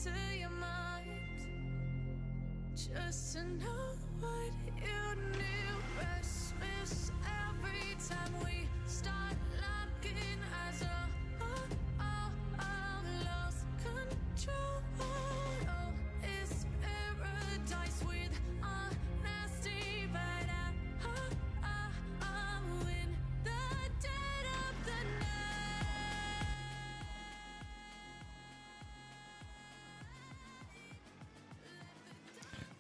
into your mind, just to know what you knew. Restless every time we start locking eyes. Lost control. Oh, it's paradise with honesty, but I'm in the dead of the night.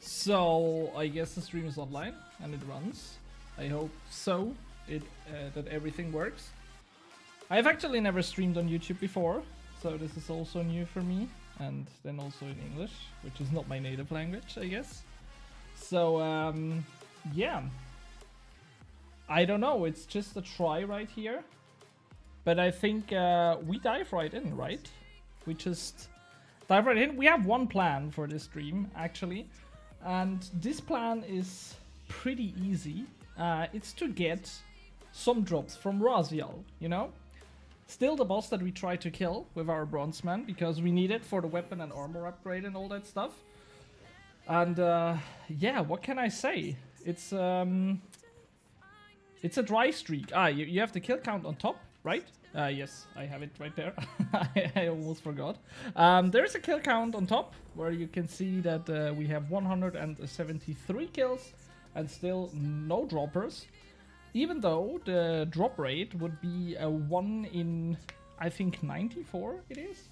So I guess the stream is online and it runs. I hope so. That everything works. I've actually never streamed on YouTube before, so this is also new for me, and then also in English, which is not my native language, I guess. So yeah, I don't know. It's just a try right here, but I think we dive right in, right? We just dive right in. We have one plan for this stream actually. And this plan is pretty easy. It's to get some drops from Raziel, you know? Still the boss that we try to kill with our Bronzeman, because we need it for the weapon and armor upgrade and all that stuff. And yeah, what can I say? It's a dry streak. You have the kill count on top, right? Yes, I have it right there. I almost forgot. There's a kill count on top where you can see that we have 173 kills and still no droppers. Even though the drop rate would be a 1 in, I think, 94 it is.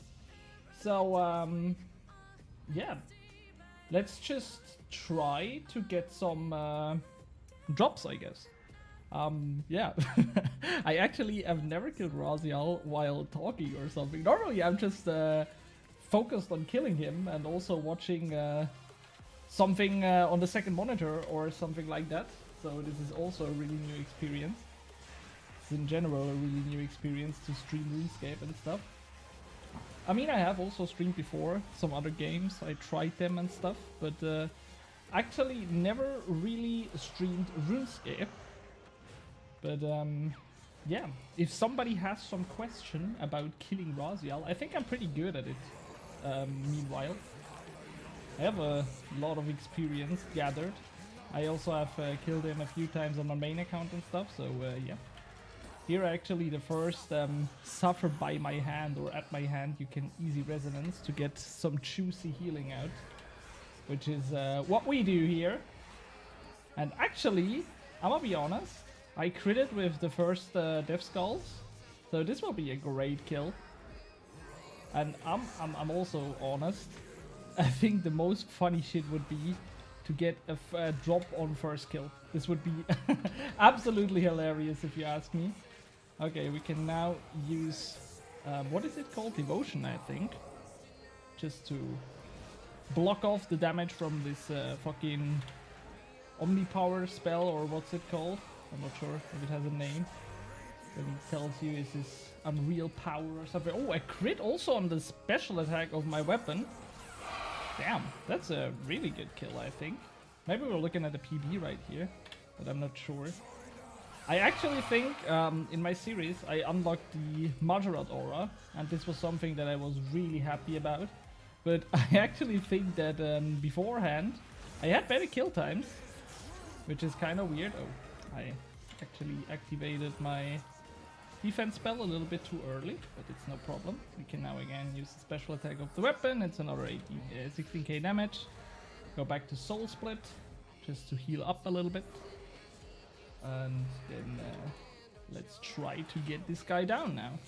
So, yeah. Let's just try to get some drops, I guess. Yeah. I actually have never killed Raziel while talking or something. Normally I'm just focused on killing him and also watching something on the second monitor or something like that. So this is also a really new experience. It's in general a really new experience to stream Runescape and stuff. I mean, I have also streamed before some other games. I tried them and stuff, but actually never really streamed Runescape. But yeah, if somebody has some question about killing Raziel, I think I'm pretty good at it. Meanwhile, I have a lot of experience gathered. I also have killed him a few times on my main account and stuff, so yeah. Here actually the first suffer by my hand or at my hand, you can easy resonance to get some juicy healing out, which is what we do here. And actually, I'm gonna be honest, I critted with the first Death Skulls, so this will be a great kill. And I'm also honest, I think the most funny shit would be to get a drop on first kill. This would be absolutely hilarious if you ask me. Okay, we can now use, what is it called? Devotion, I think. Just to block off the damage from this fucking Omnipower spell, or what's it called? I'm not sure if it has a name. But it tells you is this unreal power or something. Oh, I crit also on the special attack of my weapon. Damn, that's a really good kill, I think. Maybe we're looking at a PB right here, but I'm not sure. I actually think in my series I unlocked the Majorat aura, and this was something that I was really happy about. But I actually think that beforehand I had better kill times, which is kind of weird. Oh, I actually activated my defense spell a little bit too early, but it's no problem. We can now again use the special attack of the weapon. It's another 16k damage. Go back to Soul Split, just to heal up a little bit. And then let's try to get this guy down now.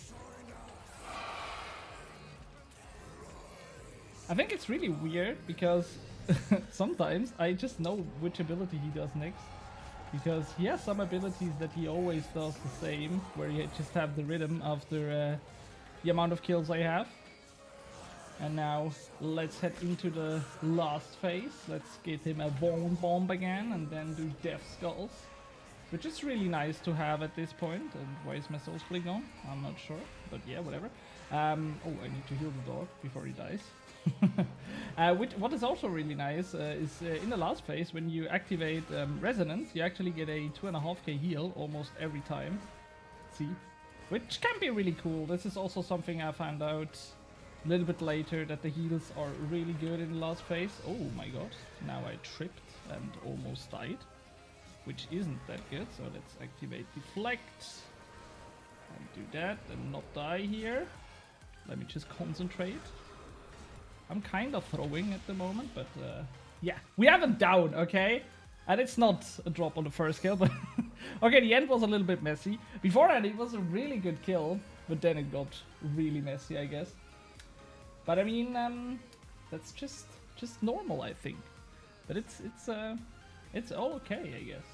I think it's really weird because sometimes I just know which ability he does next. Because he has some abilities that he always does the same, where you just have the rhythm after the amount of kills I have. And now let's head into the last phase. Let's get him a bone bomb again and then do Death Skulls. Which is really nice to have at this point. And why is my soul split gone? I'm not sure, but yeah, whatever. Oh, I need to heal the dog before he dies. What is also really nice is in the last phase, when you activate Resonance, you actually get a 2.5k heal almost every time. See? Which can be really cool. This is also something I found out a little bit later that the heals are really good in the last phase. Oh my god, now I tripped and almost died, which isn't that good. So let's activate Deflect and do that and not die here. Let me just concentrate. I'm kind of throwing at the moment, but yeah, we have him down, okay? And it's not a drop on the first kill, but okay, the end was a little bit messy. Beforehand, it was a really good kill, but then it got really messy, I guess. But I mean, that's just normal, I think. But it's all okay, I guess.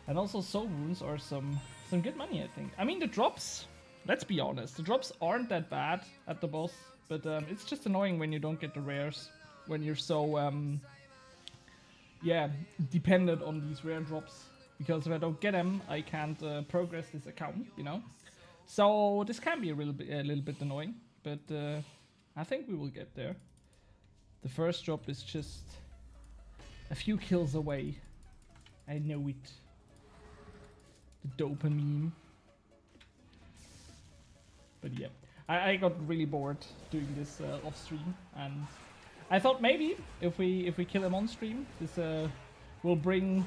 And also, soul wounds are some good money, I think. I mean, the drops. Let's be honest, the drops aren't that bad at the boss, but it's just annoying when you don't get the rares, when you're so yeah, dependent on these rare drops. Because if I don't get them, I can't progress this account, you know. So this can be a little bit annoying, but I think we will get there. The first drop is just a few kills away. I know it. The dopamine. But yeah, I got really bored doing this off stream, and I thought maybe if we kill him on stream, this will bring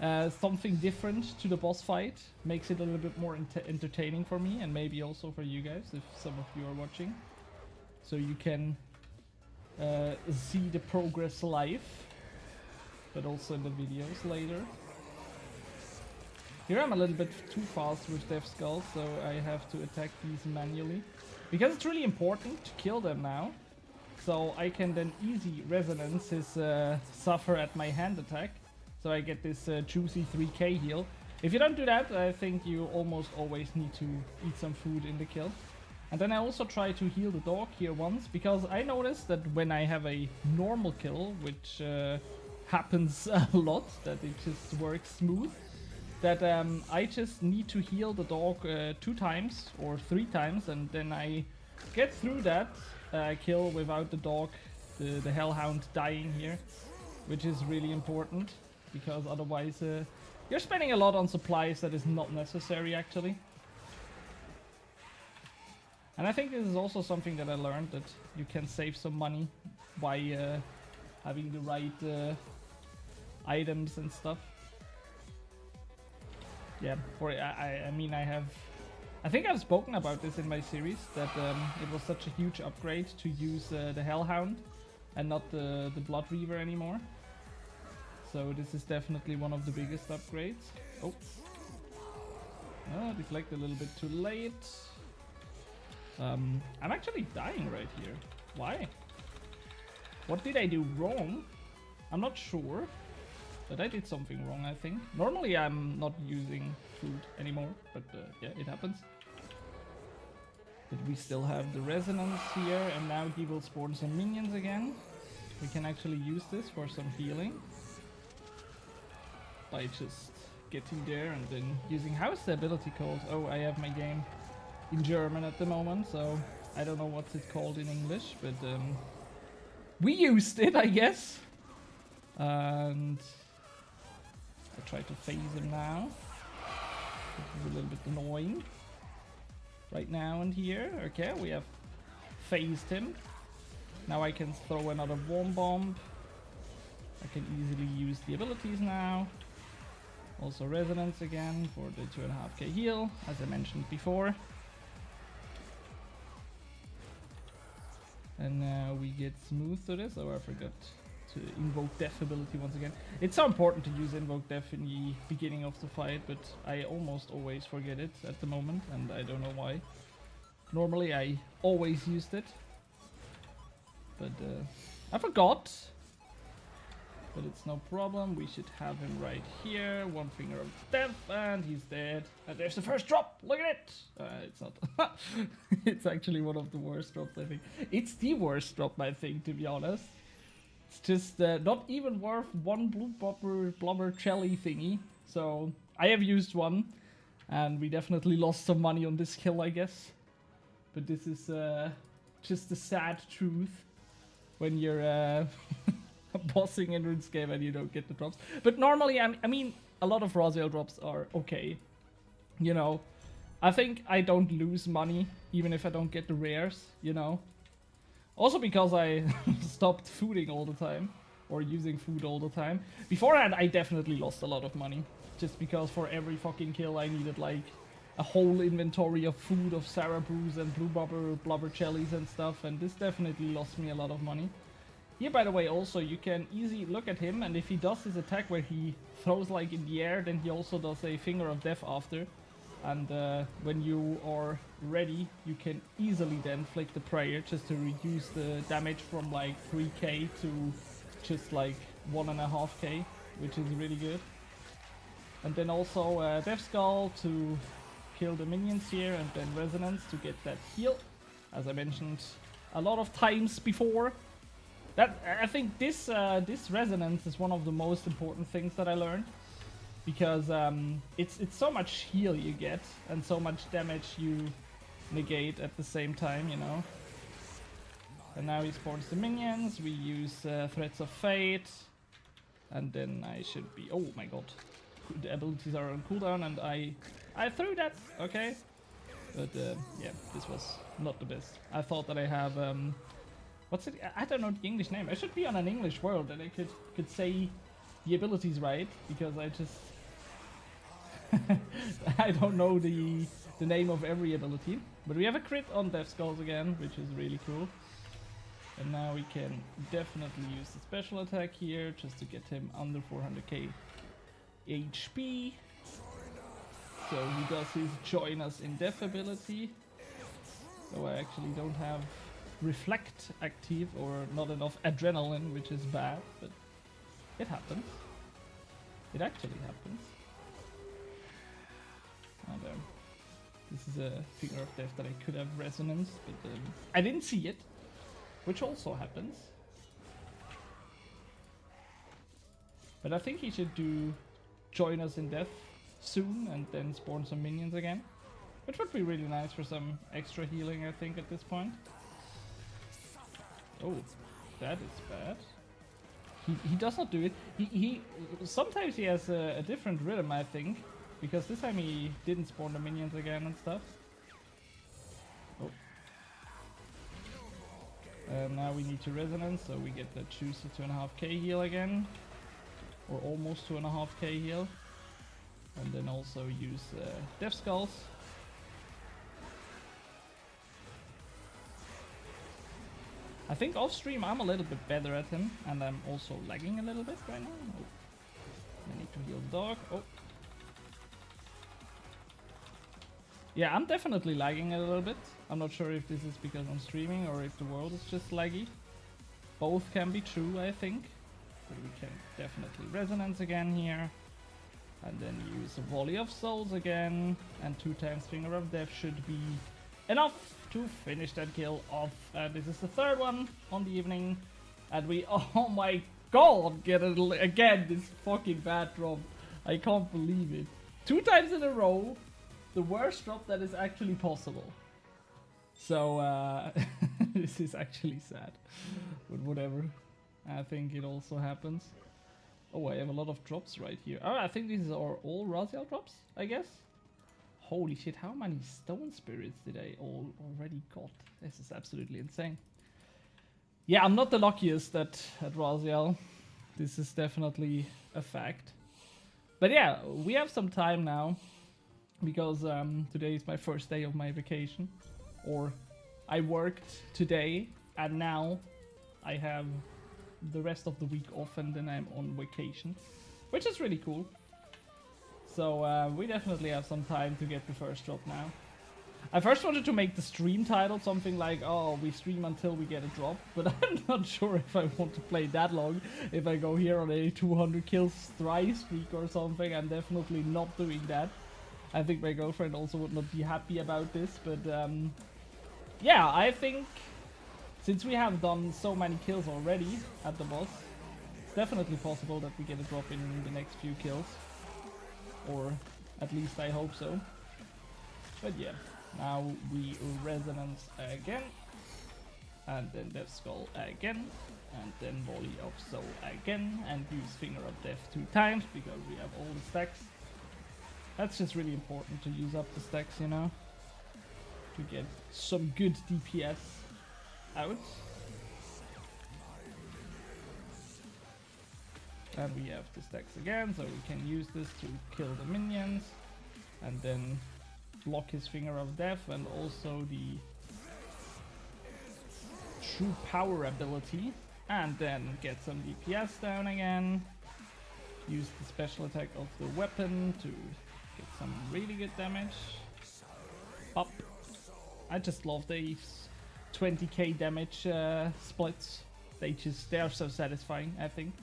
something different to the boss fight, makes it a little bit more entertaining for me, and maybe also for you guys if some of you are watching, so you can see the progress live, but also in the videos later. Here I'm a little bit too fast with Death Skulls, so I have to attack these manually. Because it's really important to kill them now, so I can then easy resonance his suffer at my hand attack, so I get this juicy 3k heal. If you don't do that, I think you almost always need to eat some food in the kill. And then I also try to heal the dog here once, because I noticed that when I have a normal kill, which happens a lot, that it just works smooth, that I just need to heal the dog 2 times or 3 times, and then I get through that kill without the dog, the hellhound, dying here, which is really important, because otherwise you're spending a lot on supplies that is not necessary actually. And I think this is also something that I learned, that you can save some money by having the right items and stuff. Yeah, I mean, I think I've spoken about this in my series, that it was such a huge upgrade to use the Hellhound and not the Blood Reaver anymore. So this is definitely one of the biggest upgrades. Oh, deflect a little bit too late. I'm actually dying right here. Why? What did I do wrong? I'm not sure. But I did something wrong, I think. Normally I'm not using food anymore, but yeah, it happens. But we still have the resonance here, and now he will spawn some minions again. We can actually use this for some healing. By just getting there and then using... How is the ability called? Oh, I have my game in German at the moment, so I don't know what's it called in English, but we used it, I guess. And... I try to phase him now. This is a little bit annoying. Right now and here. Okay, we have phased him. Now I can throw another warm bomb. I can easily use the abilities now. Also resonance again for the 2.5k heal, as I mentioned before. And now we get smooth to this. Oh, I forgot to invoke death ability once again. It's so important to use invoke death in the beginning of the fight, but I almost always forget it at the moment, and I don't know why. Normally I always used it, but I forgot. But it's no problem, we should have him right here. One finger of death, and he's dead. And there's the first drop, look at it! It's not. It's actually one of the worst drops, I think. It's the worst drop, I think, to be honest. It's just not even worth one blue blubber jelly thingy. So I have used one, and we definitely lost some money on this kill, I guess. But this is just the sad truth when you're bossing in Runescape and you don't get the drops. But normally, I mean, a lot of Raziel drops are okay. You know, I think I don't lose money even if I don't get the rares, you know. Also because I stopped fooding all the time, or using food all the time. Beforehand I definitely lost a lot of money, just because for every fucking kill I needed like a whole inventory of food, of Sarah brews and blue blubber jellies and stuff, and this definitely lost me a lot of money. Here, by the way, also you can easily look at him, and if he does his attack where he throws like in the air, then he also does a Finger of Death after. And when you are ready, you can easily then flick the prayer just to reduce the damage from like 3k to just like 1.5k, which is really good. And then also Death Skull to kill the minions here, and then Resonance to get that heal, as I mentioned a lot of times before. That I think this Resonance is one of the most important things that I learned. Because it's so much heal you get and so much damage you negate at the same time, you know. And now he spawns the minions. We use Threats of Fate, and then I should be. Oh my god, the abilities are on cooldown, and I threw that. Okay, but yeah, this was not the best. I thought that I have what's it? I don't know the English name. I should be on an English world and I could say the abilities right, because I just I don't know the name of every ability. But we have a crit on Death Skulls again, which is really cool. And now we can definitely use the special attack here just to get him under 400k HP. So he does his Join Us in Death ability. So I actually don't have Reflect active, or not enough adrenaline, which is bad, but it happens. It actually happens. And this is a Finger of Death that I could have Resonance, but I didn't see it, which also happens. But I think he should do Join Us in Death soon, and then spawn some minions again, which would be really nice for some extra healing, I think, at this point. Oh, that is bad. He does not do it. He sometimes he has a different rhythm, I think, because this time he didn't spawn the minions again and stuff. Oh. Now we need to Resonance, so we get the choose a 2.5k heal again, or almost 2.5k heal, and then also use Death Skulls. I think off stream I'm a little bit better at him, and I'm also lagging a little bit right now. Oh. I need to heal the dog. Oh. Yeah, I'm definitely lagging a little bit. I'm not sure if this is because I'm streaming or if the world is just laggy. Both can be true, I think. But we can definitely Resonance again here. And then use a Volley of Souls again. And 2 times Finger of Death should be enough to finish that kill off. This is the third one on the evening. And we, oh my god, get it again, this fucking bad drop. I can't believe it. 2 times in a row, the worst drop that is actually possible. So, this is actually sad. But whatever. I think it also happens. Oh, I have a lot of drops right here. Oh, I think these are all Raziel drops, I guess. Holy shit, how many stone spirits did I already got? This is absolutely insane. Yeah, I'm not the luckiest at Raziel. This is definitely a fact. But yeah, we have some time now, because today is my first day of my vacation. Or I worked today, and now I have the rest of the week off, and then I'm on vacation, which is really cool. So we definitely have some time to get the first drop now. I first wanted to make the stream title something like, oh, we stream until we get a drop, but I'm not sure if I want to play that long. If I go here on a 200 kills thrice streak or something, I'm definitely not doing that. I think my girlfriend also would not be happy about this, but yeah, I think since we have done so many kills already at the boss, it's definitely possible that we get a drop in the next few kills. Or at least I hope so. But yeah, now we Resonance again, and then Death Skull again, and then Volley of Soul again, and use Finger of Death 2 times because we have all the stacks. That's just really important to use up the stacks, you know, to get some good DPS out. And we have the stacks again, so we can use this to kill the minions and then block his finger of death, and also the true power ability, and then get some DPS down again. Use the special attack of the weapon to get some really good damage. Up. I just love these 20k damage splits. They are so satisfying, I think.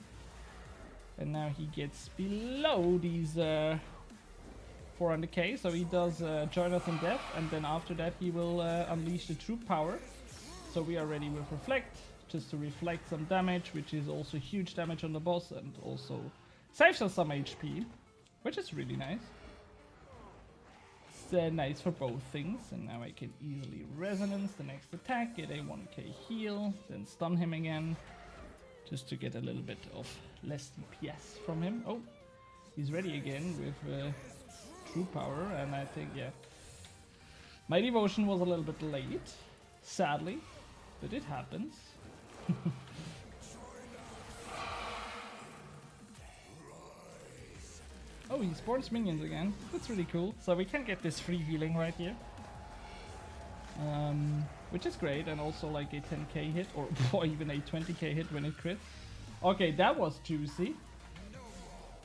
And now he gets below these 400k, so he does join us in death, and then after that he will unleash the true power. So we are ready with Reflect, just to reflect some damage, which is also huge damage on the boss, and also saves us some HP, which is really nice. It's nice for both things, and now I can easily resonance the next attack, get a 1k heal, then stun him again, just to get a little bit of less DPS from him. Oh, he's ready again with true power, and I think, yeah, my devotion was a little bit late, sadly, but it happens. Oh, he spawns minions again. That's really cool. So we can get this free healing right here. Which is great, and also like a 10k hit, or even a 20k hit when it crits. Okay, that was juicy.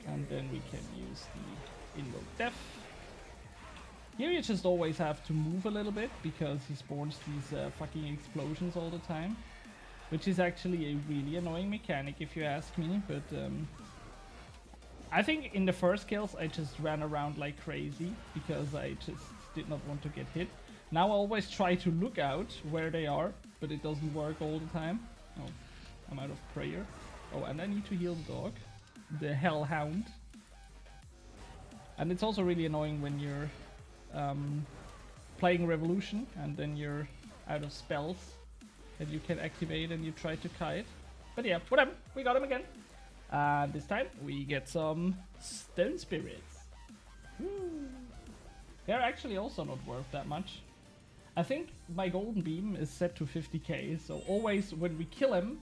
And then we can use the Invoke Death. Here you just always have to move a little bit, because he spawns these fucking explosions all the time. Which is actually a really annoying mechanic if you ask me, but I think in the first kills I just ran around like crazy, because I just did not want to get hit. Now I always try to look out where they are, but it doesn't work all the time. Oh, I'm out of prayer. Oh, and I need to heal the dog. The Hellhound. And it's also really annoying when you're playing Revolution and then you're out of spells that you can activate and you try to kite. But yeah, whatever, we got him again. This time we get some Stone Spirits. Woo. They're actually also not worth that much. I think my Golden Beam is set to 50k, so always when we kill him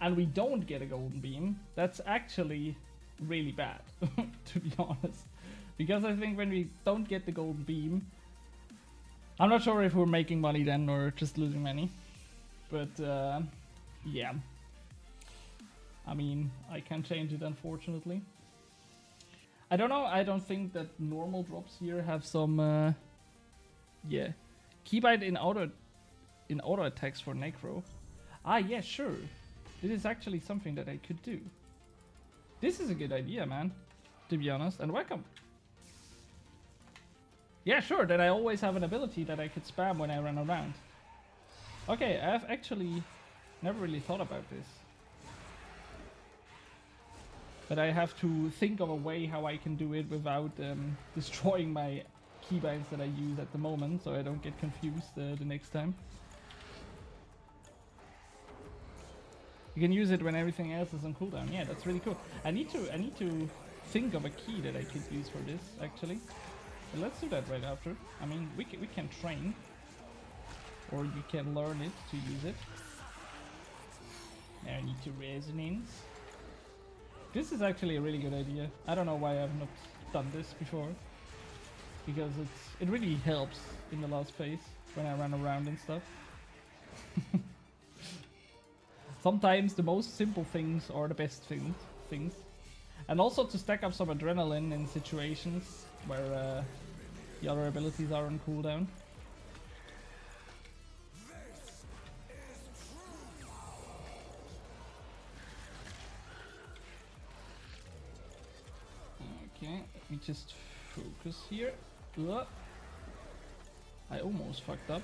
and we don't get a Golden Beam, that's actually really bad, to be honest. Because I think when we don't get the Golden Beam, I'm not sure if we're making money then or just losing money. But yeah, I mean, I can't change it, unfortunately. I don't know, I don't think that normal drops here have some yeah, keybind in auto attacks for Necro. Ah, yeah, sure. This is actually something that I could do. This is a good idea, man, to be honest. And welcome. Yeah, sure, then I always have an ability that I could spam when I run around. Okay, I've actually never really thought about this. But I have to think of a way how I can do it without destroying my keybinds that I use at the moment, so I don't get confused the next time. You can use it when everything else is on cooldown. Yeah, that's really cool. I need to think of a key that I could use for this, actually. But let's do that right after. I mean, we can train, or you can learn it to use it. Now I need to resonance. This is actually a really good idea. I don't know why I've not done this before, because it really helps in the last phase when I run around and stuff. Sometimes the most simple things are the best things. And also to stack up some adrenaline in situations where the other abilities are on cooldown. Okay, let me just focus here. I almost fucked up.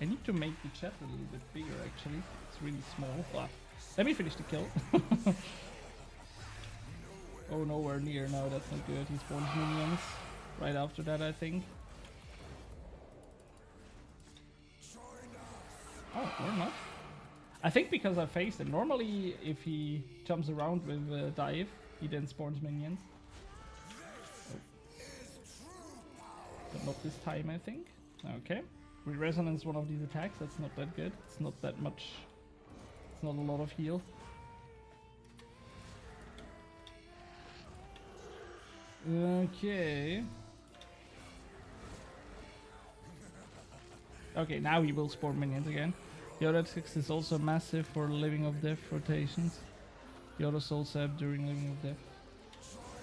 I need to make the chat a little bit bigger, actually. It's really small. Ah, let me finish the kill. Oh, nowhere near. No, that's not good. He spawns minions right after that, I think. Oh, or not. I think because I faced him. Normally, if he jumps around with dive, he then spawns minions. Not this time, I think. Okay. Resonance one of these attacks. That's not that good. It's not that much. It's not a lot of heal. Okay. Okay, now he will spawn minions again. The other 6 is also massive for Living of Death rotations. The other soul sap during Living of Death.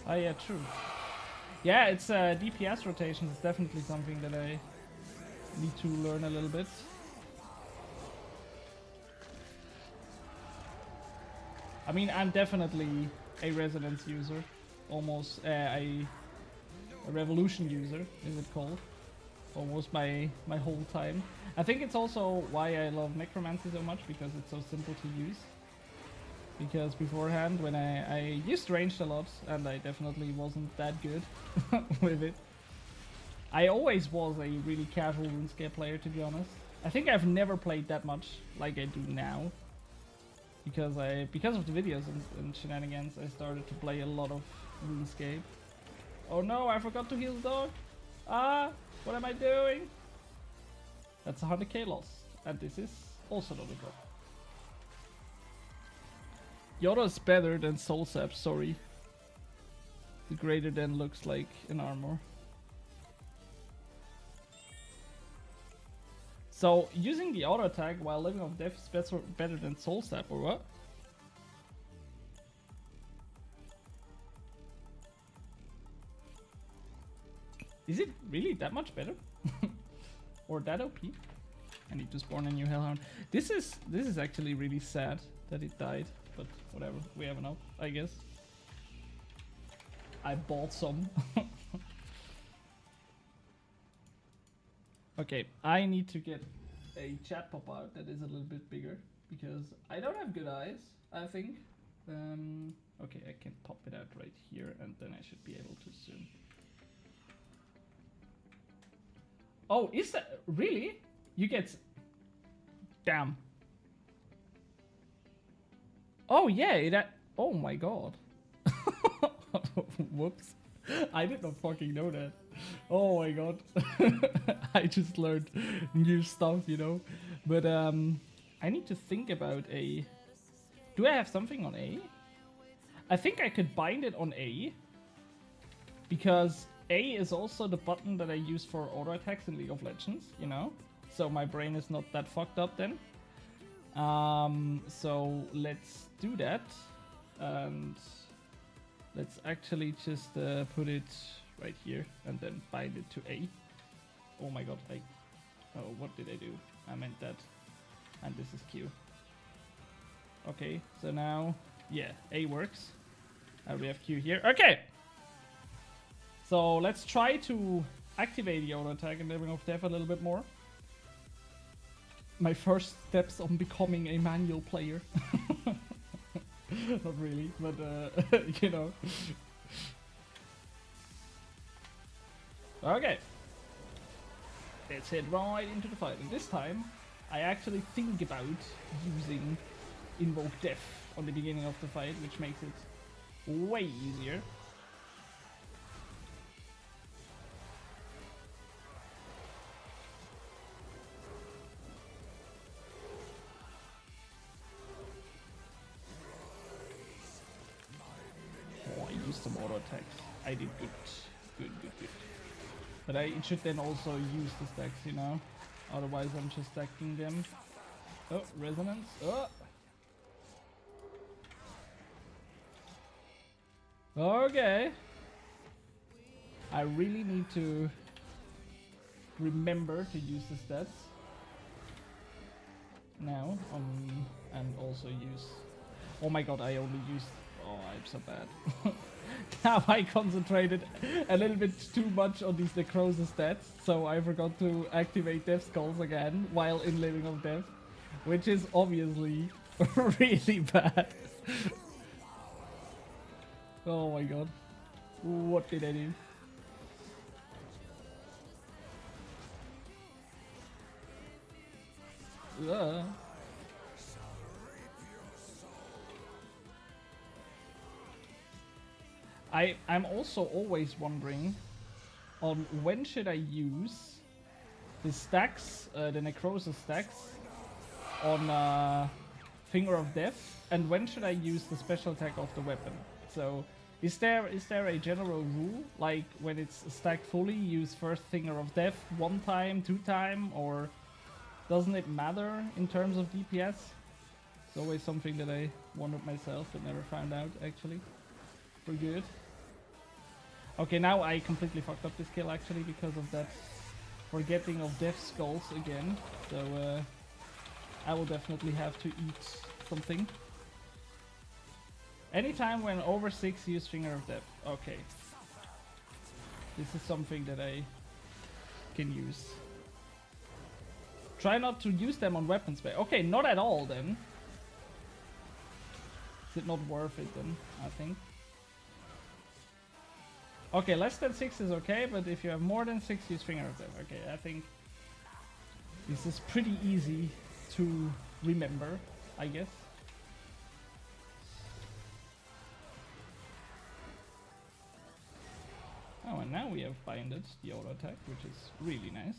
Oh yeah, true. Yeah, it's DPS rotations is definitely something that I need to learn a little bit. I mean, I'm definitely a resonance user. Almost a revolution user, is it called? Almost my whole time. I think it's also why I love necromancy so much, because it's so simple to use. Because beforehand, when I used ranged a lot, and I definitely wasn't that good with it. I always was a really casual Runescape player, to be honest. I think I've never played that much like I do now. Because of the videos and shenanigans, I started to play a lot of Runescape. Oh no, I forgot to heal the dog! Ah, what am I doing? That's 100k loss, and this is also not a drop. Yoda's better than Soul Sap, sorry. The greater than looks like an armor. So, using the auto attack while Living of Death is better than Soul Sap, or what? Is it really that much better? Or that OP? I need to spawn a new Hellhound. This is actually really sad that it died, but whatever. We have enough, I guess. I bought some. Okay, I need to get a chat pop out that is a little bit bigger, because I don't have good eyes, I think. Okay, I can pop it out right here, and then I should be able to zoom. Oh, is that really? You get... Damn. Oh yeah, oh my god. Whoops. I did not fucking know that. Oh my god. I just learned new stuff, you know. But I need to think about A. Do I have something on A? I think I could bind it on A. Because A is also the button that I use for auto attacks in League of Legends, you know. So my brain is not that fucked up then. So let's do that. And let's actually just put it right here and then bind it to A. Oh my god, oh, what did I do? I meant that. And this is Q. Okay, so now, yeah, A works. We have Q here. Okay! So let's try to activate the auto attack and Living of Death a little bit more. My first steps on becoming a manual player. Not really, but you know. Okay. Let's head right into the fight. And this time, I actually think about using Invoke Death on the beginning of the fight, which makes it way easier. Oh, I used some auto attacks. I did good. Good. But I should then also use the stacks, you know? Otherwise I'm just stacking them. Oh, resonance. Oh! Okay. I really need to remember to use the stats now, and also use... Oh my god, I only used... Oh, I'm so bad. Now I concentrated a little bit too much on these necrosis stats, so I forgot to activate Death Skulls again while in Living of Death, which is obviously really bad. Oh my god. What did I do? I'm also always wondering on when should I use the stacks, the necrosis stacks on Finger of Death, and when should I use the special attack of the weapon. So is there a general rule, like when it's stacked fully, use first Finger of Death 1 time, 2 time, or doesn't it matter in terms of DPS? It's always something that I wondered myself but never found out actually. For good. Okay, now I completely fucked up this kill actually because of that forgetting of Death Skulls again. So I will definitely have to eat something. Anytime when over 6, use Finger of Death. Okay. This is something that I can use. Try not to use them on weapons. Okay, not at all then. Is it not worth it then, I think? Okay, less than 6 is okay, but if you have more than 6, use Finger of Death. Okay, I think this is pretty easy to remember, I guess. Oh, and now we have binded the auto attack, which is really nice.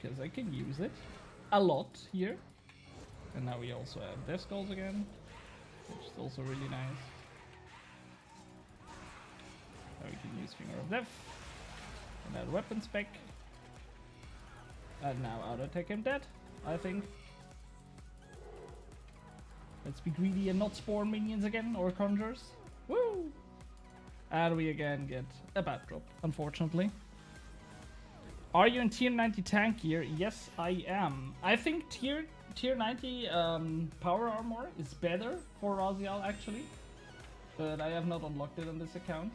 Because I can use it a lot here. And now we also have Death Skulls again, which is also really nice. Now we can use Finger of Death, and add weapon spec. And now auto attack him dead, I think. Let's be greedy and not spawn minions again, or conjures. Woo! And we again get a bad drop, unfortunately. Are you in tier 90 tank gear? Yes, I am. I think tier 90 power armor is better for Raziel actually, but I have not unlocked it on this account.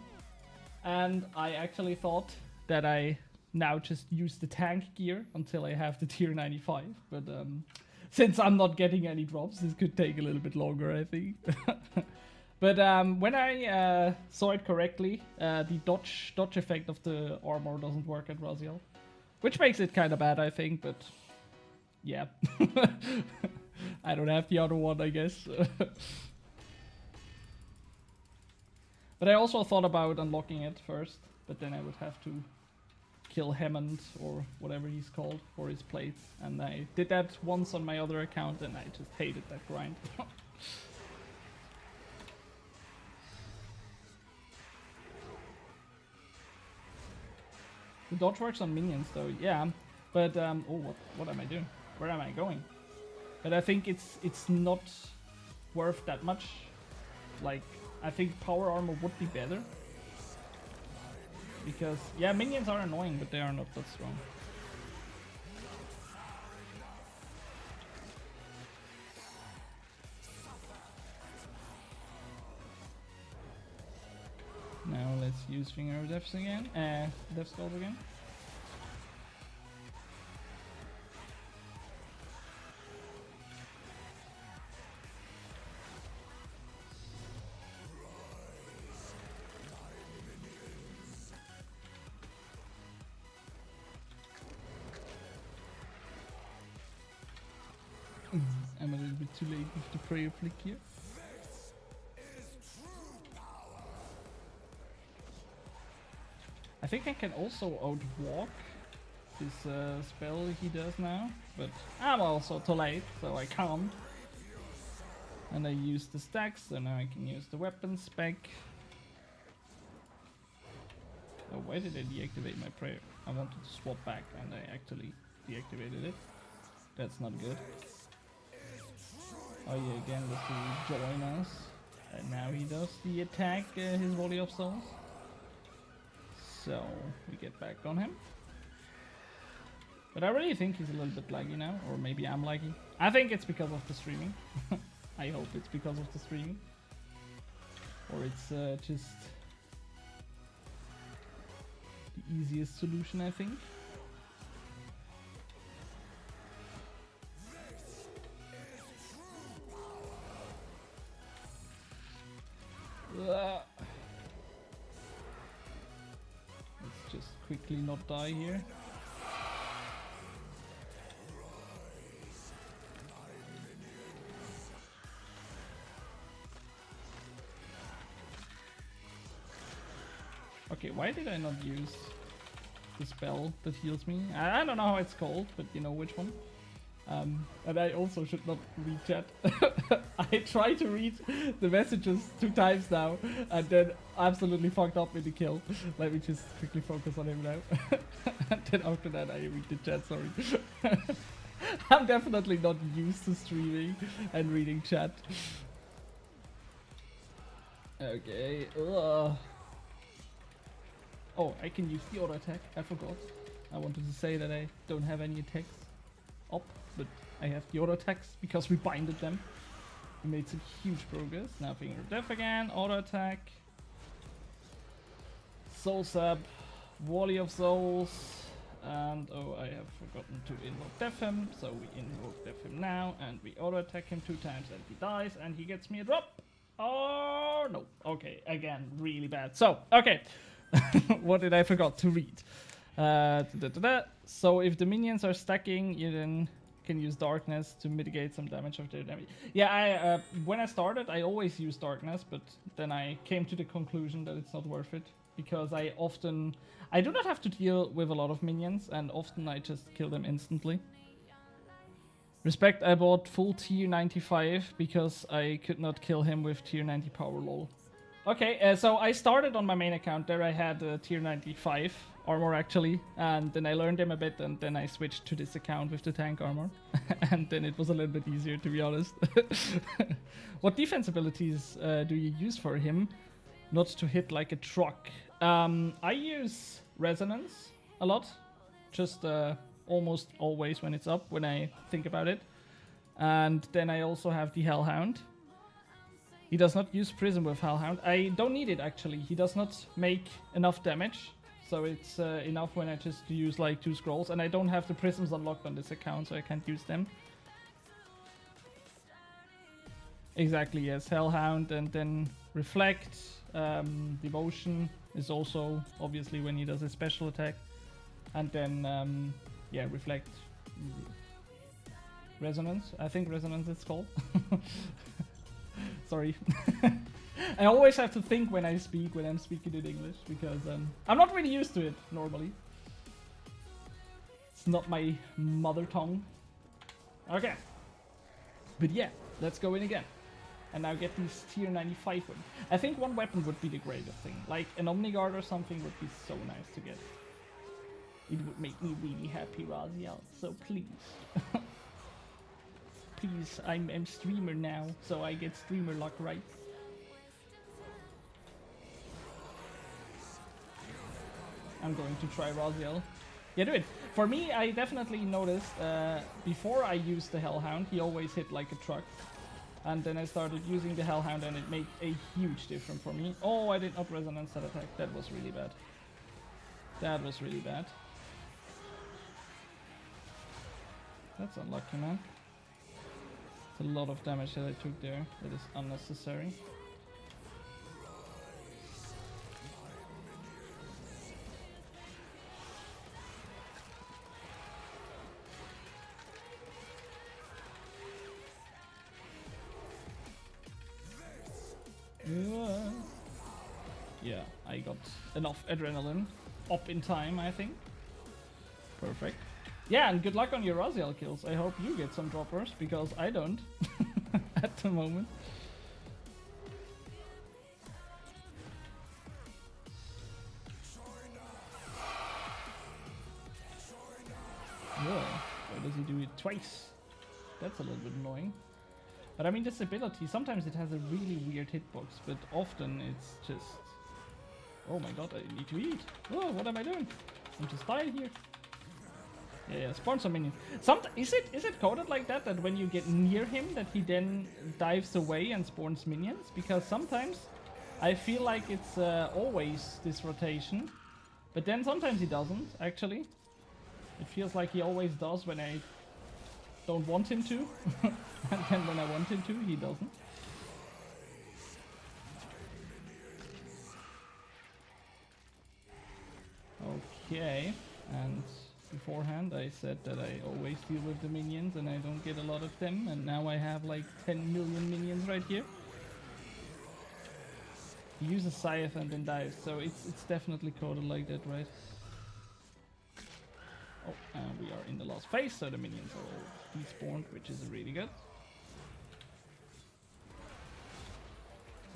And I actually thought that I now just use the tank gear until I have the tier 95, but since I'm not getting any drops, this could take a little bit longer, I think. But when I saw it correctly, the dodge effect of the armor doesn't work at Raziel, which makes it kind of bad, I think, but yeah. I don't have the other one, I guess. But I also thought about unlocking it first, but then I would have to kill Hammond, or whatever he's called, for his plates. And I did that once on my other account, and I just hated that grind. The dodge works on minions though, yeah. But, oh, what am I doing? Where am I going? But I think it's not worth that much. Like, I think power armor would be better. Because, yeah, minions are annoying, but they are not that strong. Now let's use Finger of Death again. Death Skulls again. I'm a little bit too late with the prayer flick here. I think I can also outwalk this spell he does now, but I'm also too late, so I can't. And I use the stacks, so now I can use the weapon spec. Oh, why did I deactivate my prayer? I wanted to swap back and I actually deactivated it. That's not good. Oh yeah, again, let's join us. And now he does the attack, his volley of souls. So we get back on him. But I really think he's a little bit laggy now, or maybe I'm laggy. I think it's because of the streaming. I hope it's because of the streaming. Or it's just the easiest solution, I think. Let's just quickly not die here. Okay, why did I not use the spell that heals me? I don't know how it's called, but you know which one. And I also should not read chat. I tried to read the messages 2 times now, and then absolutely fucked up with the kill. Let me just quickly focus on him now. And then after that I read the chat, sorry. I'm definitely not used to streaming and reading chat. Okay. Ugh. Oh, I can use the auto attack. I forgot. I wanted to say that I don't have any attacks up, but I have the auto attacks because we binded them. We made some huge progress. Now Finger of Death again. Auto attack. Soul Sap. Volley of Souls. And oh, I have forgotten to invoke Death him. So we invoke Death him now and we auto attack him 2 times and he dies and he gets me a drop. Oh no. Okay, again, really bad. So, okay. What did I forgot to read? So if the minions are stacking, you then can use darkness to mitigate some damage of their damage. Yeah, I when I started, I always used darkness, but then I came to the conclusion that it's not worth it because I do not have to deal with a lot of minions, and often I just kill them instantly. Respect, I bought full tier 95 because I could not kill him with tier 90 power lol. Okay, so I started on my main account. There I had tier 95 armor actually, and then I learned him a bit, and then I switched to this account with the tank armor. And then it was a little bit easier, to be honest. What defense abilities do you use for him? Not to hit like a truck. I use Resonance a lot. Just almost always when it's up, when I think about it. And then I also have the Hellhound. He does not use Prism with Hellhound. I don't need it actually. He does not make enough damage. So it's enough when I just use like 2 scrolls. And I don't have the Prisms unlocked on this account, so I can't use them. Exactly, yes. Hellhound and then Reflect. Devotion is also obviously when he does a special attack. And then, yeah, Reflect. Resonance. I think Resonance it's called. Sorry. I always have to think when I speak, when I'm speaking in English, because I'm not really used to it normally. It's not my mother tongue. Okay. But yeah, let's go in again. And now get these tier 95 weapons. I think one weapon would be the greatest thing. Like an Omniguard or something would be so nice to get. It would make me really happy, Raziel. So please. Please, I'm streamer now, so I get streamer luck, right? I'm going to try Raziel. Yeah, do it. For me, I definitely noticed before I used the Hellhound, he always hit like a truck. And then I started using the Hellhound and it made a huge difference for me. Oh, I did not resonance that attack. That was really bad. That was really bad. That's unlucky, man. A lot of damage that I took there. That is unnecessary. Yeah, I got enough adrenaline up in time, I think. Perfect. Yeah, and good luck on your Raziel kills. I hope you get some droppers, because I don't at the moment. Whoa, why does he do it twice? That's a little bit annoying. But I mean, this ability, sometimes it has a really weird hitbox, but often it's just... Oh my god, I need to eat. Oh, what am I doing? I'm just dying here. Yeah, spawn some minions. Is it coded like that, that when you get near him, that he then dives away and spawns minions? Because sometimes I feel like it's always this rotation, but then sometimes he doesn't, actually. It feels like he always does when I don't want him to, and then when I want him to, he doesn't. Okay, and... beforehand I said that I always deal with the minions and I don't get a lot of them, and now I have like 10 million minions right here. He uses Scythe and then dives, so it's definitely coded like that, right? Oh, and we are in the last phase, so the minions are all despawned, which is really good.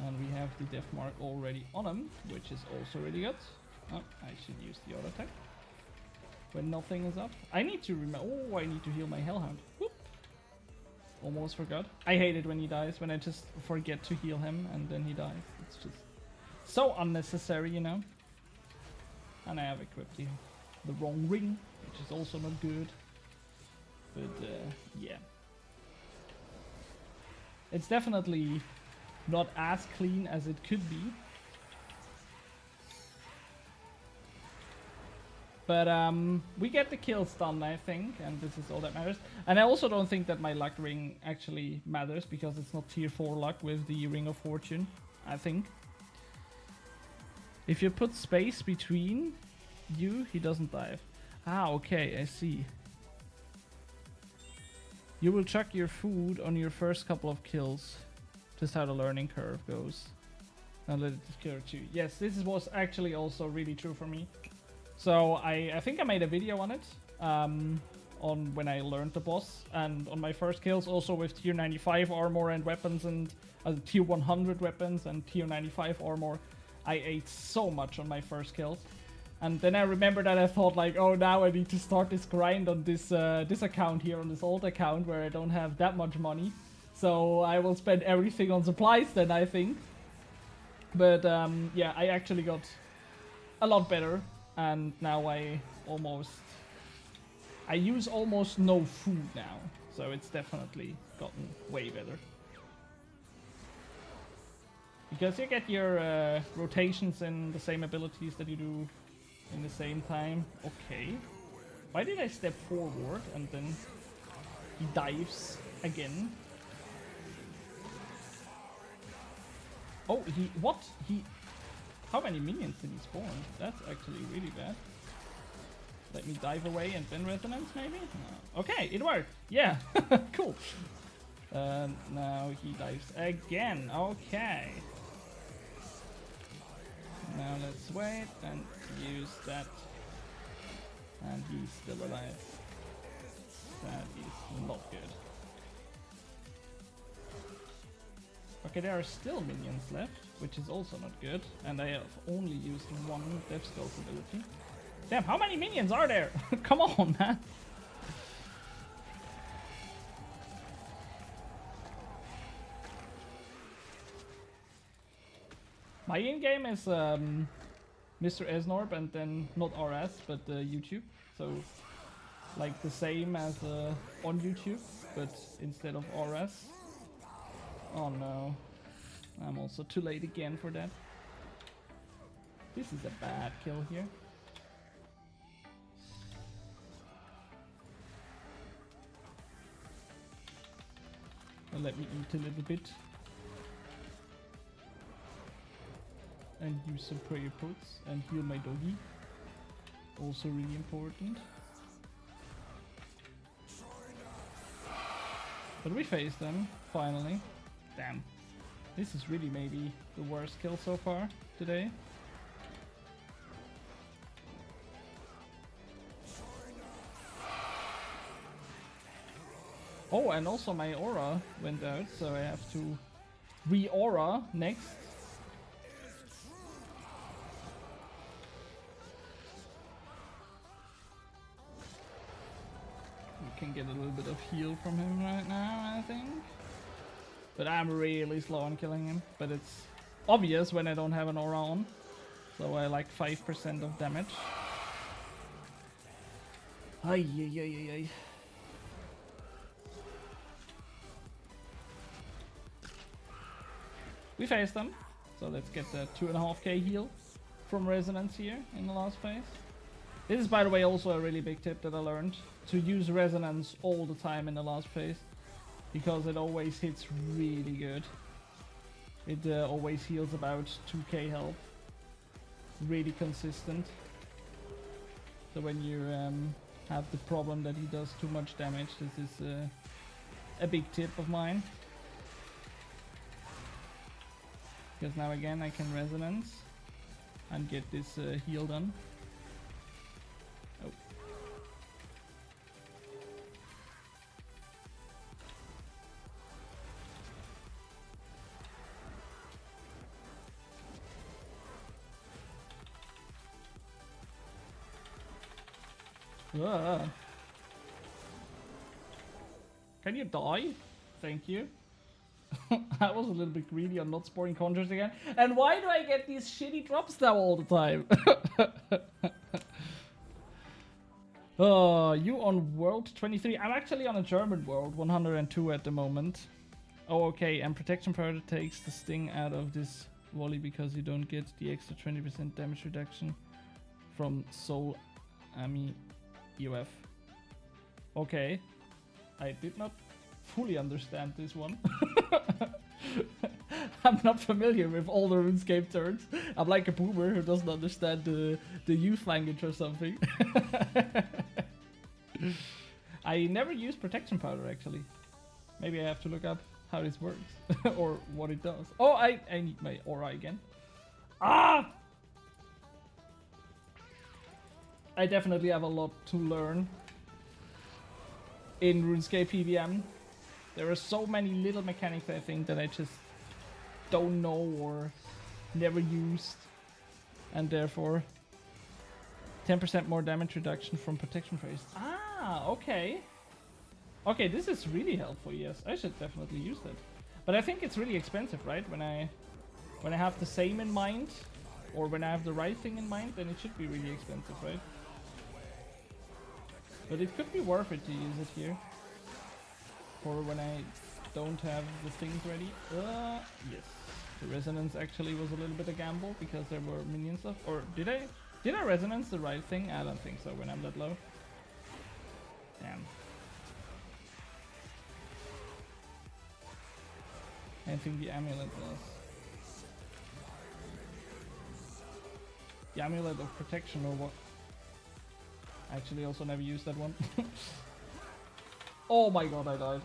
And we have the death mark already on him, which is also really good. Oh, I should use the auto attack when nothing is up. I need to remember. Oh, I need to heal my Hellhound. Whoop. Almost forgot. I hate it when he dies, when I just forget to heal him and then he dies. It's just so unnecessary, you know. And I have equipped the wrong ring, which is also not good. But yeah, it's definitely not as clean as it could be. But we get the kills done, I think, and this is all that matters. And I also don't think that my luck ring actually matters, because it's not tier 4 luck with the Ring of Fortune, I think. If you put space between you, he doesn't dive. Ah, okay, I see. You will chuck your food on your first couple of kills. Just how the learning curve goes. And let it occur too. Yes, this was actually also really true for me. So I think I made a video on it, on when I learned the boss, and on my first kills also with tier 95 armor and weapons and tier 100 weapons and tier 95 armor. I ate so much on my first kills. And then I remember that I thought like, oh, now I need to start this grind on this this account here, on this old account where I don't have that much money. So I will spend everything on supplies then, I think. But yeah, I actually got a lot better. And now I use almost no food now, so it's definitely gotten way better. Because you get your rotations in the same abilities that you do in the same time. Okay. Why did I step forward and then he dives again? Oh, what? How many minions did he spawn? That's actually really bad. Let me dive away and then resonance, maybe? No. Okay, it worked. Yeah, cool. Now he dives again. Okay. Now let's wait and use that. And he's still alive. That is not good. Okay, there are still minions left, which is also not good. And I have only used one Death Skull's ability. Damn, how many minions are there? Come on, man. My in-game is Mr. Esnorb and then not RS, but YouTube. So, like the same as on YouTube, but instead of RS. Oh no, I'm also too late again for that. This is a bad kill here. Well, let me eat a little bit. And use some prayer pots and heal my doggy. Also really important. But we faced them, finally. Damn. This is really maybe the worst kill so far today. Oh, and also my aura went out, so I have to re-aura next. We can get a little bit of heal from him right now, I think. But I'm really slow on killing him. But it's obvious when I don't have an aura on. So I like 5% of damage. Ay, ay, ay, ay, ay. We faced them. So let's get the 2.5k heal from Resonance here in the last phase. This is, by the way, also a really big tip that I learned. To use Resonance all the time in the last phase. Because it always hits really good. It always heals about 2k health. Really consistent. So when you have the problem that he does too much damage, this is a big tip of mine. Because now again I can resonance and get this heal done. Oh. Ah. Can you die? Thank you. I was a little bit greedy on not spawning conjures again. And why do I get these shitty drops now all the time? Oh, you on world 23? I'm actually on a German world, 102 at the moment. Oh, okay, and protection powder takes the sting out of this volley because you don't get the extra 20% damage reduction from Soul Ami UF. Okay, I did not fully understand this one. I'm not familiar with all the RuneScape turns. I'm like a boomer who doesn't understand the youth language or something. I never use protection powder actually. Maybe I have to look up how this works or what it does. Oh, I need my aura again. Ah! I definitely have a lot to learn in RuneScape PVM. There are so many little mechanics I think that I just don't know or never used, and therefore 10% more damage reduction from protection phase. Ah, okay. Okay, this is really helpful. Yes, I should definitely use that. But I think it's really expensive, right? When I have the same in mind, or when I have the right thing in mind, then it should be really expensive, right? But it could be worth it to use it here. For when I don't have the things ready. Yes. The resonance actually was a little bit a gamble because there were minions of... Or did I resonance the right thing? I don't think so when I'm that low. Damn. I think the amulet was... The amulet of protection or what? I actually also never used that one. Oh my god, I died.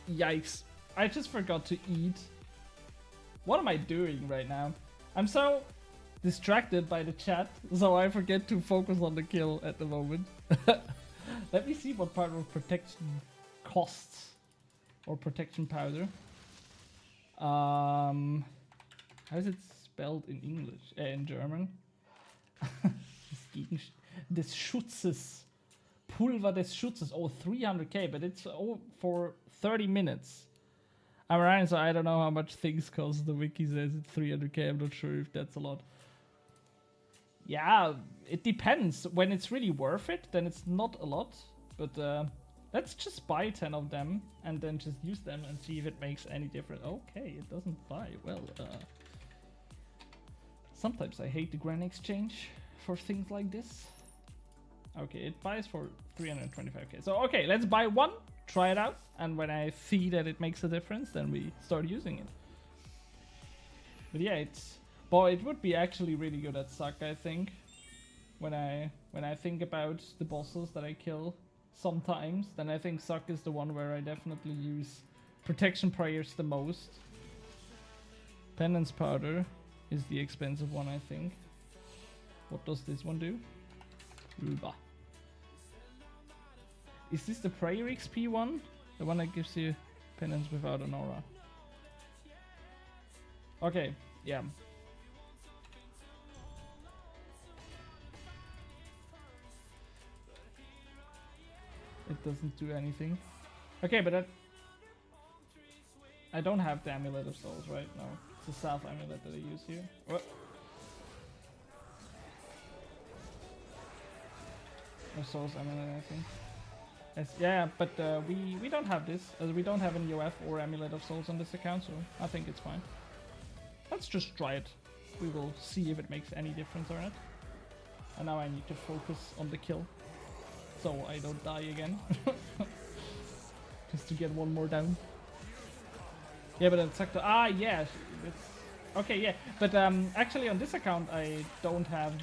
Yikes. I just forgot to eat. What am I doing right now? I'm so distracted by the chat, so I forget to focus on the kill at the moment. Let me see what part of protection costs. Or protection powder. How is it spelled in English? In German? Des Schutzes. Pulver des Schutzes. Oh, 300k, but it's for 30 minutes. I'm right, so I don't know how much things cost. The wiki says it's 300k. I'm not sure if that's a lot. Yeah, it depends. When it's really worth it, then it's not a lot. But let's just buy 10 of them and then just use them and see if it makes any difference. Okay, it doesn't buy. Well, sometimes I hate the Grand Exchange for things like this. Okay, it buys for 325k. So, okay, let's buy one, try it out, and when I see that it makes a difference, then we start using it. But yeah, boy, it would be actually really good at Suck, I think. When I think about the bosses that I kill sometimes, then I think Suck is the one where I definitely use protection prayers the most. Penance powder is the expensive one, I think. What does this one do? Ruba. Is this the prayer XP one? The one that gives you penance without an aura. Okay, yeah. It doesn't do anything. Okay, but I don't have the Amulet of Souls, right? No, it's a South Amulet that I use here. What? Of Souls Amulet, I think. Yes, yeah, but we don't have this. We don't have an UF or Amulet of Souls on this account, so I think it's fine. Let's just try it. We will see if it makes any difference or not. And now I need to focus on the kill, so I don't die again. Just to get one more down. Yeah, but it's like yeah, it's okay, yeah. But actually on this account I don't have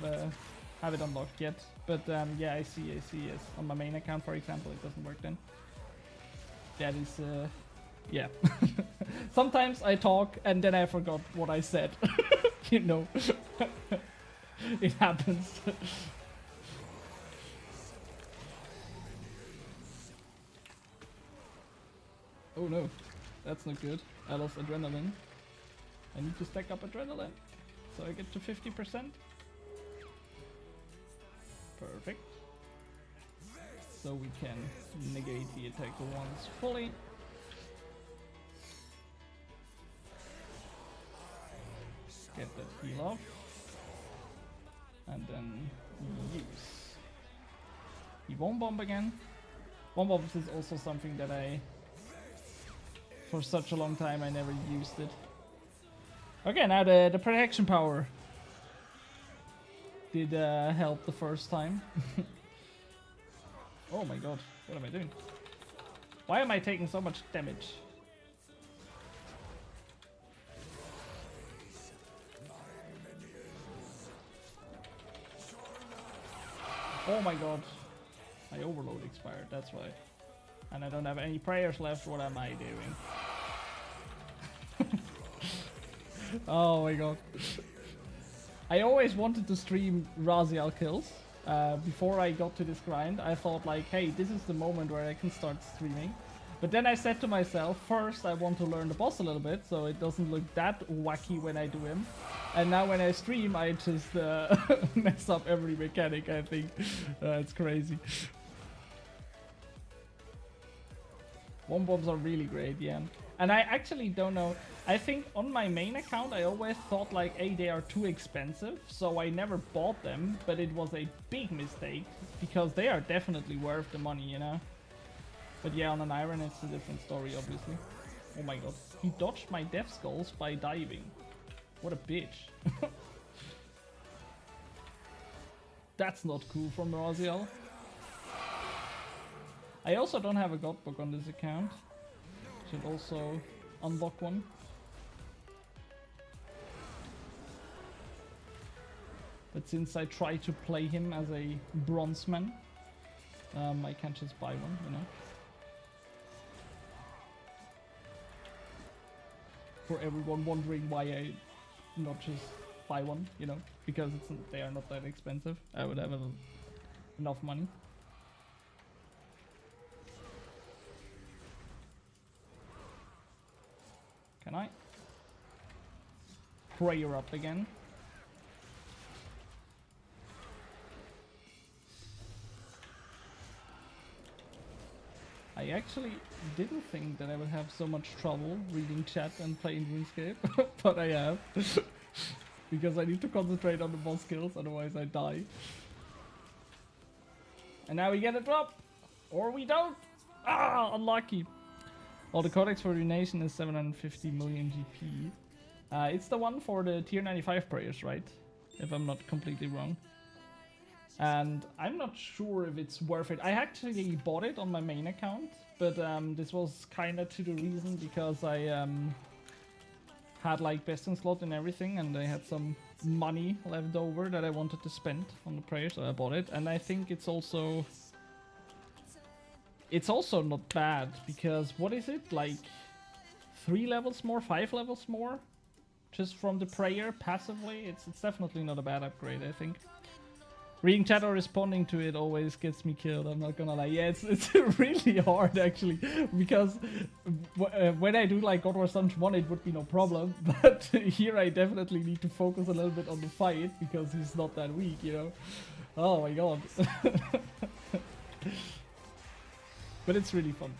it unlocked yet. But yeah, I see. Yes, on my main account, for example, it doesn't work then. That is, yeah. Sometimes I talk and then I forgot what I said. You know. It happens. Oh no, that's not good. I lost adrenaline. I need to stack up adrenaline so I get to 50%. Perfect. So we can negate the attack once fully. Get that heal off. And then use. The one bomb again. One bombs is also something that for such a long time I never used it. Okay, now the protection power did help the first time. Oh my god, what am I doing? Why am I taking so much damage? Oh my god, my overload expired, that's why. And I don't have any prayers left, what am I doing? Oh my god. I always wanted to stream Raziel kills. Before I got to this grind, I thought like, hey, this is the moment where I can start streaming. But then I said to myself, first I want to learn the boss a little bit, so it doesn't look that wacky when I do him. And now when I stream, I just mess up every mechanic, I think. It's crazy. One bombs are really great, yeah. And I actually don't know. I think on my main account, I always thought like, hey, they are too expensive. So I never bought them, but it was a big mistake because they are definitely worth the money, you know. But yeah, on an iron, it's a different story, obviously. Oh my god. He dodged my death skulls by diving. What a bitch. That's not cool from Raziel. I also don't have a god book on this account. Should also unlock one. But since I try to play him as a bronzeman, I can't just buy one, you know. For everyone wondering why I not just buy one, you know, because they are not that expensive. I would have enough money. Can I? Prayer up again. I actually didn't think that I would have so much trouble reading chat and playing RuneScape, but I have. Because I need to concentrate on the boss kills, otherwise I die. And now we get a drop! Or we don't! Ah, unlucky! Well, the codex for Runation is 750 million GP. It's the one for the tier 95 prayers, right? If I'm not completely wrong. And I'm not sure if it's worth it. I actually bought it on my main account, but this was kind of to the reason because I had like best in slot and everything, and I had some money left over that I wanted to spend on the prayer, so I bought it. And I think it's also not bad because what is it, like 3 levels more, 5 levels more, just from the prayer passively? It's definitely not a bad upgrade, I think. Reading chat or responding to it always gets me killed, I'm not gonna lie. Yeah, it's really hard actually, because when I do like God War Sunch 1 it would be no problem, but here I definitely need to focus a little bit on the fight because he's not that weak, you know. Oh my god. But it's really fun.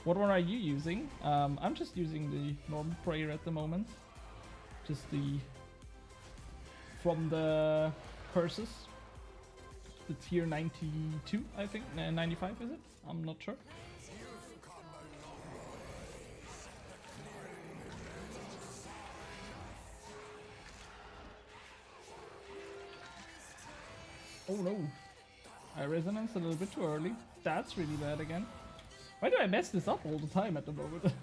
What one are you using? I'm just using the normal prayer at the moment. Just from the curses. The tier 92, I think. 95 is it? I'm not sure. Oh no. I resonance a little bit too early. That's really bad again. Why do I mess this up all the time at the moment?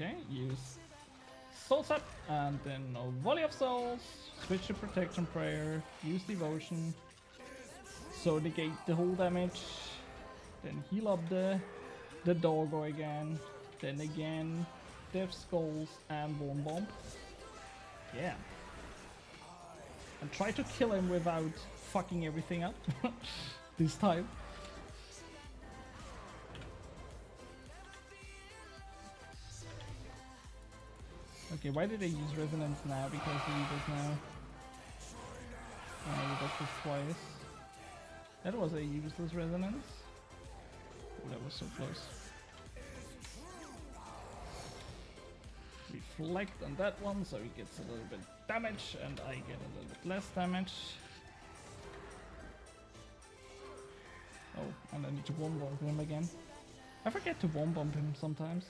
Okay, use Souls up, and then a Volley of Souls, switch to Protection Prayer, use Devotion, so negate the whole damage, then heal up the doggo again, then again, Death Skulls and Warm Bomb. Yeah. And try to kill him without fucking everything up this time. Okay, why did I use Resonance now? Because he does now. Oh, he does this twice. That was a useless Resonance. Oh, that was so close. Reflect on that one, so he gets a little bit damage, and I get a little bit less damage. Oh, and I need to Warm Bomb him again. I forget to Warm Bomb him sometimes.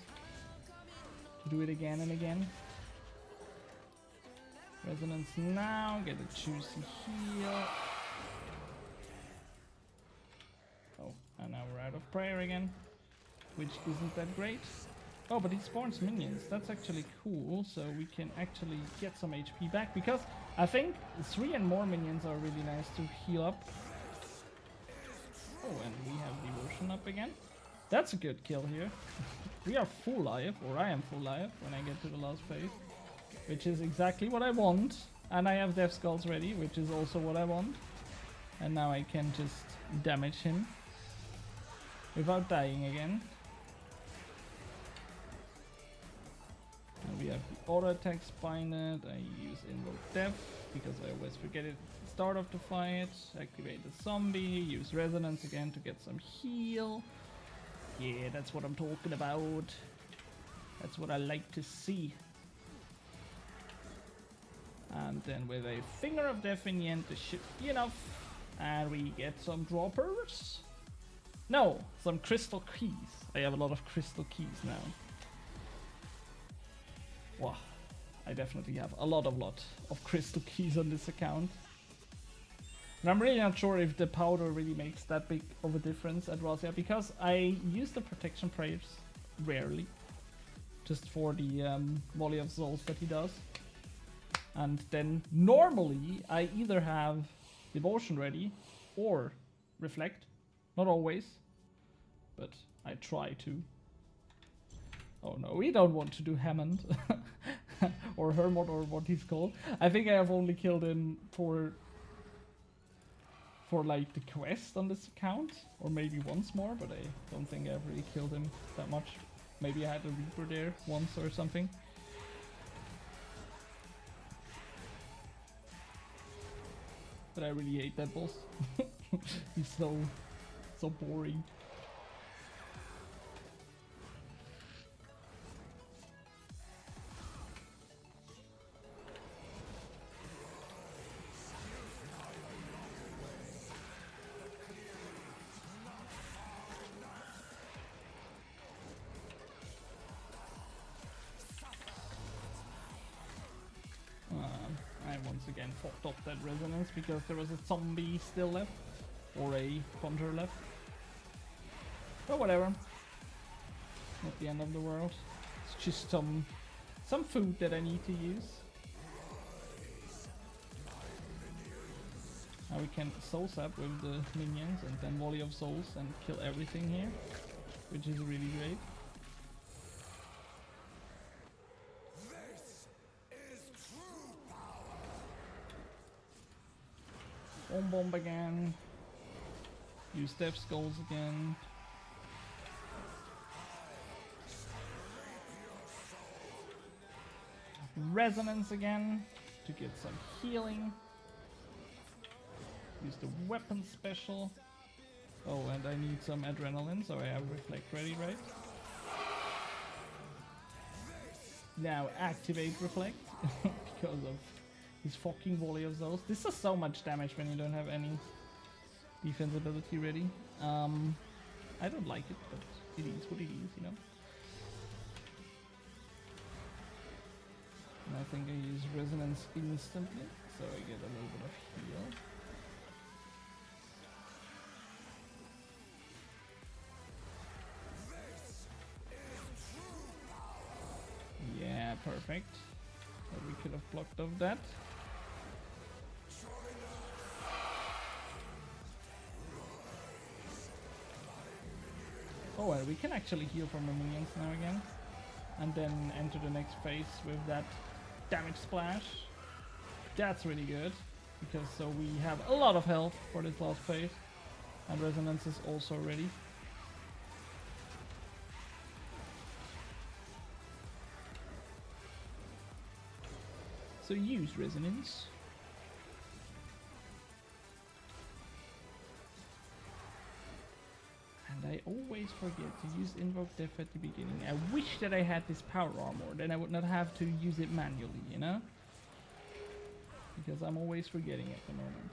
To do it again and again. Resonance now, get a juicy heal. Oh, and now we're out of prayer again, which isn't that great. Oh, but he spawns minions, that's actually cool, so we can actually get some HP back, because I think 3 and more minions are really nice to heal up. Oh, and we have Devotion up again. That's a good kill here. We are full life, or I am full life when I get to the last phase, which is exactly what I want. And I have Death Skulls ready, which is also what I want. And now I can just damage him without dying again. And we have the auto attacks binded. I use Invoke Death because I always forget it at the start of the fight. Activate the zombie, use Resonance again to get some heal. Yeah, that's what I'm talking about. That's what I like to see. And then with a Finger of Death in the end, this should be enough. And we get some droppers. No, some crystal keys. I have a lot of crystal keys now. Wow, I definitely have a lot of crystal keys on this account. And I'm really not sure if the powder really makes that big of a difference at Raziel, because I use the protection prayers rarely, just for the Volley of Souls that he does. And then normally I either have Devotion ready or Reflect, not always, but I try to. Oh no, we don't want to do Hammond or Hermod or what he's called. I think I have only killed him for like the quest on this account, or maybe once more, but I don't think I've really killed him that much. Maybe I had a Reaper there once or something. But I really hate that boss. He's so boring. I once again fucked up that Resonance because there was a zombie still left, or a hunter left. But whatever, not the end of the world. It's just some food that I need to use. Now we can Soul Sap with the minions and then Volley of Souls and kill everything here, which is really great. Bomb again. Use Death Skulls again. Resonance again to get some healing. Use the weapon special. Oh, and I need some adrenaline, so I have Reflect ready, right? Now activate Reflect because of his fucking Volley of Souls. This is so much damage when you don't have any defense ability ready. I don't like it, but it is what it is, you know. And I think I use Resonance instantly, so I get a little bit of heal. correct. But we could have blocked off that. Oh, well, we can actually heal from the minions now again. And then enter the next phase with that damage splash. That's really good. Because so we have a lot of health for this last phase. And resonance is also ready. So use resonance. And I always forget to use invoke death at the beginning. I wish that I had this power armor, then I would not have to use it manually, you know? Because I'm always forgetting at the moment.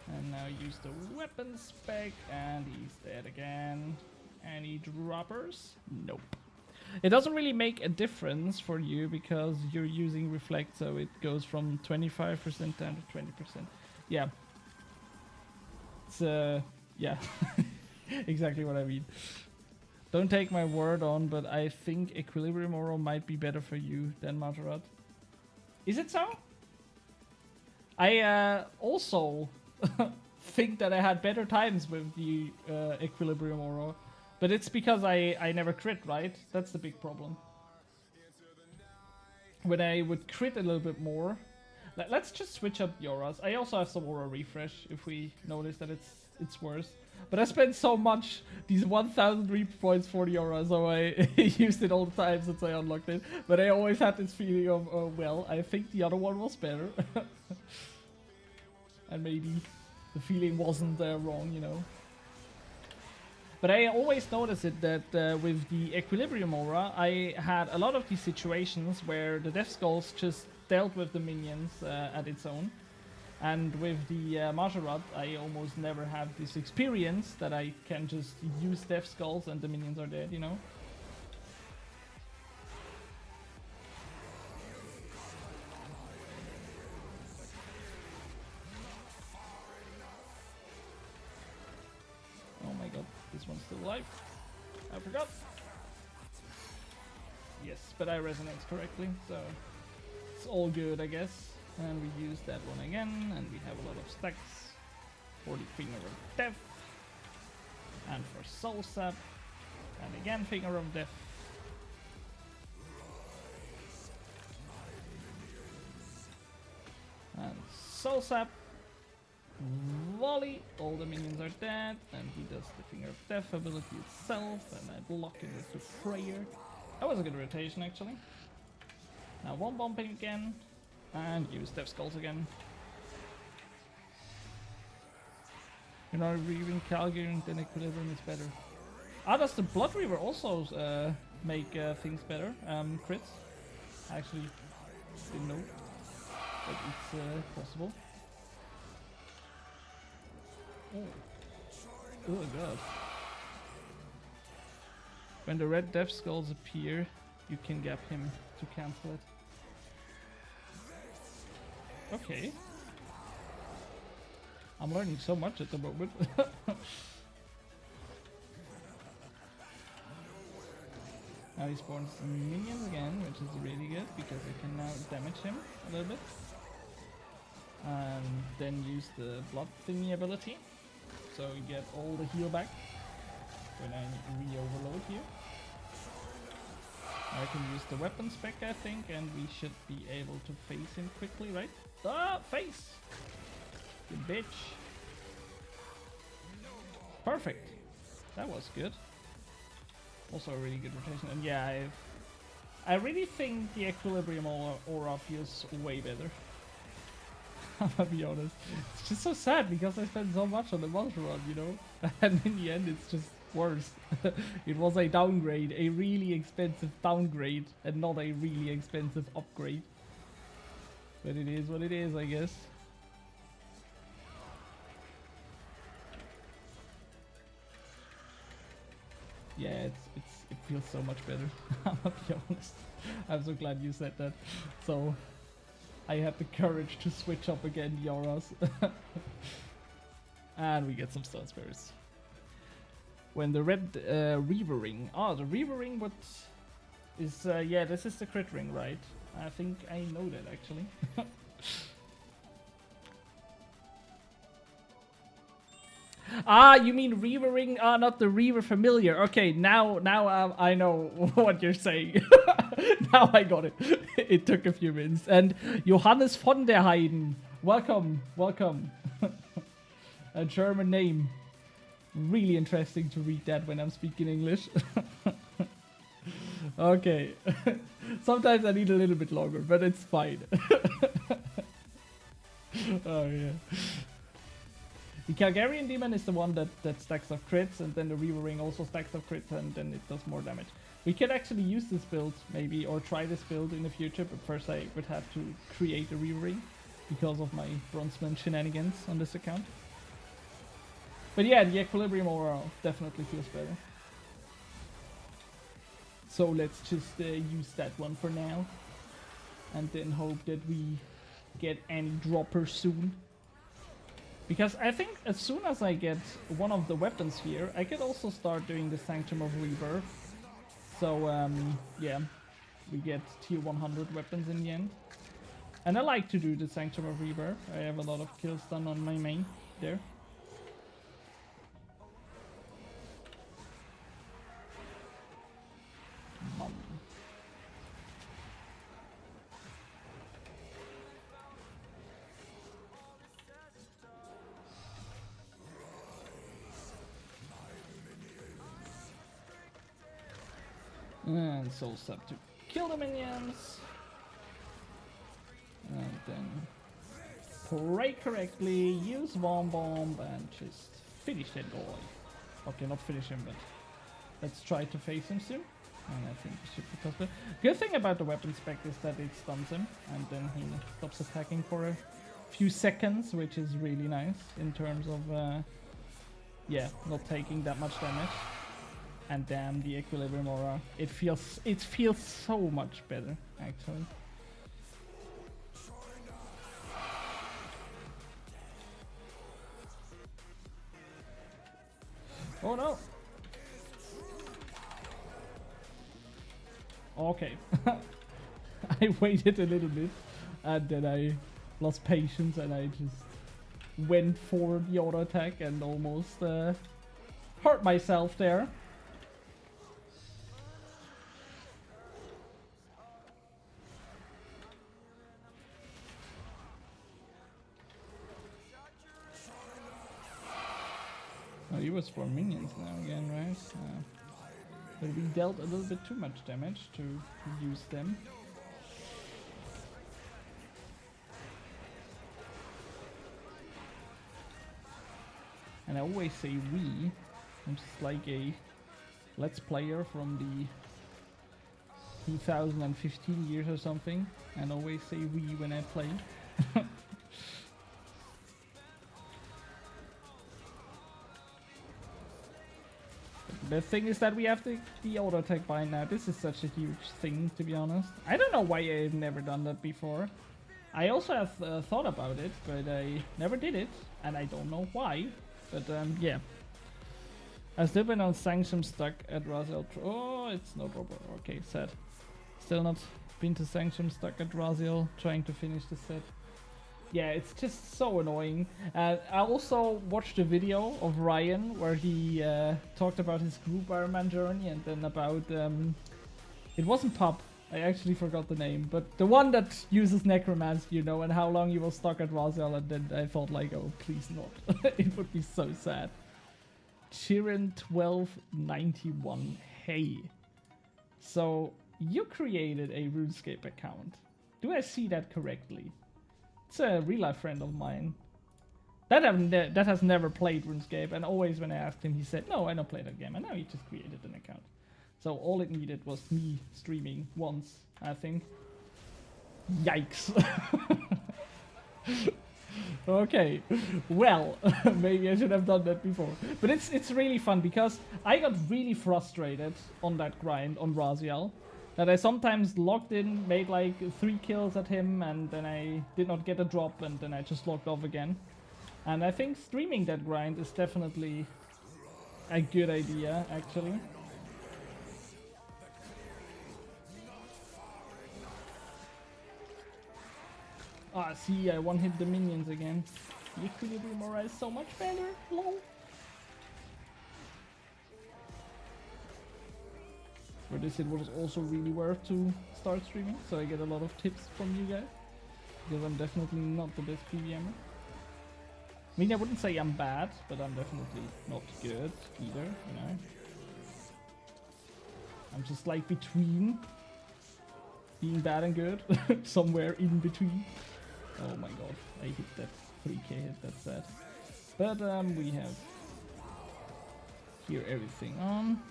And now use the weapon spec, and he's dead again. Any droppers? Nope. It doesn't really make a difference for you because you're using reflect, so it goes from 25% down to 20%. Yeah. It's yeah. Exactly what I mean. Don't take my word on, but I think Equilibrium Aura might be better for you than Majorat. Is it so? I also think that I had better times with the Equilibrium Aura, but it's because I never crit, right? That's the big problem. When I would crit a little bit more, let's just switch up the auras. I also have some aura refresh if we notice that it's worse. But I spent so much, these 1000 reap points for the aura, so I used it all the time since I unlocked it. But I always had this feeling of, well, I think the other one was better. And maybe the feeling wasn't wrong, you know. But I always noticed it that with the Equilibrium Aura, I had a lot of these situations where the Death Skulls just dealt with the minions at its own. And with the Majorat, I almost never have this experience that I can just use Death Skulls and the minions are dead, you know? Oh my god, this one's still alive. I forgot. Yes, but I resonate correctly, so it's all good, I guess. And we use that one again, and we have a lot of stacks for the Finger of Death, and for Soul Sap, and again Finger of Death. And Soul Sap, volley, all the minions are dead, and he does the Finger of Death ability itself, and I block it with the Prayer. That was a good rotation actually. Now one bumping again. And use Death Skulls again. You know, Reaving Calgary then Equilibrium is better. Ah, does the Blood Reaver also make things better? Crits? I actually didn't know, but it's possible. Oh god. When the red Death Skulls appear, you can gap him to cancel it. Okay. I'm learning so much at the moment. Now he spawns minions again, which is really good because I can now damage him a little bit. And then use the blood thingy ability. So you get all the heal back when I re-overload here. I can use the weapon spec, I think, and we should be able to face him quickly, right? Ah, face! You bitch! Perfect! That was good. Also a really good rotation, and yeah, I really think the Equilibrium Aura feels way better. I'm gonna be honest. It's just so sad because I spent so much on the monster run, you know? And in the end it's just worse. It was a downgrade, a really expensive downgrade, and not a really expensive upgrade. But it is what it is, I guess. Yeah, it feels so much better. I'm gonna be honest. I'm so glad you said that. So I had the courage to switch up again the auras. And we get some stone spirits. When the red Reaver Ring. Oh, the Reaver Ring would is, yeah, this is the crit ring, right? I think I know that actually. Ah, you mean Reaver ring? Ah, not the Reaver familiar. Okay, now I know what you're saying. Now I got it. It took a few minutes. And Johannes von der Heiden, welcome, welcome. A German name. Really interesting to read that when I'm speaking English. Okay. Sometimes I need a little bit longer, but it's fine. Oh yeah. The Calgarian Demon is the one that stacks up crits, and then the Reaver Ring also stacks up crits, and then it does more damage. We could actually use this build, maybe, or try this build in the future, but first I would have to create a Reaver Ring because of my Bronzeman shenanigans on this account. But yeah, the Equilibrium Aura definitely feels better. So let's just use that one for now, and then hope that we get any droppers soon. Because I think as soon as I get one of the weapons here, I could also start doing the Sanctum of Rebirth. So yeah, we get tier 100 weapons in the end. And I like to do the Sanctum of Rebirth. I have a lot of kills done on my main there. And Soul Sap to kill the minions. And then pray correctly, use Bomb Bomb, and just finish that guy. Okay, not finish him, but let's try to face him soon. And I think we should be possible. Good thing about the weapon spec is that it stuns him, and then he stops attacking for a few seconds, which is really nice in terms of, yeah, not taking that much damage. And damn, the Equilibrium Aura, it feels so much better, actually. Oh no! Okay. I waited a little bit, and then I lost patience, and I just went for the auto attack and almost hurt myself there. Oh, he was for minions now again, right? But we dealt a little bit too much damage to use them. And I always say we. I'm just like a Let's Player from the 2015 years or something, and always say we when I play. The thing is that we have the auto attack bind now. This is such a huge thing, to be honest. I don't know why I've never done that before. I also have thought about it, but I never did it, and I don't know why. But yeah. I've still been on Sanctum stuck at Raziel. Oh, it's no dropper. Okay, sad. Still not been to Sanctum stuck at Raziel, trying to finish the set. Yeah, it's just so annoying. I also watched a video of Ryan where he talked about his group Ironman journey, and then about it wasn't Pup. I actually forgot the name, but the one that uses necromancy, you know, and how long he was stuck at Raziel, and then I thought like, oh, please not. It would be so sad. Chirin 1291. Hey. So you created a Runescape account. Do I see that correctly? It's a real life friend of mine that has never played RuneScape, and always when I asked him, he said, no, I don't play that game, and now he just created an account. So all it needed was me streaming once, I think. Yikes. Okay, well, maybe I should have done that before. But it's really fun, because I got really frustrated on that grind on Raziel. That I sometimes logged in, made like 3 kills at him, and then I did not get a drop, and then I just logged off again. And I think streaming that grind is definitely a good idea, actually. Ah, see, I one-hit the minions again. The equilibrium aura is so much better. Lol. For this, it was also really worth to start streaming, so I get a lot of tips from you guys. Because I'm definitely not the best PVMer. I mean, I wouldn't say I'm bad, but I'm definitely not good either, you know. I'm just like between being bad and good, somewhere in between. Oh my god, I hit that 3k hit, that's sad. But we have here everything on.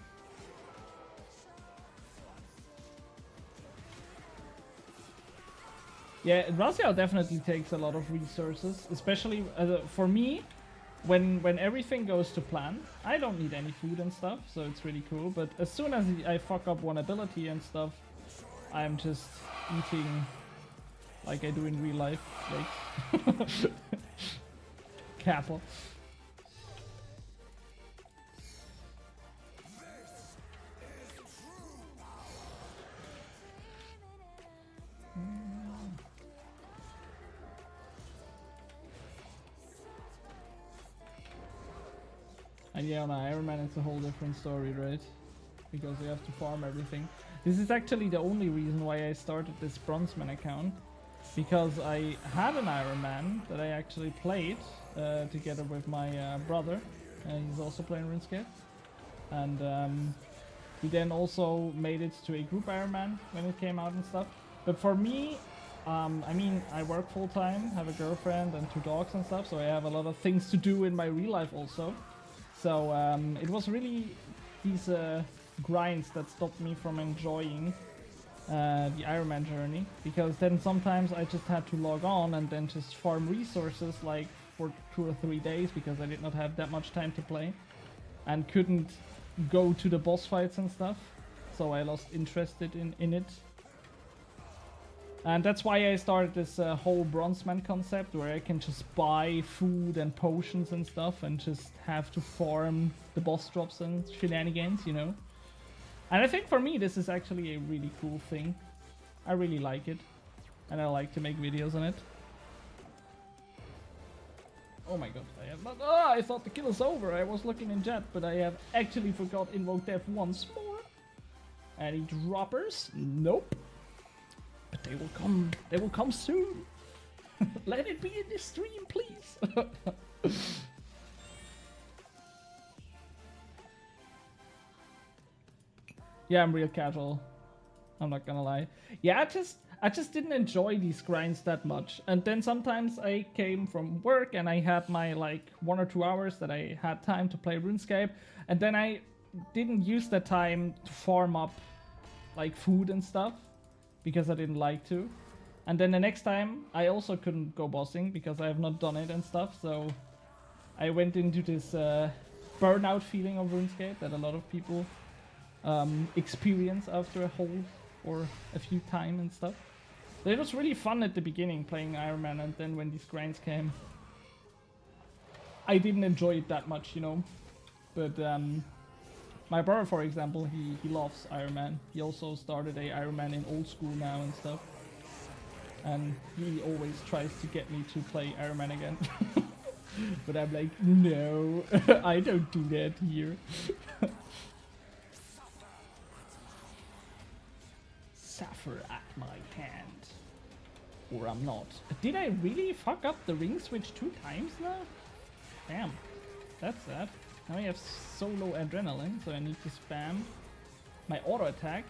Yeah, Raziel definitely takes a lot of resources, especially for me. When everything goes to plan, I don't need any food and stuff, so it's really cool. But as soon as I fuck up one ability and stuff, I'm just eating like I do in real life, like Kappa. And yeah, on Iron Man it's a whole different story, right? Because you have to farm everything. This is actually the only reason why I started this Bronzeman account. Because I had an Iron Man that I actually played together with my brother. He's also playing Runescape. And we then also made it to a group Iron Man when it came out and stuff. But for me, I mean, I work full time, have a girlfriend and 2 dogs and stuff, so I have a lot of things to do in my real life also. So it was really these grinds that stopped me from enjoying the Iron Man journey, because then sometimes I just had to log on and then just farm resources like for 2 or 3 days because I did not have that much time to play and couldn't go to the boss fights and stuff, so I lost interest in it. And that's why I started this whole Bronzeman concept, where I can just buy food and potions and stuff and just have to farm the boss drops and shenanigans, you know. And I think for me this is actually a really cool thing. I really like it. And I like to make videos on it. Oh my god, I have not... Oh, I thought the kill is over. I was looking in chat, but I have actually forgot Invoke Death once more. Any droppers? Nope. But they will come soon. Let it be in this stream, please. Yeah, I'm real casual. I'm not gonna lie. Yeah, I just didn't enjoy these grinds that much. And then sometimes I came from work and I had my like 1 or 2 hours that I had time to play RuneScape, and then I didn't use that time to farm up like food and stuff, because I didn't like to. And then the next time I also couldn't go bossing because I have not done it and stuff, so I went into this burnout feeling of RuneScape that a lot of people experience after a hold or a few time and stuff. But it was really fun at the beginning playing Iron Man, and then when these grinds came, I didn't enjoy it that much, you know. But my brother, for example, he loves Iron Man. He also started a Iron Man in old school now and stuff. And he always tries to get me to play Iron Man again. But I'm like, no, I don't do that here. Suffer at my hand. Or I'm not. Did I really fuck up the ring switch 2 times now? Damn, that's sad. Now I have so low adrenaline, so I need to spam my auto attack.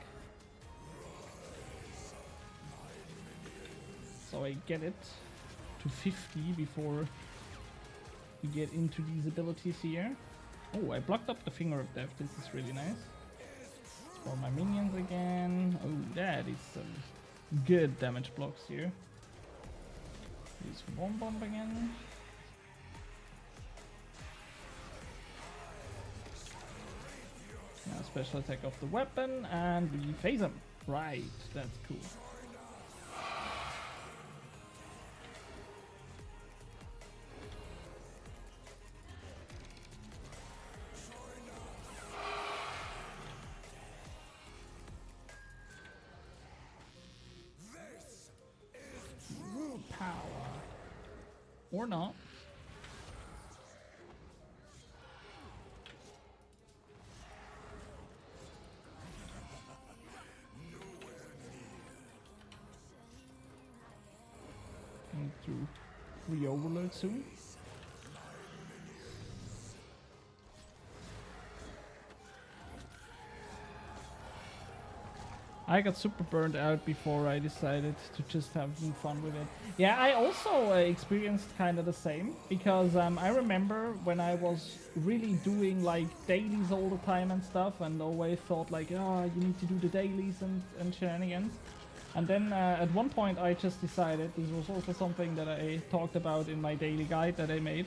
So I get it to 50 before we get into these abilities here. Oh, I blocked up the Finger of Death. This is really nice. For my minions again. Oh, that is some good damage blocks here. Use Bomb Bomb again. Now special attack of the weapon and we phase him. Right, that's cool. Power. Or not. Need to re-overload soon. I got super burned out before I decided to just have some fun with it. Yeah, I also experienced kind of the same, because I remember when I was really doing like dailies all the time and stuff, and always thought like, oh, you need to do the dailies and shenanigans. And then at one point I just decided, this was also something that I talked about in my daily guide that I made,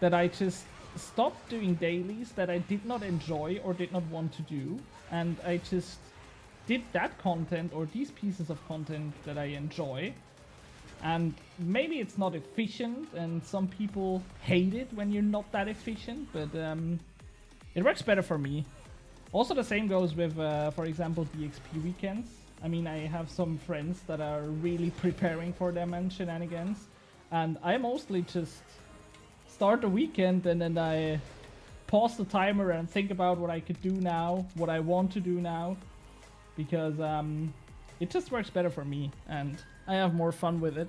that I just stopped doing dailies that I did not enjoy or did not want to do, and I just did that content or these pieces of content that I enjoy. And maybe it's not efficient, and some people hate it when you're not that efficient, but it works better for me. Also the same goes with, for example, the XP weekends. I mean, I have some friends that are really preparing for them and shenanigans, and I mostly just start the weekend and then I pause the timer and think about what I could do now, what I want to do now, because it just works better for me and I have more fun with it.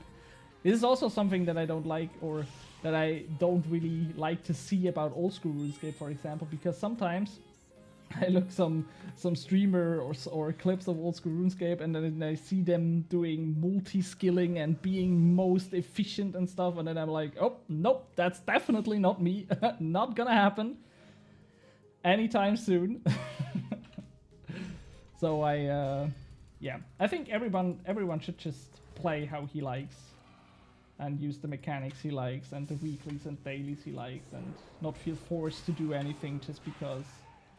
This is also something that I don't like, or that I don't really like to see about old school RuneScape, for example, because sometimes I look some streamer or clips of old school RuneScape, and then I see them doing multi-skilling and being most efficient and stuff, and then I'm like, oh, nope, that's definitely not me. Not gonna happen anytime soon. So yeah, I think everyone should just play how he likes and use the mechanics he likes and the weeklies and dailies he likes, and not feel forced to do anything just because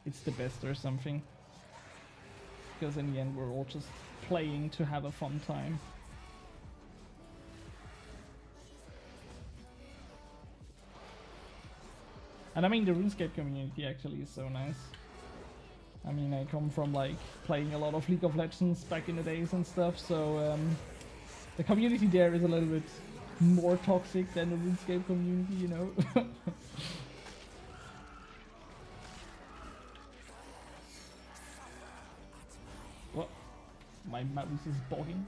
it's the best or something. Because in the end we're all just playing to have a fun time. And I mean, the RuneScape community actually is so nice. I mean, I come from like playing a lot of League of Legends back in the days and stuff, so the community there is a little bit more toxic than the RuneScape community, you know. What? My mouse is bogging.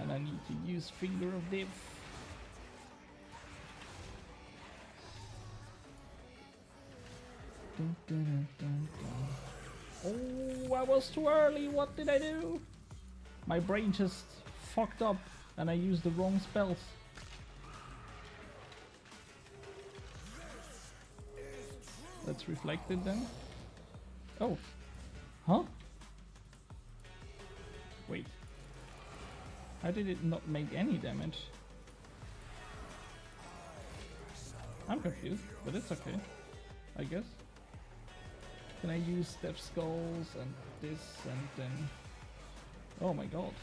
And I need to use Finger of Death. Dun, dun, dun, dun. Oh, I was too early. What did I do? My brain just fucked up and I used the wrong spells. That's reflected then. Oh. Huh? Wait. How did it not make any damage? I'm confused, but it's okay, I guess. Can I use Death Skulls and this and then... Oh my god.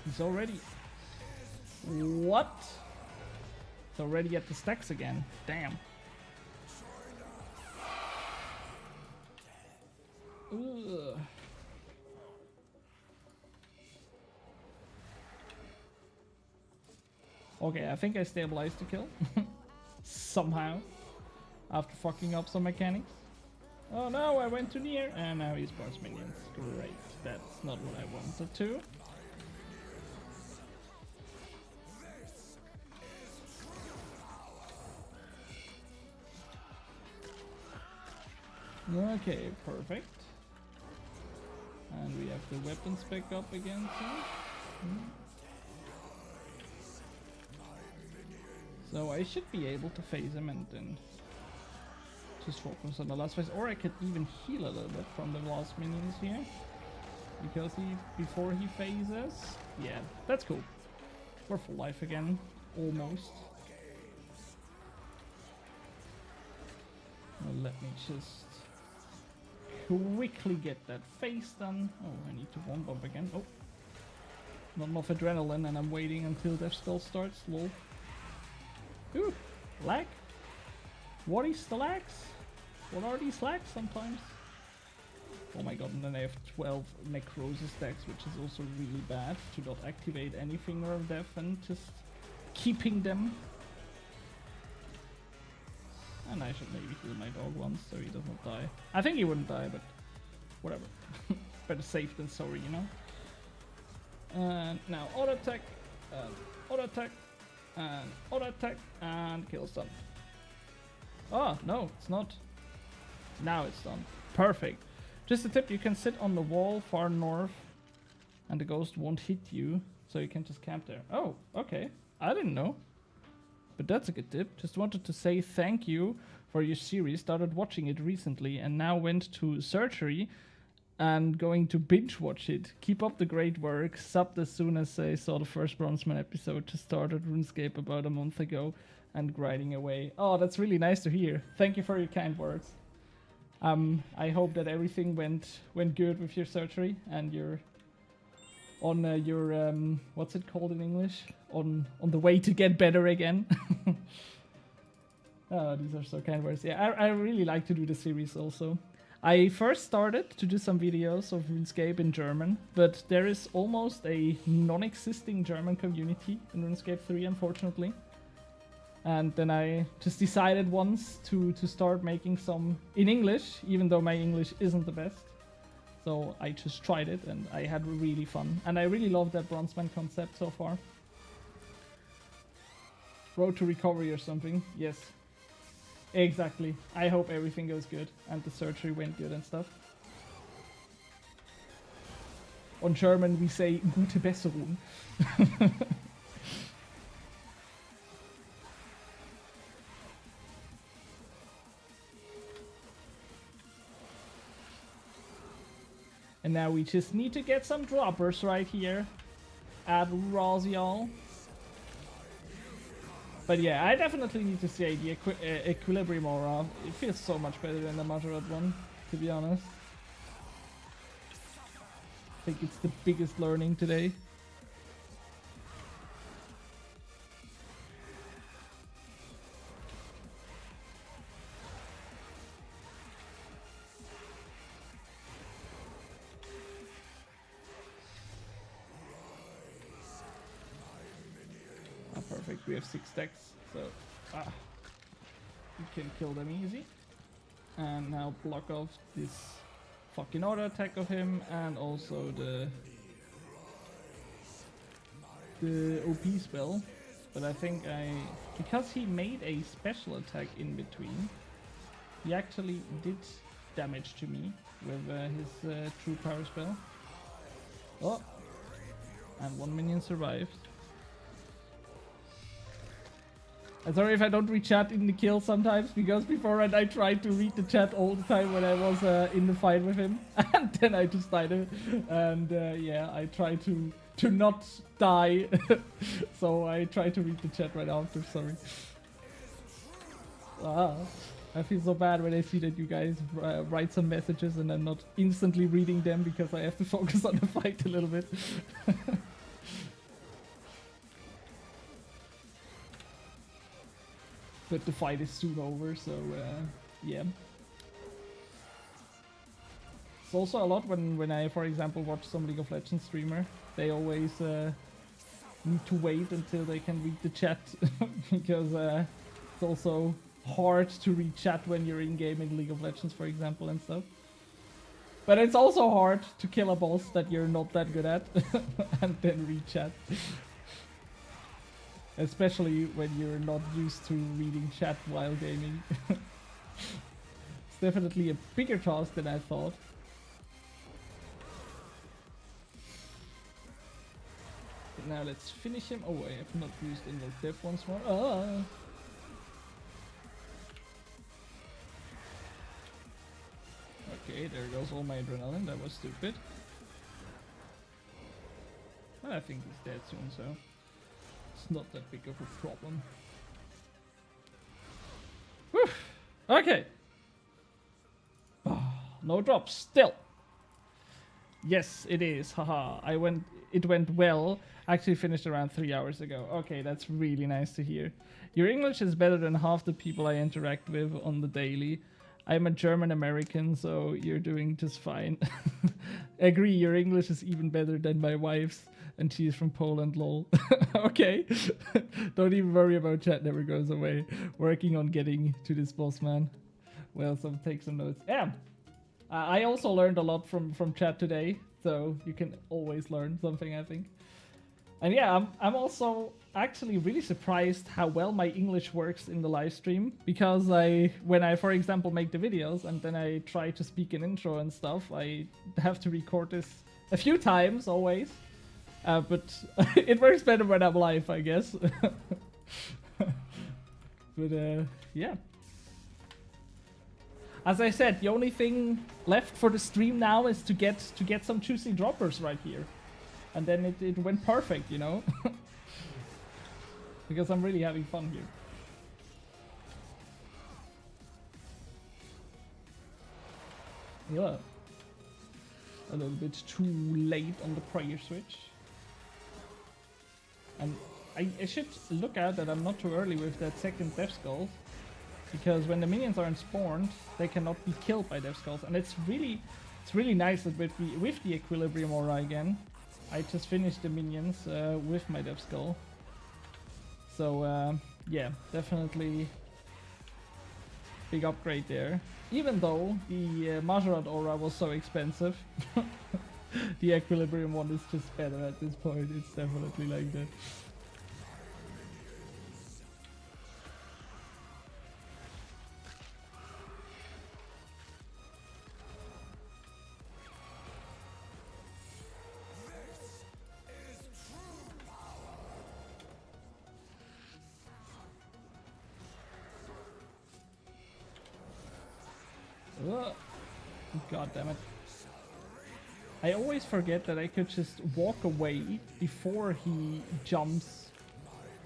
He's already... What? It's already at the stacks again. Damn. Ugh. Okay, I think I stabilized the kill. Somehow. After fucking up some mechanics. Oh no, I went too near, and now he spawns minions. Great, that's not what I wanted to. Okay, perfect. And we have the weapons back up again too. So I should be able to phase him and then just focus on the last phase, or I could even heal a little bit from the last minions here, because before he phases. Yeah, that's cool. We're full life again, almost. Well, let me just quickly get that phase done. Oh, I need to one bump again. Oh, not enough adrenaline, and I'm waiting until Death Skull starts. Lol. Ooh, lag. What is the lags? What are these lags sometimes? Oh my god, and then I have 12 necrosis stacks, which is also really bad to not activate any Finger of Death and just keeping them. And I should maybe heal my dog once so he doesn't die. I think he wouldn't die, but whatever. Better safe than sorry, you know? And now auto attack, and auto attack, and auto attack, and kill stun. Oh, no, it's not. Now it's done. Perfect. Just a tip, you can sit on the wall far north and the ghost won't hit you, so you can just camp there. Oh, okay. I didn't know. But that's a good tip. Just wanted to say thank you for your series. Started watching it recently and now went to surgery and going to binge watch it. Keep up the great work. Subbed as soon as I saw the first Bronzeman episode. Just started Runescape about a month ago and grinding away. Oh, that's really nice to hear. Thank you for your kind words. I hope that everything went good with your surgery and you're on your what's it called in English? On the way to get better again. Oh, these are so kind words. Yeah, I really like to do the series also. I first started to do some videos of RuneScape in German, but there is almost a non-existing German community in RuneScape 3, unfortunately. And then I just decided once to start making some in English, even though my English isn't the best. So I just tried it and I had really fun. And I really love that Bronzeman concept so far. Road to recovery or something. Yes. Exactly. I hope everything goes good and the surgery went good and stuff. On German we say gute Besserung. And now we just need to get some droppers right here at Raziel. But yeah, I definitely need to say the Equilibrium Aura. It feels so much better than the Majorat one, to be honest. I think it's the biggest learning today. Perfect, we have 6 stacks, so we can kill them easy. And now block off this fucking auto attack of him and also the OP spell. But I think because he made a special attack in between, he actually did damage to me with his true power spell. Oh, and 1 minion survived. I'm sorry if I don't read chat in the kill sometimes, because before I tried to read the chat all the time when I was in the fight with him, and then I just died. And yeah, I try to not die, so I try to read the chat right after. Sorry. I feel so bad when I see that you guys write some messages and I'm not instantly reading them because I have to focus on the fight a little bit. But the fight is soon over, so yeah. It's also a lot when I, for example, watch some League of Legends streamer. They always need to wait until they can read the chat, because it's also hard to read chat when you're in-game in League of Legends, for example, and stuff. But it's also hard to kill a boss that you're not that good at, and then read chat. Especially when you're not used to reading chat while gaming. It's definitely a bigger task than I thought. But now let's finish him. Oh, I have not used Invoke Death once more. Ah! Okay, there goes all my adrenaline. That was stupid. Well, I think he's dead soon, so it's not that big of a problem. Whew. Okay. Oh, no drops still. Yes, it is. Haha. It went well. Actually finished around 3 hours ago. Okay, that's really nice to hear. Your English is better than half the people I interact with on the daily. I'm a German American, so you're doing just fine. Agree, your English is even better than my wife's, and she's from Poland, lol. Okay. Don't even worry about chat, never goes away. Working on getting to this boss, man. Well, take some notes. Yeah. I also learned a lot from chat today, so you can always learn something, I think. And yeah, I'm also actually really surprised how well my English works in the live stream, because when I, for example, make the videos and then I try to speak an intro and stuff, I have to record this a few times always. But it works better when I'm live, I guess. But yeah. As I said, the only thing left for the stream now is to get some juicy droppers right here. And then it went perfect, you know? Because I'm really having fun here. Yeah. A little bit too late on the prayer switch. And I should look out that I'm not too early with that second Death Skull. Because when the minions aren't spawned, they cannot be killed by Death Skulls. And it's really nice that with the Equilibrium Aura again, I just finished the minions with my Death Skull. So yeah, definitely big upgrade there. Even though the Majorat Aura was so expensive, the Equilibrium one is just better at this point. It's definitely like that. God damn it. I always forget that I could just walk away before he jumps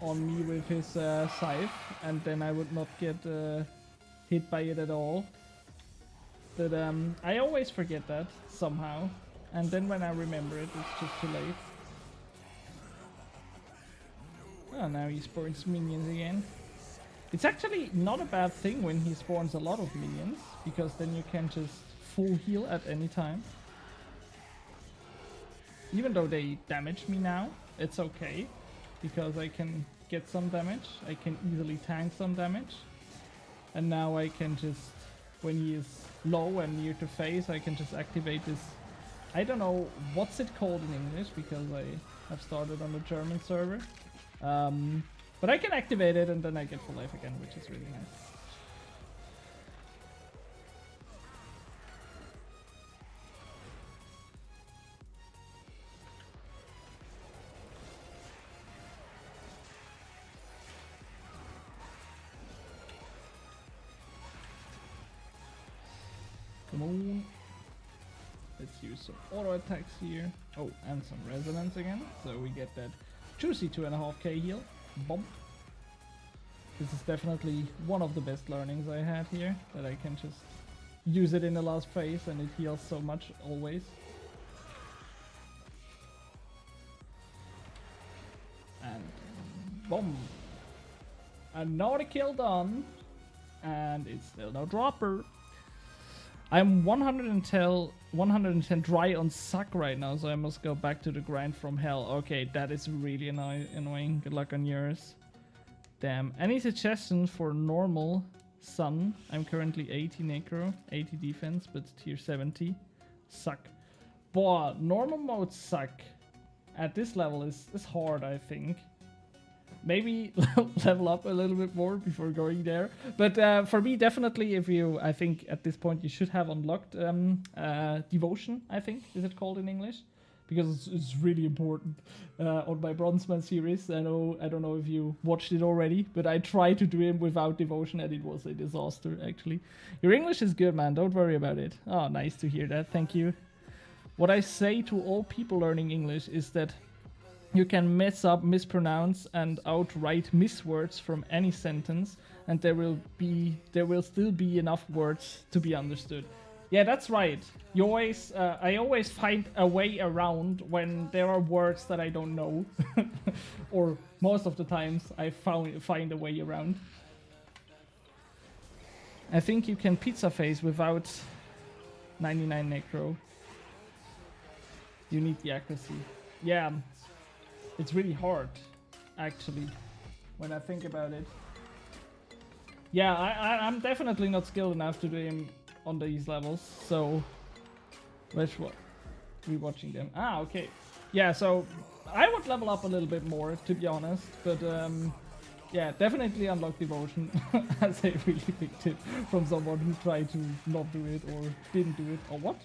on me with his scythe, and then I would not get hit by it at all. But I always forget that somehow, and then when I remember it, it's just too late. Oh, now he spawns minions again. It's actually not a bad thing when he spawns a lot of minions, because then you can just full heal at any time. Even though they damage me now, it's okay, because I can get some damage, I can easily tank some damage. And now I can just, when he is low and near to phase, I can just activate this. I don't know what's it called in English, because I have started on the German server. But I can activate it and then I get full life again, which is really nice. Come on. Let's use some auto attacks here. Oh, and some resonance again. So we get that juicy 2.5k heal. Bomb. This is definitely one of the best learnings I had here, that I can just use it in the last phase and it heals so much always. And bomb. Another kill done, and it's still no dropper. I'm 110 dry on suck right now, so I must go back to the grind from hell. Okay, that is really annoying. Good luck on yours. Damn. Any suggestions for normal sun? I'm currently 80 necro, 80 defense, but tier 70. Suck. Boah, normal mode suck at this level is hard, I think. Maybe level up a little bit more before going there. But for me, definitely, I think at this point you should have unlocked Devotion, I think, is it called in English? Because it's really important on my Bronzeman series. I don't know if you watched it already, but I tried to do it without Devotion and it was a disaster, actually. Your English is good, man. Don't worry about it. Oh, nice to hear that. Thank you. What I say to all people learning English is that you can mess up, mispronounce, and outright miss words from any sentence, and there will still be enough words to be understood. Yeah, that's right. I always find a way around when there are words that I don't know, or most of the times I find a way around. I think you can pizza face without 99 necro. You need the accuracy. Yeah, it's really hard, actually, when I think about it. Yeah, I'm definitely not skilled enough to do him on these levels, so let's rewatching them. Ah, okay. Yeah, so I would level up a little bit more, to be honest, but yeah, definitely unlock devotion as a really big tip from someone who tried to not do it or didn't do it, or what?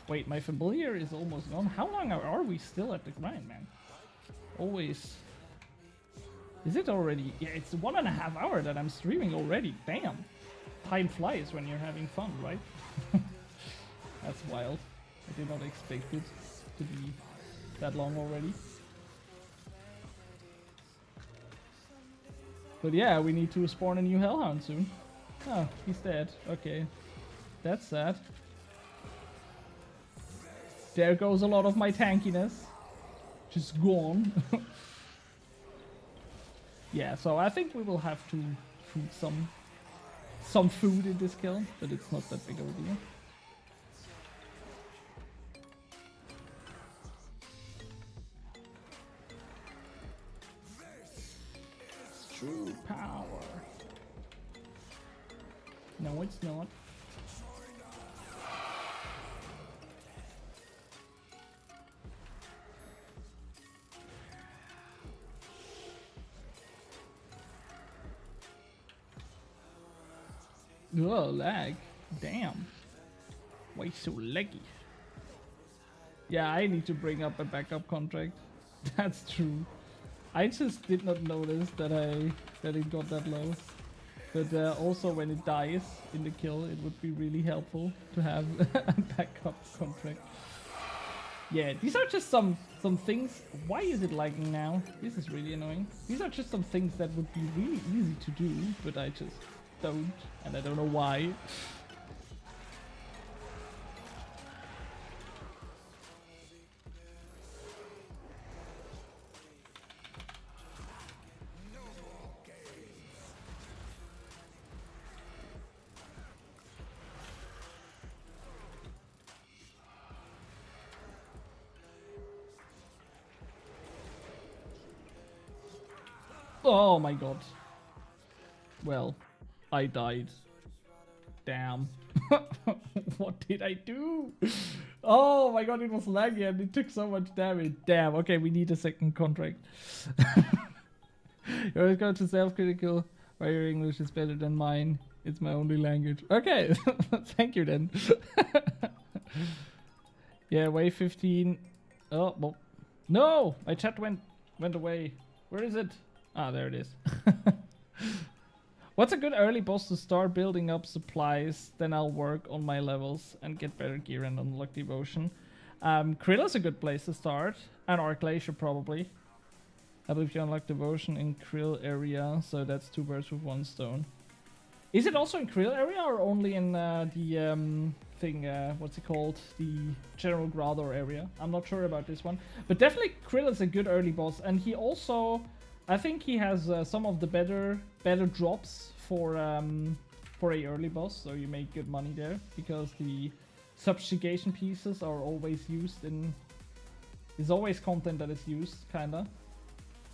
Wait, my familiar is almost gone. How long are we still at the grind, man? Always. Is it already? Yeah, it's 1.5 hours that I'm streaming already. Damn. Time flies when you're having fun, right? That's wild. I did not expect it to be that long already. But yeah, we need to spawn a new Hellhound soon. Oh, he's dead. Okay. That's sad. There goes a lot of my tankiness. Just gone. Yeah, so I think we will have to feed some food in this kill, but it's not that big of a deal. True power. No, it's not. Oh, lag. Damn. Why so laggy? Yeah, I need to bring up a backup contract. That's true. I just did not notice that it got that low. But also when it dies in the kill, it would be really helpful to have a backup contract. Yeah, these are just some things. Why is it lagging now? This is really annoying. These are just some things that would be really easy to do, but I just don't, and I don't know why. Oh my god. Well, I died. Damn. What did I do? Oh my god, it was laggy and it took so much damage. Damn, okay, we need a second contract. You always go to self-critical, why your English is better than mine. It's my only language. Okay, thank you then. Yeah, wave 15. Oh, well. No! My chat went away. Where is it? Ah, there it is. What's a good early boss to start building up supplies? Then I'll work on my levels and get better gear and unlock devotion. Krilla's a good place to start. And Arc Glacier probably. I believe you unlock devotion in Krill area, so that's 2 birds with 1 stone. Is it also in Krill area or only in the thing, what's it called? The General Grador area? I'm not sure about this one. But definitely Krill is a good early boss, and he also... I think he has some of the better drops for a early boss, so you make good money there because the subjugation pieces are always used in. There's always content that is used, kinda.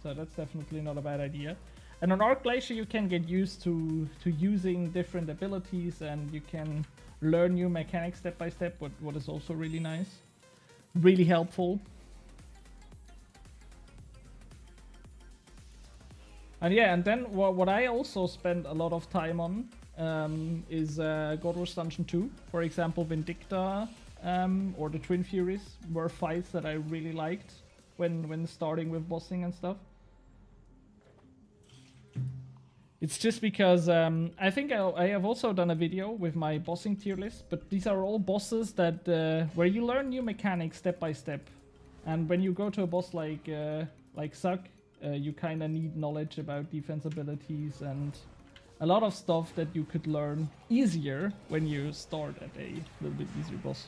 So that's definitely not a bad idea. And on Arc Glacier, you can get used to using different abilities, and you can learn new mechanics step by step. What is also really nice, really helpful. And yeah, and then what I also spend a lot of time on is God Wars Dungeon 2. For example, Vindicta or the Twin Furies were fights that I really liked when starting with bossing and stuff. It's just because I think I have also done a video with my bossing tier list, but these are all bosses that where you learn new mechanics step by step. And when you go to a boss like Suck, you kind of need knowledge about defense abilities and a lot of stuff that you could learn easier when you start at a little bit easier boss.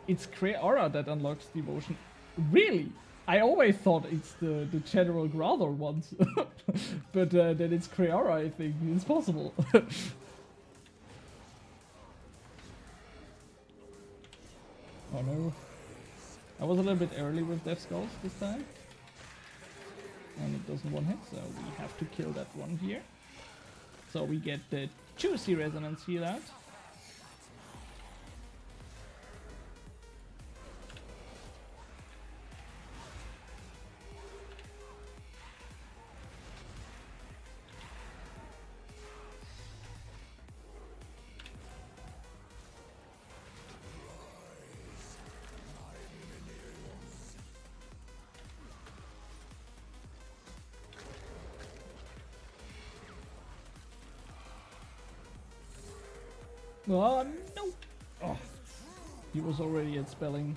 It's Aura that unlocks devotion. Really? I always thought it's the general Grother ones. But then it's Creara, I think. It's possible. Oh no. I was a little bit early with Death Skulls this time. And it doesn't one hit, so we have to kill that one here. So we get the juicy resonance heal out. Oh no! Oh, he was already at spelling.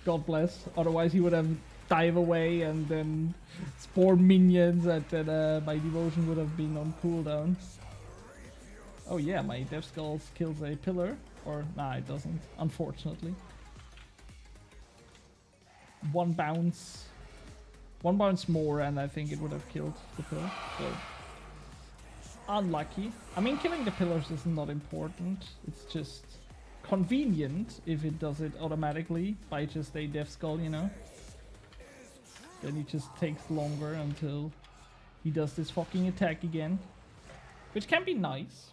God bless. Otherwise he would have dive away and then spawn minions, and then my devotion would have been on cooldown. Oh yeah, my Death Skulls kills a pillar. Or, nah, it doesn't, unfortunately. One bounce more and I think it would have killed the pillar. So, unlucky. I mean, killing the pillars is not important. It's just convenient if it does it automatically by just a Death Skull, you know. Then it just takes longer until he does this fucking attack again. Which can be nice.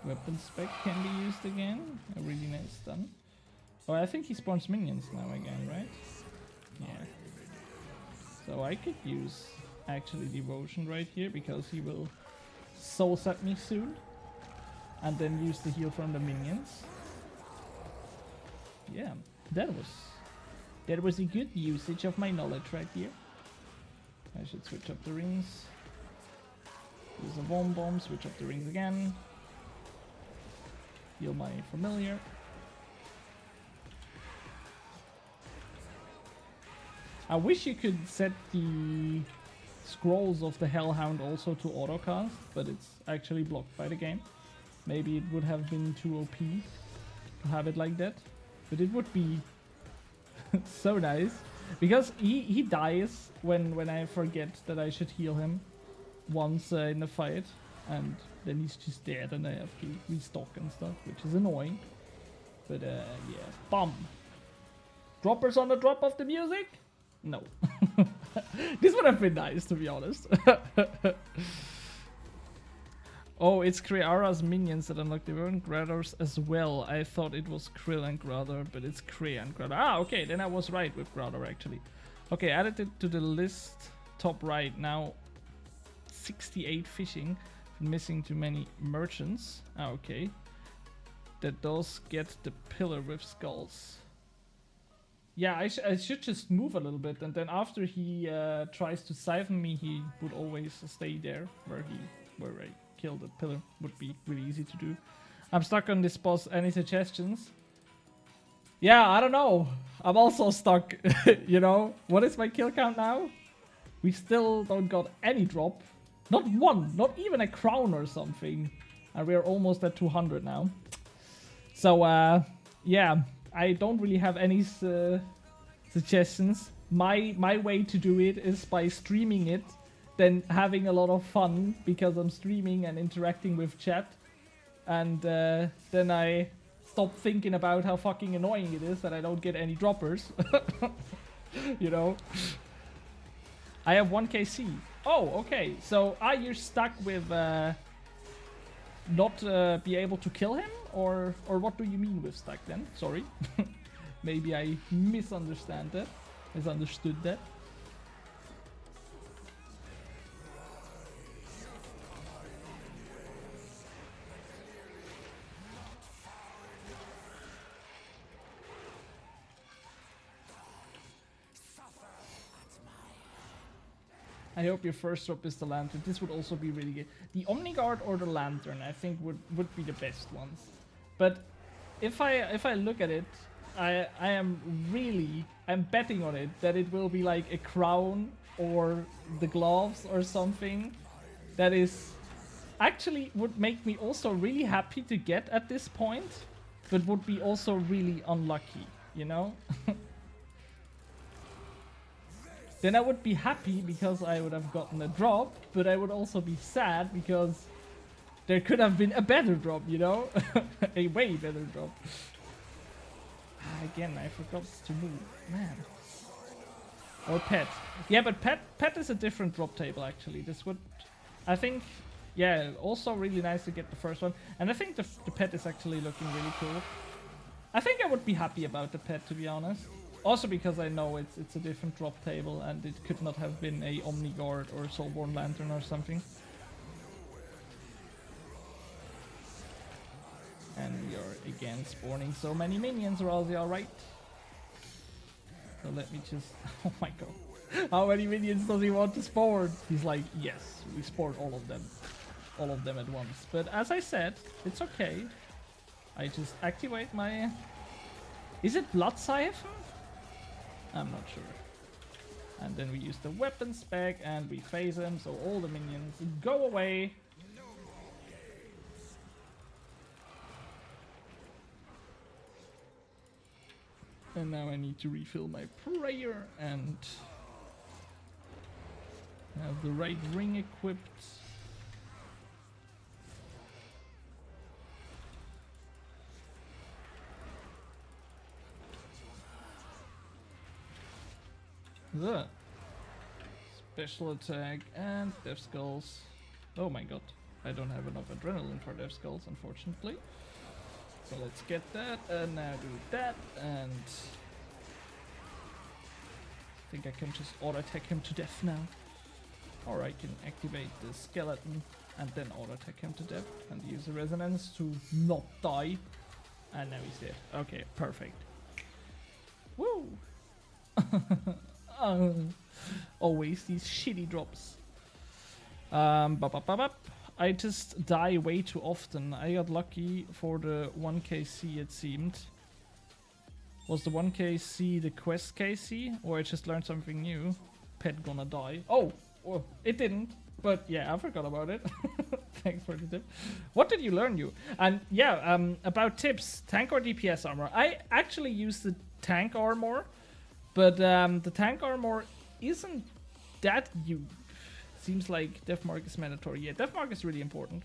Weapon spec can be used again. A really nice stun. Oh, I think he spawns minions now again, right? Yeah. So I could use actually devotion right here because he will soul set me soon. And then use the heal from the minions. Yeah, that was a good usage of my knowledge right here. I should switch up the rings. Use a bomb, switch up the rings again. Heal my familiar. I wish you could set the scrolls of the Hellhound also to autocast, but it's actually blocked by the game. Maybe it would have been too OP to have it like that, but it would be so nice because he dies when I forget that I should heal him once in the fight, and then he's just dead and I have to restock and stuff, which is annoying. But yeah, bum. Droppers on the drop of the music? No. This would have been nice, to be honest. Oh, it's Creara's minions that unlock the Burn Grathers as well. I thought it was Krill and Grather, but it's Crea and Grather. Ah, okay, then I was right with Grather actually. Okay, added it to the list, top right. Now 68 fishing. Missing too many merchants. Ah, okay. That does get the pillar with skulls. Yeah, I should just move a little bit, and then after he tries to siphon me, he would always stay there where I kill the pillar. Would be really easy to do. I'm stuck on this boss. Any suggestions? Yeah, I don't know. I'm also stuck. You know, what is my kill count now? We still don't got any drop. Not one, not even a crown or something. And we're almost at 200 now. So, yeah, I don't really have any suggestions. My way to do it is by streaming it, then having a lot of fun because I'm streaming and interacting with chat. And then I stop thinking about how fucking annoying it is that I don't get any droppers. You know? I have 1 KC. Oh, okay. So are you stuck with not be able to kill him? Or what do you mean with stuck then? Sorry. Maybe I misunderstood that. I hope your first drop is the lantern. This would also be really good. The Omniguard or the lantern, I think would be the best ones. But if I look at it, I'm betting on it that it will be like a crown or the gloves or something that is actually would make me also really happy to get at this point, but would be also really unlucky, you know? Then I would be happy because I would have gotten a drop, but I would also be sad because there could have been a better drop, you know? A way better drop. Again, I forgot to move. Man. Or pet. Yeah, but pet is a different drop table, actually. This would... I think... Yeah, also really nice to get the first one. And I think the pet is actually looking really cool. I think I would be happy about the pet, to be honest. Also because I know it's a different drop table and it could not have been a Omni Guard or Soulborn Lantern or something. And we are again spawning so many minions, Raziel, right? So let me just... Oh my god. How many minions does he want to spawn? He's like, yes, we spawn all of them. All of them at once. But as I said, it's okay. I just activate my... Is it Blood Siphon? I'm not sure. And then we use the weapon spec and we phase him, so all the minions go away. And now I need to refill my prayer and have the right ring equipped. The special attack and Death Skulls. Oh my god, I don't have enough adrenaline for Death Skulls, unfortunately. So let's get that, and now do that, and I think I can just auto-attack him to death now. Or I can activate the skeleton and then auto-attack him to death and use the resonance to not die. And now he's dead. Okay, perfect. Woo! Always these shitty drops. I just die way too often. I got lucky for the 1kc, it seemed. Was the 1kc the quest kc? Or I just learned something new? Pet gonna die. Oh! Well, it didn't. But yeah, I forgot about it. Thanks for the tip. What did you learn, you? And yeah, about tips. Tank or DPS armor? I actually use the tank armor. But the tank armor isn't that huge. Seems like Deathmark is mandatory. Yeah, Deathmark is really important.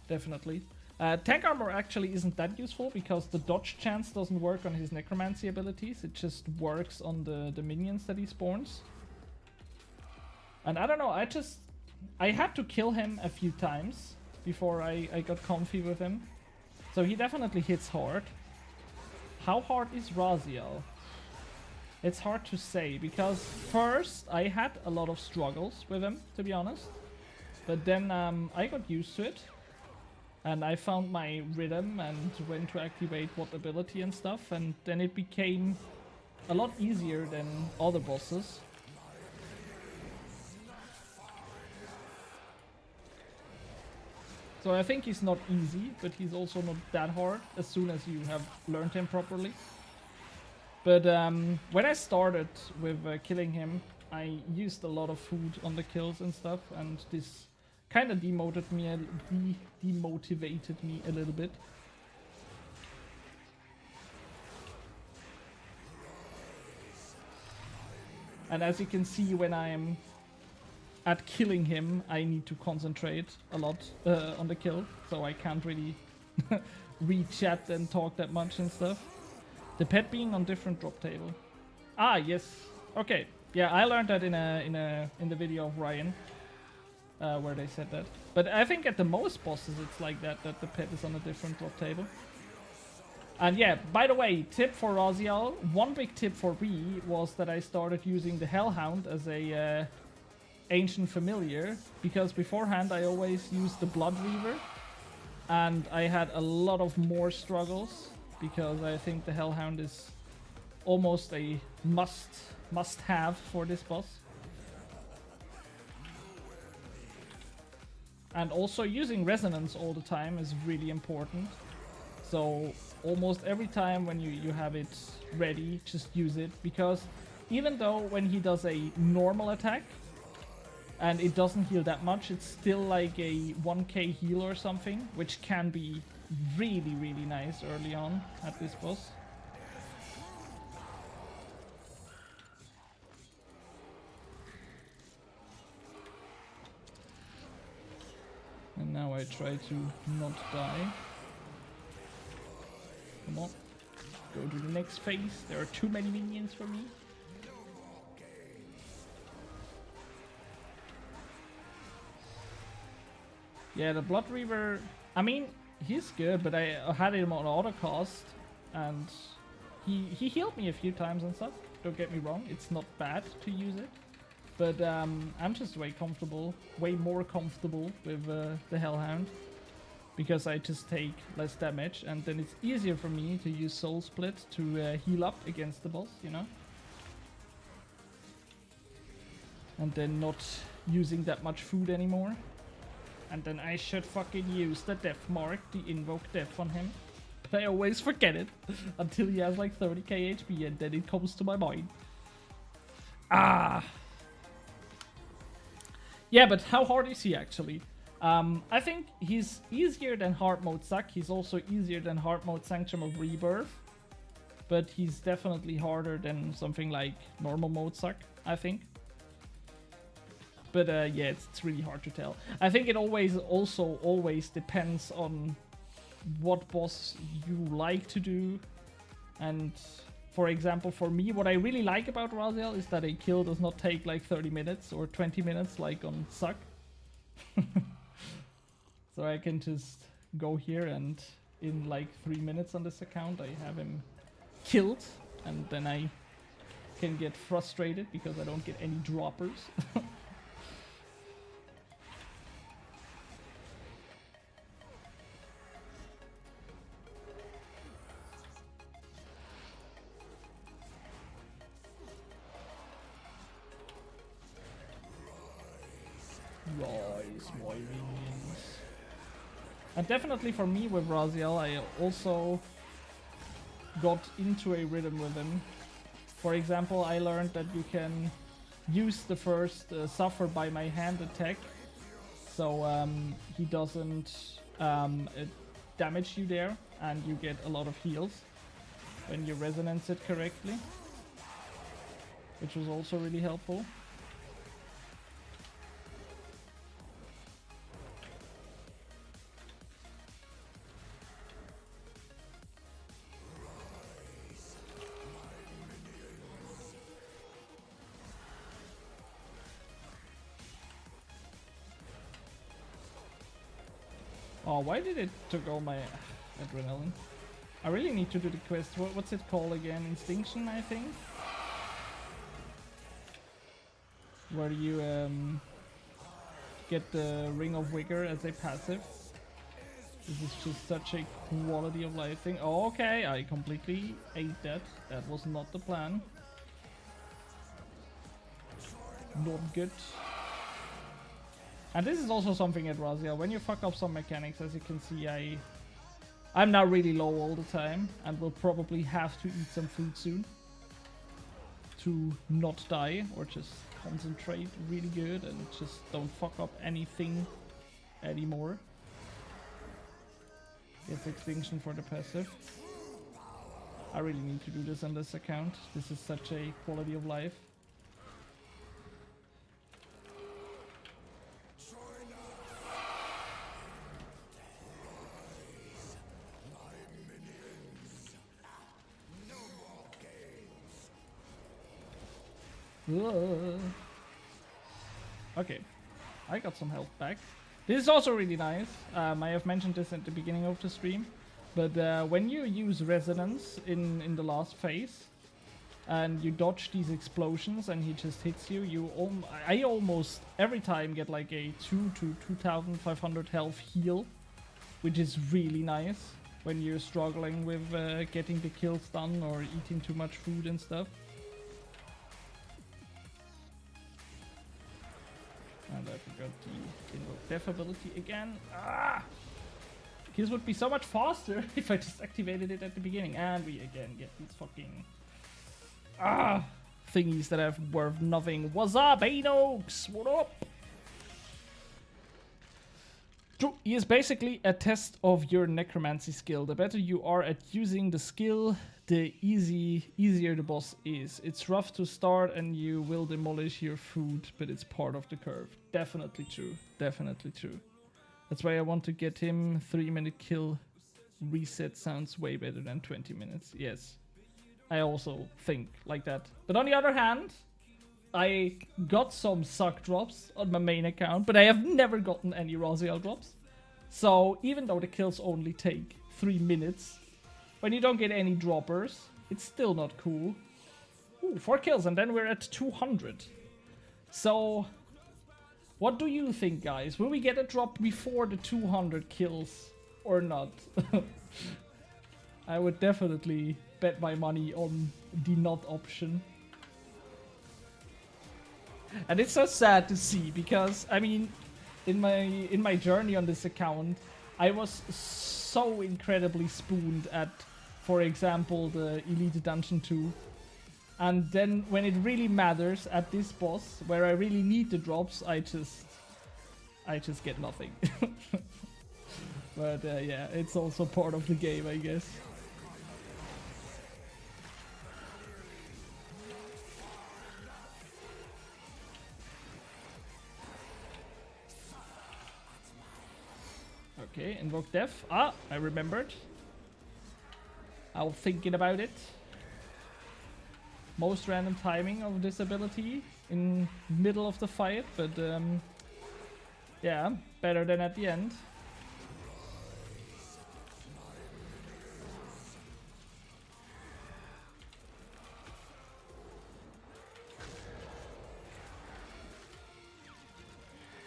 Definitely. Tank armor actually isn't that useful because the dodge chance doesn't work on his necromancy abilities. It just works on the minions that he spawns. And I don't know, I had to kill him a few times before I got comfy with him. So he definitely hits hard. How hard is Raziel? It's hard to say, because first I had a lot of struggles with him, to be honest. But then I got used to it. And I found my rhythm and when to activate what ability and stuff. And then it became a lot easier than other bosses. So I think he's not easy, but he's also not that hard as soon as you have learned him properly. But when I started with killing him, I used a lot of food on the kills and stuff, and this kind of demotivated me a little bit. And as you can see, when I'm at killing him, I need to concentrate a lot on the kill, so I can't really read chat and talk that much and stuff. The pet being on different drop table. Ah, yes. Okay. Yeah, I learned that in the video of Ryan, where they said that. But I think at the most bosses it's like that the pet is on a different drop table. And yeah, by the way, tip for Raziel. One big tip for me was that I started using the Hellhound as a ancient familiar, because beforehand I always used the Blood Reaver, and I had a lot of more struggles. Because I think the Hellhound is almost a must-have for this boss. And also using resonance all the time is really important. So almost every time when you have it ready, just use it. Because even though when he does a normal attack and it doesn't heal that much, it's still like a 1k heal or something, which can be really, really nice early on at this boss. And now I try to not die. Come on. Go to the next phase. There are too many minions for me. Yeah, the Blood Reaver, I mean, he's good, but I had him on auto cost, and he healed me a few times and stuff. Don't get me wrong, it's not bad to use it. But I'm just way more comfortable with the Hellhound, because I just take less damage, and then it's easier for me to use Soul Split to heal up against the boss, you know? And then not using that much food anymore. And then I should fucking use the Death Mark, the Invoke Death on him. But I always forget it until he has like 30k HP, and then it comes to my mind. Ah! Yeah, but how hard is he actually? I think he's easier than hard mode Suck. He's also easier than hard mode Sanctum of Rebirth. But he's definitely harder than something like normal mode Suck, I think. But yeah, it's really hard to tell. I think it always depends on what boss you like to do. And for example, for me, what I really like about Raziel is that a kill does not take like 30 minutes or 20 minutes like on Suck. So I can just go here and in like 3 minutes on this account I have him killed, and then I can get frustrated because I don't get any droppers. Rise, my minions. And definitely for me with Raziel, I also got into a rhythm with him. For example, I learned that you can use the first Suffer by my hand attack, so he doesn't damage you there, and you get a lot of heals when you resonance it correctly, which was also really helpful. Oh, why did it took all my adrenaline? I really need to do the quest. What's it called again? Instinction, I think? Where you get the Ring of Vigor as a passive. This is just such a quality of life thing. Oh, okay, I completely ate that. That was not the plan. Not good. And this is also something at Raziel. When you fuck up some mechanics, as you can see, I'm now really low all the time, and will probably have to eat some food soon to not die, or just concentrate really good and just don't fuck up anything anymore. It's Extinction for the passive. I really need to do this on this account. This is such a quality of life. Okay, I got some health back. This is also really nice. I have mentioned this at the beginning of the stream, but when you use Resonance in the last phase, and you dodge these explosions and he just hits you, I almost every time get like a 2 to 2,500 health heal, which is really nice when you're struggling with getting the kills done or eating too much food and stuff. And I forgot the Invoke Death ability again. Ah! Kills would be so much faster if I just activated it at the beginning. And we again get these fucking thingies that are worth nothing. What's up, Anox? What up? True, he is basically a test of your necromancy skill. The better you are at using the skill, the easier the boss is. It's rough to start and you will demolish your food, but it's part of the curve. Definitely true. Definitely true. That's why I want to get him 3-minute kill. Reset sounds way better than 20 minutes. Yes. I also think like that. But on the other hand, I got some suck drops on my main account, but I have never gotten any Raziel drops. So even though the kills only take 3 minutes, when you don't get any droppers, it's still not cool. Ooh, 4 kills and then we're at 200. So what do you think, guys? Will we get a drop before the 200 kills or not? I would definitely bet my money on the not option. And it's so sad to see because, I mean, in my journey on this account, I was so incredibly spooned at, for example, the Elite Dungeon 2. And then when it really matters at this boss, where I really need the drops, I just get nothing. But yeah, it's also part of the game, I guess. Okay, invoke death. Ah, I remembered. I was thinking about it. Most random timing of this ability in middle of the fight, but yeah, better than at the end.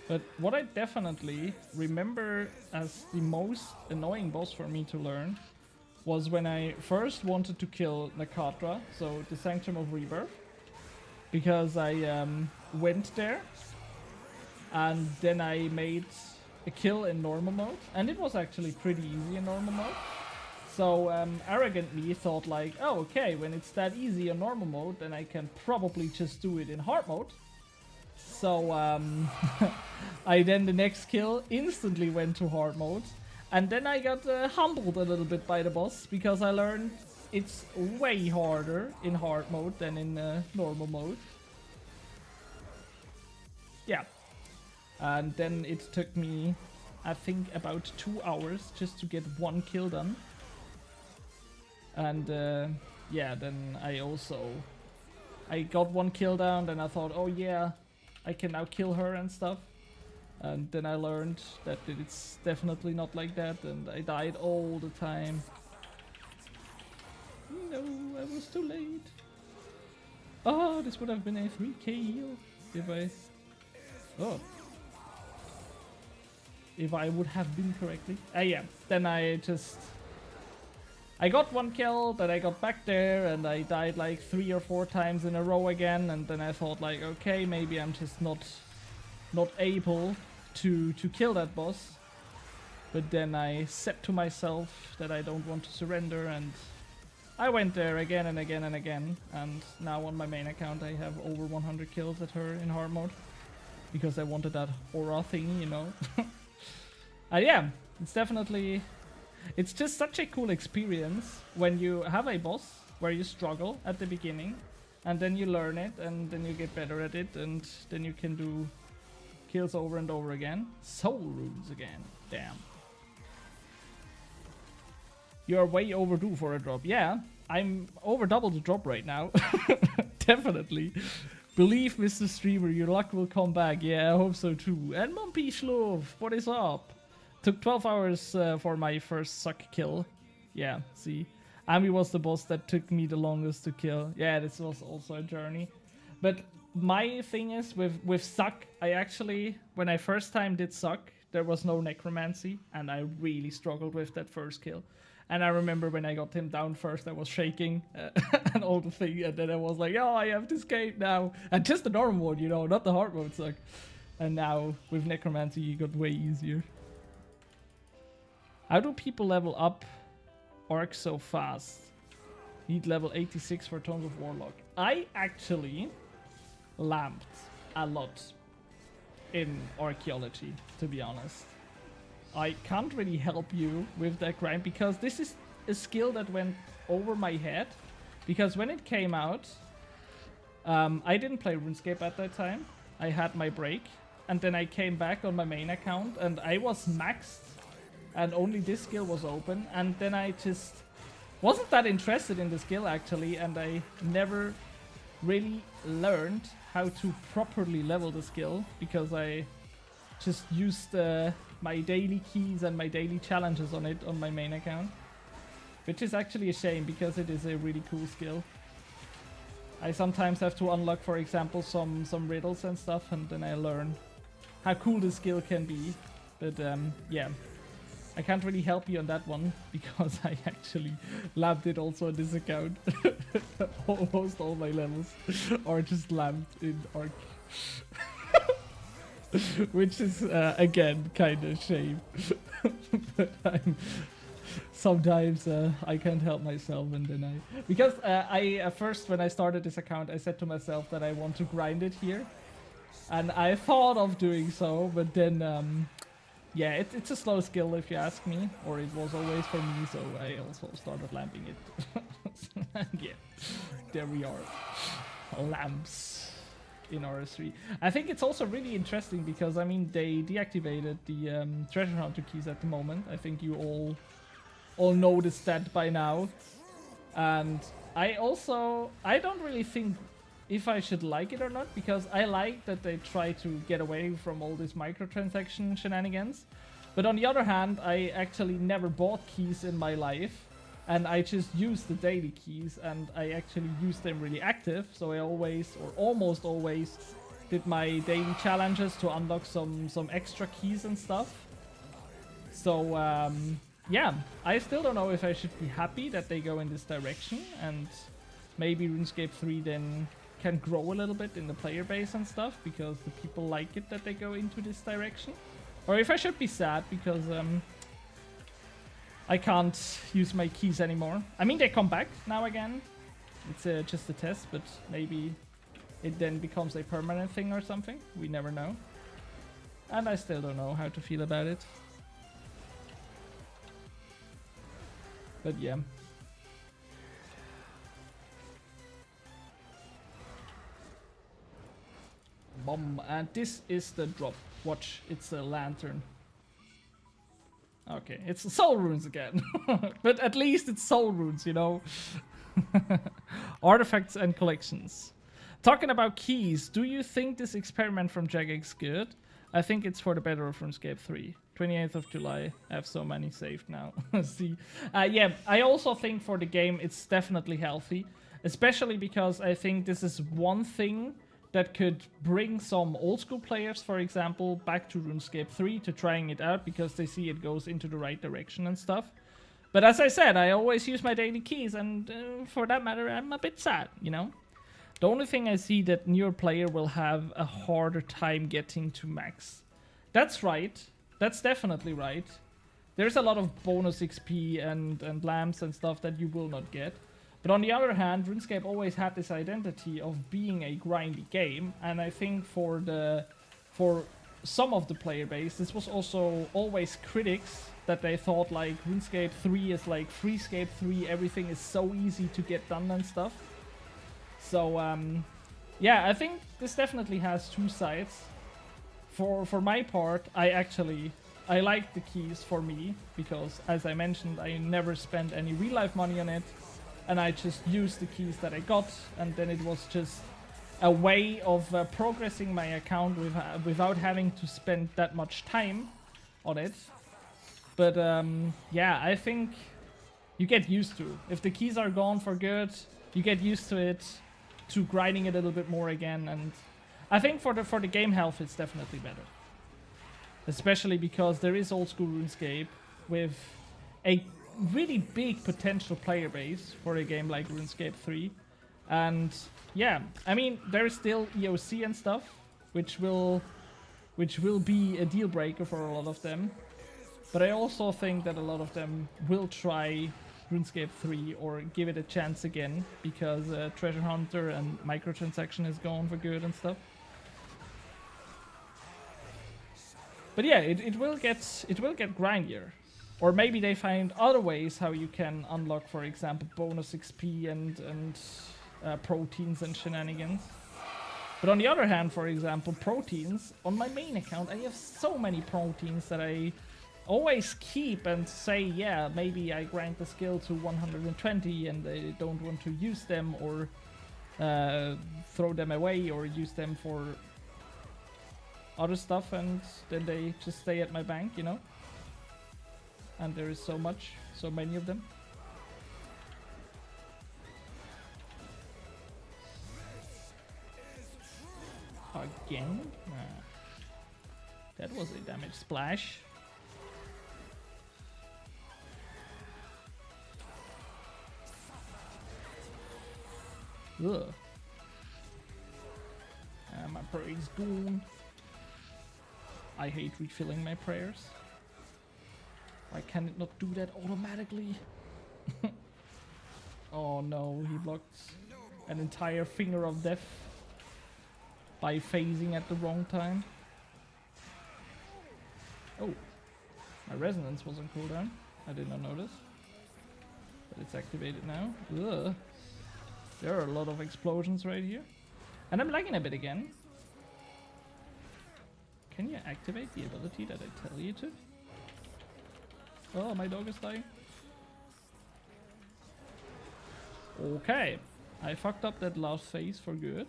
But what I definitely remember as the most annoying boss for me to learn was when I first wanted to kill Nakatra, so the Sanctum of Rebirth, because I went there and then I made a kill in normal mode, and it was actually pretty easy in normal mode. So arrogant me thought like, oh okay, when it's that easy in normal mode, then I can probably just do it in hard mode. So I then the next kill instantly went to hard mode, and then I got humbled a little bit by the boss because I learned it's way harder in hard mode than in normal mode. Yeah, and then it took me, I think, about 2 hours just to get 1 kill done. And yeah, then I got 1 kill down, then I thought, oh yeah, I can now kill her and stuff. And then I learned that it's definitely not like that, and I died all the time. No, I was too late. Oh, this would have been a 3k heal if I would have been correctly. Yeah, then I got 1 kill, then I got back there and I died like 3 or 4 times in a row again, and then I thought like, okay, maybe I'm just not able to kill that boss. But then I said to myself that I don't want to surrender, and I went there again and again and again, and now on my main account I have over 100 kills at her in hard mode because I wanted that aura thingy, you know. Yeah, it's definitely... It's just such a cool experience when you have a boss where you struggle at the beginning and then you learn it and then you get better at it and then you can do kills over and over again. Soul runes again. Damn. You're way overdue for a drop. Yeah, I'm over double the drop right now. Definitely. Believe, Mr. Streamer, your luck will come back. Yeah, I hope so too. And Mumpy Shlov, what is up? Took 12 hours for my first suck kill. Yeah, see. Ami was the boss that took me the longest to kill. Yeah, this was also a journey. But my thing is, with suck, I actually, when I first time did suck, there was no necromancy, and I really struggled with that first kill. And I remember when I got him down first, I was shaking and all the thing, and then I was like, oh, I have to escape now. And just the normal mode, you know, not the hard mode suck. And now, with necromancy, it got way easier. How do people level up Arc so fast? Need level 86 for Tones of Warlock. I actually lamped a lot in archaeology, to be honest. I can't really help you with that grind because this is a skill that went over my head. Because when it came out, I didn't play Runescape at that time. I had my break, and then I came back on my main account, and I was maxed, and only this skill was open, and then I just wasn't that interested in the skill actually, and I never really learned how to properly level the skill because I just used my daily keys and my daily challenges on it on my main account, which is actually a shame because it is a really cool skill. I sometimes have to unlock, for example, some riddles and stuff, and then I learn how cool the skill can be. But yeah, I can't really help you on that one because I actually lamped it also on this account. Almost all my levels are just lamped in Arc. Which is, again, kind of shame. But sometimes I can't help myself, and then because I first, when I started this account, I said to myself that I want to grind it here, and I thought of doing so, but then yeah, it's a slow skill if you ask me, or it was always for me, so I also started lamping it. And yeah, there we are, lamps in RS3. I think it's also really interesting because, I mean, they deactivated the treasure hunter keys at the moment. I think you all noticed that by now. And I don't really think if I should like it or not, because I like that they try to get away from all this microtransaction shenanigans. But on the other hand, I actually never bought keys in my life, and I just used the daily keys, and I actually used them really active. So I always, or almost always, did my daily challenges to unlock some extra keys and stuff. So yeah, I still don't know if I should be happy that they go in this direction, and maybe RuneScape 3 then can grow a little bit in the player base and stuff, because the people like it that they go into this direction. Or if I should be sad because I can't use my keys anymore. I mean, they come back now again. It's just a test, but maybe it then becomes a permanent thing or something. We never know. And I still don't know how to feel about it. But yeah. Bomb. And this is the drop. Watch, it's a lantern. Okay, it's soul runes again. But at least it's soul runes, you know. Artifacts and collections. Talking about keys, do you think this experiment from Jagex good? I think it's for the better of RuneScape 3. 28th of July. I have so many saved now. See, yeah, I also think for the game it's definitely healthy. Especially because I think this is one thing that could bring some old school players, for example, back to RuneScape 3 to trying it out because they see it goes into the right direction and stuff. But as I said, I always use my daily keys, and for that matter, I'm a bit sad, you know? The only thing I see that newer player will have a harder time getting to max. That's right. That's definitely right. There's a lot of bonus XP and lamps and stuff that you will not get. But on the other hand, RuneScape always had this identity of being a grindy game, and I think for some of the player base, this was also always critics that they thought like RuneScape 3 is like FreeScape 3, everything is so easy to get done and stuff. So yeah, I think this definitely has two sides. For my part, I like the keys for me, because as I mentioned, I never spent any real life money on it. And I just used the keys that I got, and then it was just a way of progressing my account without having to spend that much time on it. But yeah, I think you get used to it. If the keys are gone for good, you get used to it, to grinding it a little bit more again. And I think for the game health, it's definitely better. Especially because there is old school RuneScape with a really big potential player base for a game like RuneScape 3. And yeah, I mean, there is still EOC and stuff, which will be a deal breaker for a lot of them. But I also think that a lot of them will try RuneScape 3 or give it a chance again because Treasure Hunter and microtransaction is gone for good and stuff. But yeah, it will get grindier. Or maybe they find other ways how you can unlock, for example, bonus XP and proteins and shenanigans. But on the other hand, for example, proteins, on my main account, I have so many proteins that I always keep and say, yeah, maybe I grind the skill to 120 and I don't want to use them or throw them away or use them for other stuff, and then they just stay at my bank, you know? And there is so many of them. Again? That was a damage splash. Ugh. My prayer is gone. I hate refilling my prayers. Why can it not do that automatically? Oh no, he blocked an entire finger of death by phasing at the wrong time. Oh, my resonance was on cooldown. I did not notice. But it's activated now. Ugh. There are a lot of explosions right here. And I'm lagging a bit again. Can you activate the ability that I tell you to? Oh, my dog is dying. Okay. I fucked up that last phase for good.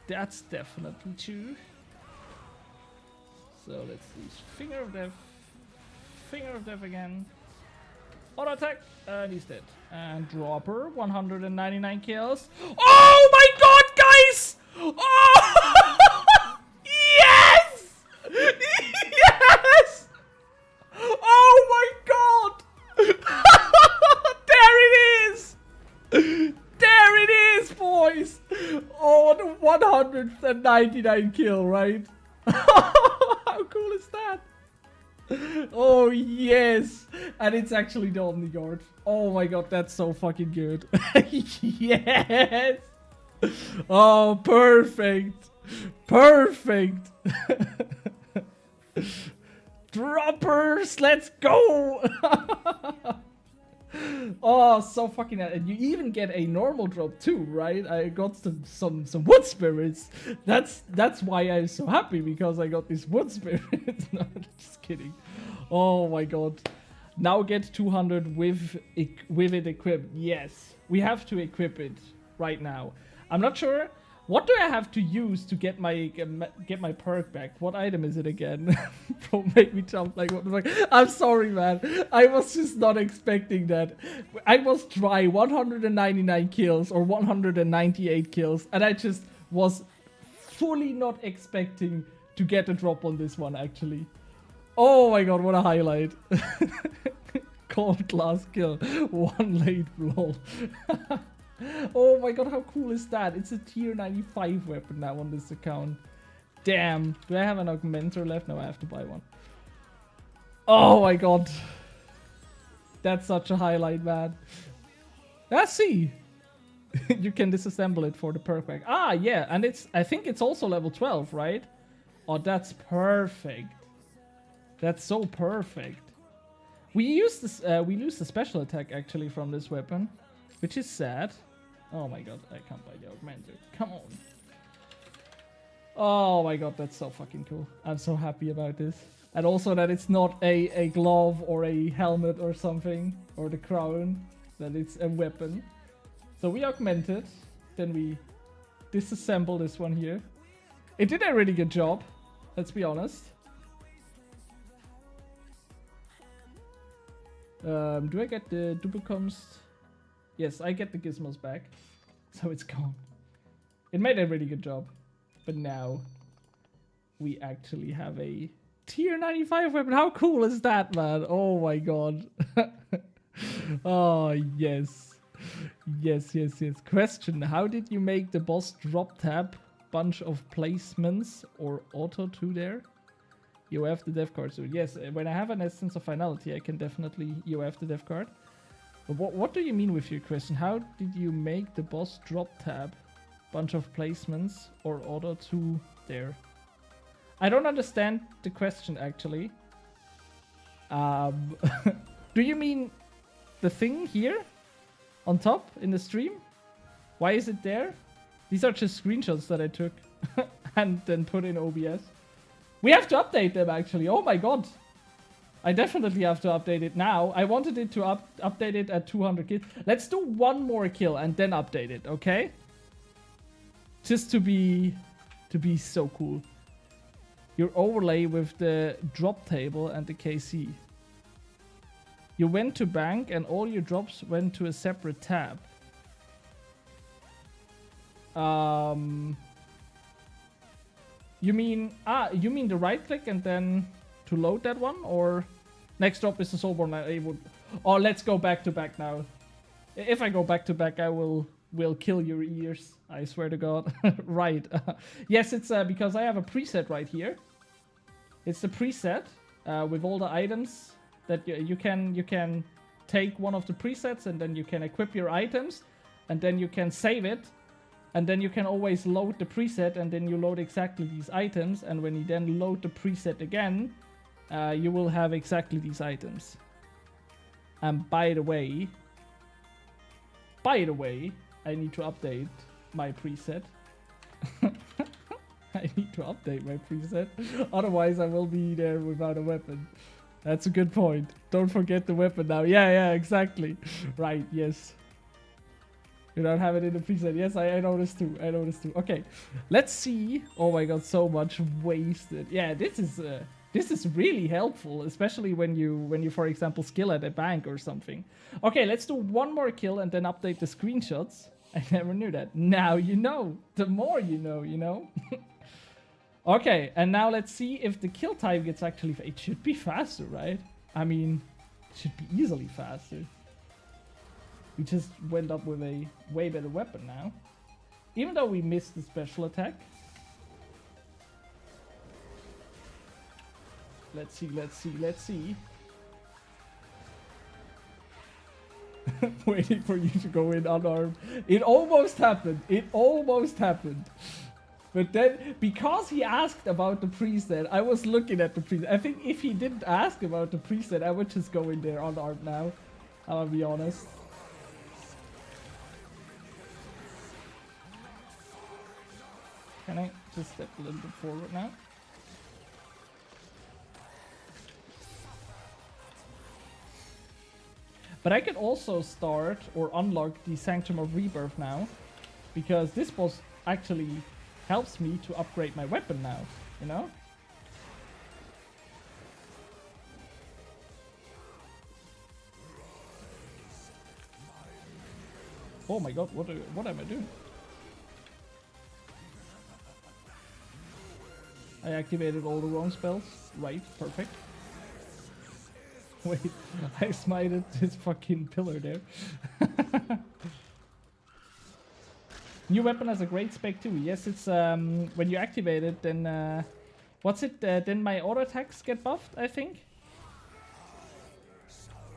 That's definitely true. So let's use Finger of Death. Finger of Death again. Auto attack. And he's dead. And Dropper, 199 kills. Oh my god, guys! Oh! Yes! Yes! Oh my god! There it is! There it is, boys! Oh, the 199 kill, right? How cool is that? Oh yes! And it's actually the Omni Guard. Oh my god, that's so fucking good. Yes! Oh, perfect! Perfect! Droppers, let's go! Oh, so fucking, and you even get a normal drop too, right? I got some wood spirits. That's why I'm so happy, because I got these wood spirits. No, just kidding. Oh my god. Now get 200 with it equipped. Yes, we have to equip it right now. I'm not sure. What do I have to use to get my perk back? What item is it again? Don't make me jump like what the fuck. I'm sorry, man. I was just not expecting that. I was try 199 kills or 198 kills, and I just was fully not expecting to get a drop on this one, actually. Oh my god, what a highlight. Cold last kill. One late roll. Oh my god, how cool is that? It's a tier 95 weapon now on this account. Damn. Do I have an augmenter left? No, I have to buy one. Oh my god. That's such a highlight, man. Let's see. You can disassemble it for the perk pack. Ah, yeah. And I think it's also level 12, right? Oh, that's perfect. That's so perfect. We lose the special attack actually from this weapon, which is sad. Oh my god, I can't buy the augmenter. Come on. Oh my god, that's so fucking cool. I'm so happy about this. And also that it's not a glove or a helmet or something, or the crown, that it's a weapon. So we augment it, then we disassemble this one here. It did a really good job, let's be honest. Do I get the duplicoms? Yes, I get the gizmos back. So it's gone. It made a really good job. But now we actually have a tier 95 weapon. How cool is that, man? Oh my god. Oh, yes. Yes, yes, yes. Question. How did you make the boss drop tab? Bunch of placements or auto to there? UF the dev card. So yes, when I have an Essence of Finality, I can definitely UF the dev card. But what do you mean with your question? How did you make the boss drop tab? Bunch of placements or order 2 there? I don't understand the question actually. Do you mean the thing here on top in the stream? Why is it there? These are just screenshots that I took and then put in OBS. We have to update them actually. Oh my god. I definitely have to update it now. I wanted it to update it at 200 kills. Let's do one more kill and then update it, okay? Just to be so cool. Your overlay with the drop table and the KC. You went to bank and all your drops went to a separate tab. You mean the right click and then to load that one, or next drop is the soulborn? I would. Oh, let's go back to back now. If I go back to back, I will kill your ears. I swear to God. Right. Yes, it's because I have a preset right here. It's the preset with all the items that you can take one of the presets and then you can equip your items and then you can save it. And then you can always load the preset and then you load exactly these items. And when you then load the preset again, you will have exactly these items. And by the way, I need to update my preset. I need to update my preset. Otherwise, I will be there without a weapon. That's a good point. Don't forget the weapon now. Yeah, exactly. Right, yes. You don't have it in the preset. Yes, I noticed too. Okay, let's see. Oh my god, so much wasted. Yeah, this is really helpful, especially when you for example skill at a bank or something. Okay, let's do one more kill and then update the screenshots. I never knew that. Now you know. The more you know, you know. Okay, and now let's see if the kill time gets actually. It should be faster, right? I mean, it should be easily faster. We just went up with a way better weapon now. Even though we missed the special attack. Let's see. Waiting for you to go in unarmed. It almost happened. But then, because he asked about the preset, I was looking at the preset. I think if he didn't ask about the preset, I would just go in there unarmed now. I'll be honest. Can I just step a little bit forward now? But I can also start or unlock the Sanctum of Rebirth now, because this boss actually helps me to upgrade my weapon now, you know? Oh my god, what am I doing? I activated all the wrong spells. Right, perfect. Wait, I smited this fucking pillar there. New weapon has a great spec too. Yes, it's when you activate it, then what's it? Then my auto attacks get buffed, I think.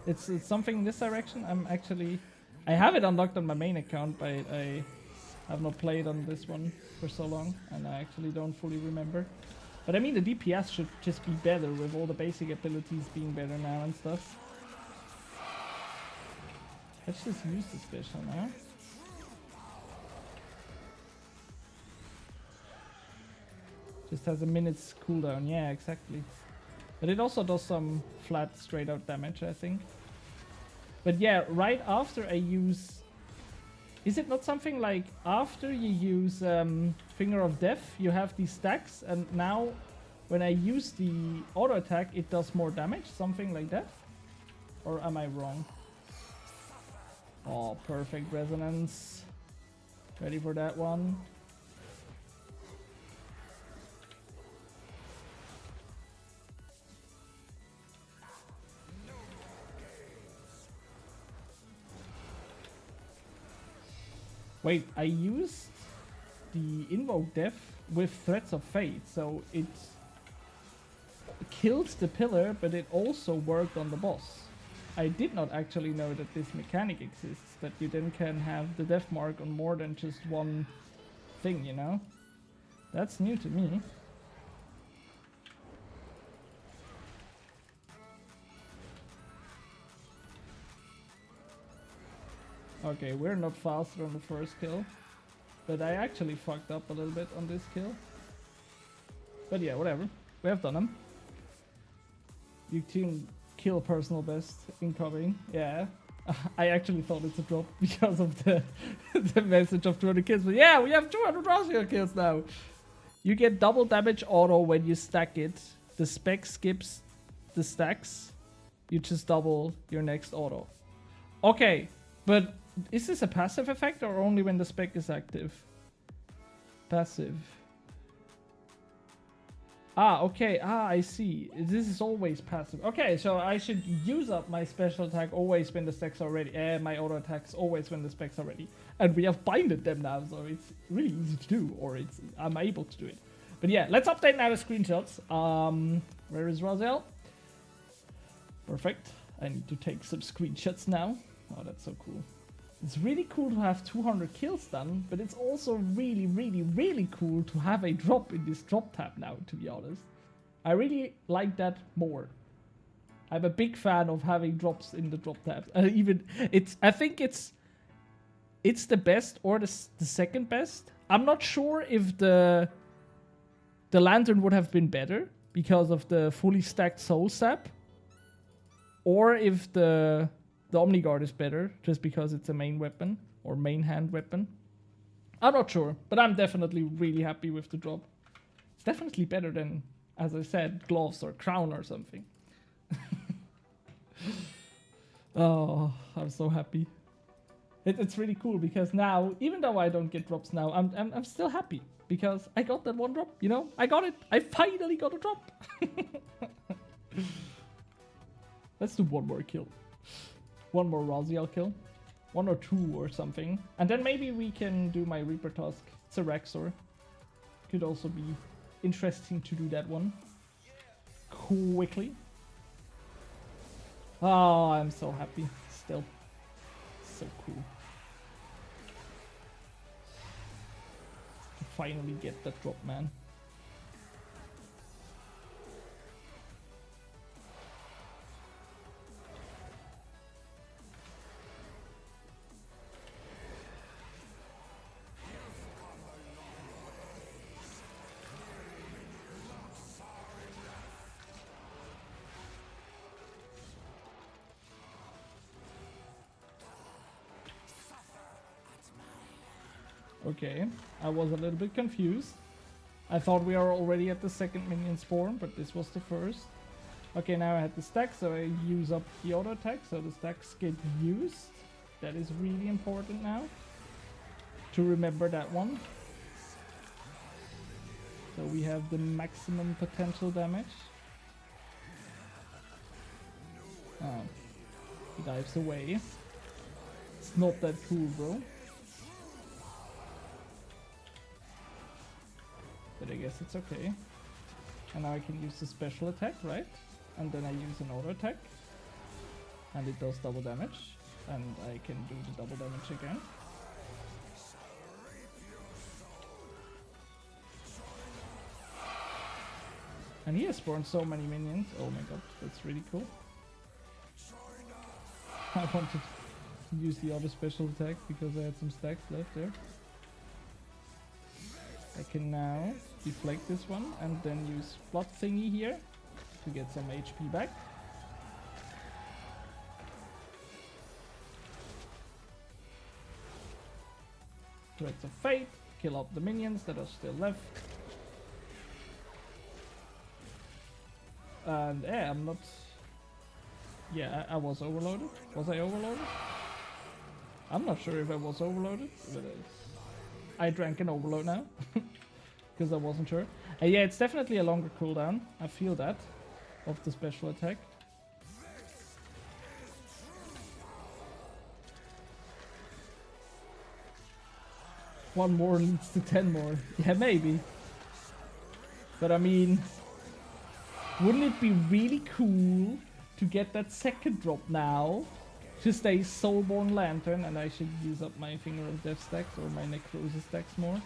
It's something in this direction. I have it unlocked on my main account, but I have not played on this one for so long, and I actually don't fully remember. But I mean, the DPS should just be better with all the basic abilities being better now and stuff. Let's just use the special now. Just has a minute's cooldown. Yeah, exactly. But it also does some flat, straight out damage, I think. But yeah, right after I use... Is it not something like after you use Finger of Death, you have these stacks, and now when I use the auto attack, it does more damage? Something like that? Or am I wrong? Oh, perfect resonance. Ready for that one. Wait, I used the Invoke Death with Threats of Fate, so it kills the pillar, but it also worked on the boss. I did not actually know that this mechanic exists, that you then can have the death mark on more than just one thing, you know? That's new to me. Okay, we're not faster on the first kill, but I actually fucked up a little bit on this kill. But yeah, whatever. We have done them. You can kill personal best incoming. Yeah. I actually thought it's a drop because of the the message of 200 kills. But yeah, we have 200 Raziel kills now. You get double damage auto when you stack it. The spec skips the stacks. You just double your next auto. Okay, but is this a passive effect or only when the spec is active? Passive. Ah, okay. Ah, I see. This is always passive. Okay, so I should use up my special attack always when the specs are ready. My auto attacks always when the specs are ready. And we have binded them now, so it's really easy to do, or I'm able to do it. But yeah, let's update now the screenshots. Where is Raziel? Perfect. I need to take some screenshots now. Oh, that's so cool. It's really cool to have 200 kills done, but it's also really, really, really cool to have a drop in this drop tab now, to be honest. I really like that more. I'm a big fan of having drops in the drop tab. I think it's the best or the second best. I'm not sure if the lantern would have been better because of the fully stacked soul sap, or if the Omni Guard is better just because it's a main weapon or main hand weapon. I'm not sure, but I'm definitely really happy with the drop. It's definitely better than, as I said, gloves or crown or something. Oh, I'm so happy. It's really cool because now, even though I don't get drops now, I'm still happy because I got that one drop, you know? I got it. I finally got a drop. Let's do one more kill. One more Raziel kill. 1 or 2 or something. And then maybe we can do my Reaper Tusk. It's a Rexor. Could also be interesting to do that one. Quickly. Oh, I'm so happy. Still. So cool. To finally get that drop, man. Okay, I was a little bit confused. I thought we are already at the second minion spawn, but this was the first. Okay, now I had the stack, so I use up the auto attack, so the stacks get used. That is really important now, to remember that one. So we have the maximum potential damage. Oh, he dives away. It's not that cool, bro. But I guess it's okay. And now I can use the special attack, right? And then I use an auto attack. And it does double damage. And I can do the double damage again. And he has spawned so many minions. Oh my god, that's really cool. I wanted to use the other special attack because I had some stacks left there. I can now deflect this one and then use blood thingy here to get some HP back. Threads of Fate, kill off the minions that are still left. And yeah, I'm not... Yeah, I was overloaded. Was I overloaded? I'm not sure if I was overloaded, but I drank an overload now. Because I wasn't sure. Yeah, it's definitely a longer cooldown. I feel that. Of the special attack. One more leads to 10 more. Yeah, maybe. But I mean... Wouldn't it be really cool to get that second drop now. To stay Soulborn Lantern, and I should use up my Finger of Death stacks or my Necrosis stacks more.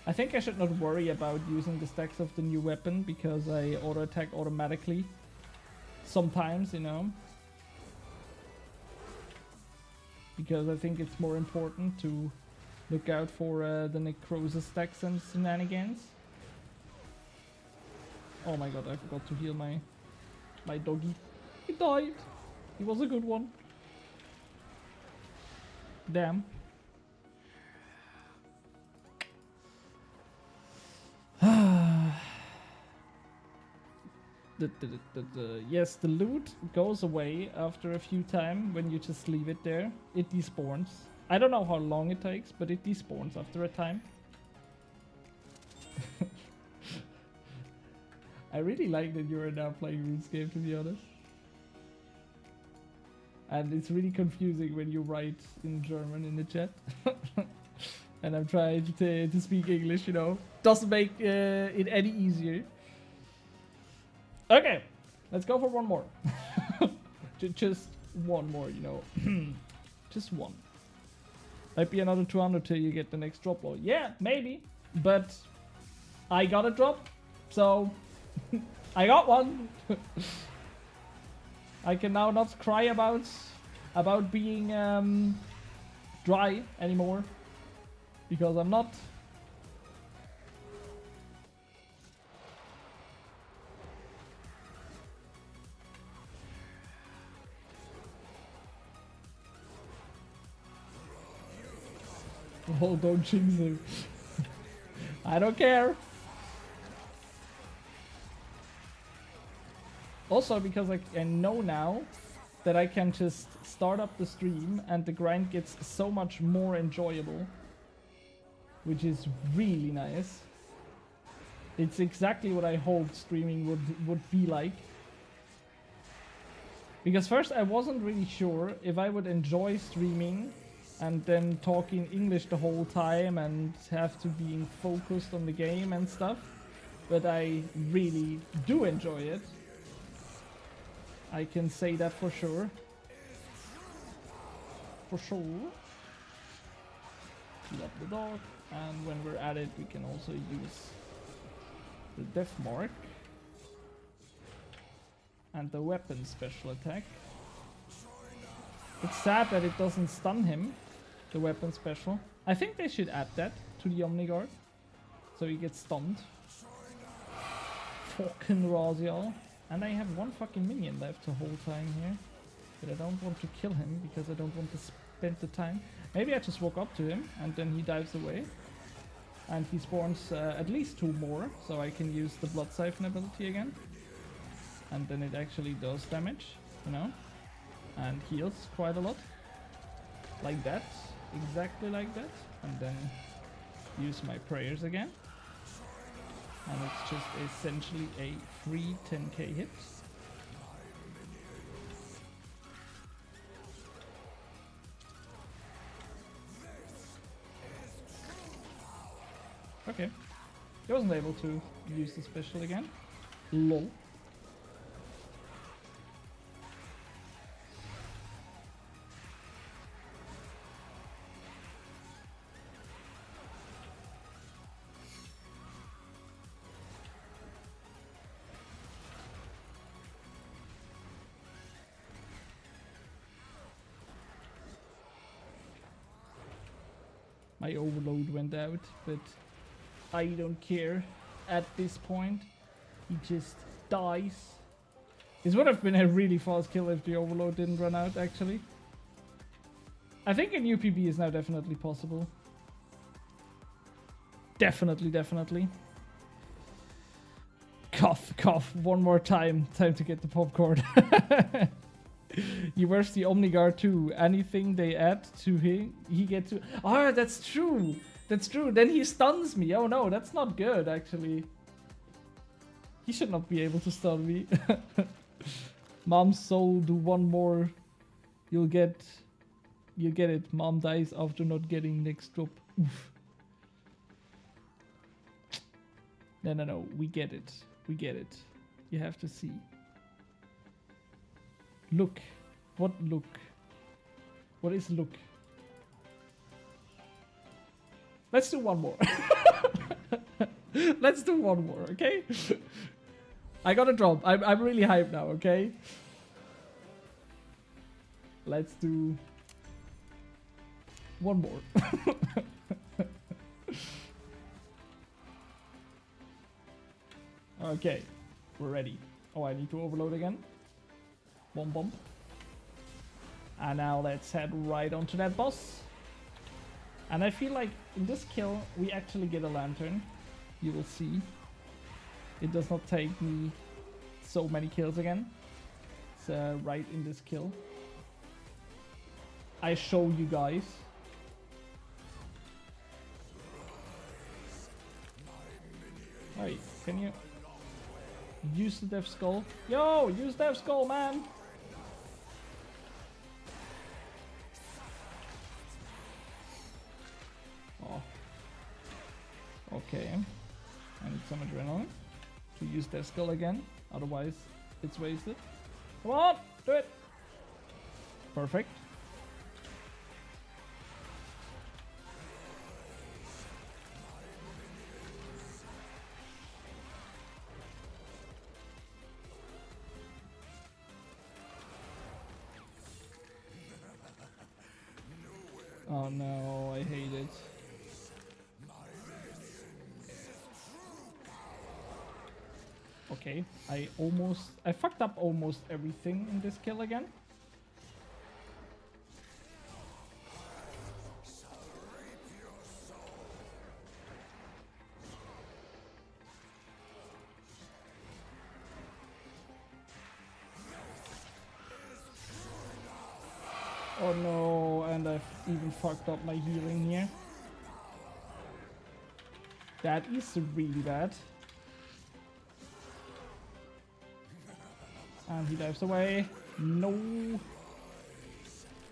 I think I should not worry about using the stacks of the new weapon because I auto-attack automatically. Sometimes, you know. Because I think it's more important to look out for the Necrosis stacks and shenanigans. Oh my god, I forgot to heal my doggy. He died. He was a good one. Damn. Yes, the loot goes away after a few times when you just leave it there. It despawns. I don't know how long it takes, but it despawns after a time. I really like that you are now playing RuneScape, to be honest. And it's really confusing when you write in German in the chat. And I'm trying to speak English, you know. Doesn't make it any easier. Okay, let's go for one more. Just one more, you know. Just one. Might be another 200 till you get the next drop load. Yeah, maybe. But I got a drop, so I got one. I can now not cry about being dry anymore, because I'm not. Oh, don't jinx him. I don't care. Also, because I know now that I can just start up the stream and the grind gets so much more enjoyable, which is really nice. It's exactly what I hoped streaming would be like. Because first I wasn't really sure if I would enjoy streaming and then talking English the whole time and have to be focused on the game and stuff. But I really do enjoy it. I can say that for sure. For sure. Love the dog. And when we're at it, we can also use the Death Mark. And the weapon special attack. It's sad that it doesn't stun him, the weapon special. I think they should add that to the Omniguard, so he gets stunned. Fucking Raziel. And I have one fucking minion left the whole time here. But I don't want to kill him because I don't want to spend the time. Maybe I just walk up to him and then he dives away. And he spawns at least 2 more, so I can use the Blood Siphon ability again. And then it actually does damage, you know, and heals quite a lot. Like that, exactly like that. And then use my prayers again. And it's just essentially a free 10k hit. Okay. He wasn't able to use the special again. Lol. My overload went out, but I don't care at this point. He just dies. This would have been a really fast kill if the overload didn't run out, actually. I think a new PB is now definitely possible. Definitely, definitely. Cough, cough, one more time. Time to get the popcorn. He wears the Omniguard too. Anything they add to him, he gets to. Oh, that's true. That's true. Then he stuns me. Oh no, that's not good actually. He should not be able to stun me. Mom's soul, do one more. You'll get it. Mom dies after not getting next drop. Oof. No, no, no. We get it. We get it. You have to see. Look. What look? What is look? Let's do one more. Let's do one more, okay? I got a drop. I'm really hyped now, okay? Let's do one more. Okay, we're ready. Oh, I need to overload again. Bomb bomb. And now let's head right onto that boss. And I feel like in this kill, we actually get a lantern. You will see. It does not take me so many kills again. It's right in this kill. I show you guys. Hey, can you use the Death Skull? Yo, use Death Skull, man! Oh. Okay. I need some adrenaline to use Death Skull again. Otherwise, it's wasted. Come on! Do it! Perfect. Oh no, I hate it. Okay, I fucked up almost everything in this kill again. Oh no, and I've even fucked up my healing here. That is really bad. And he dives away. No.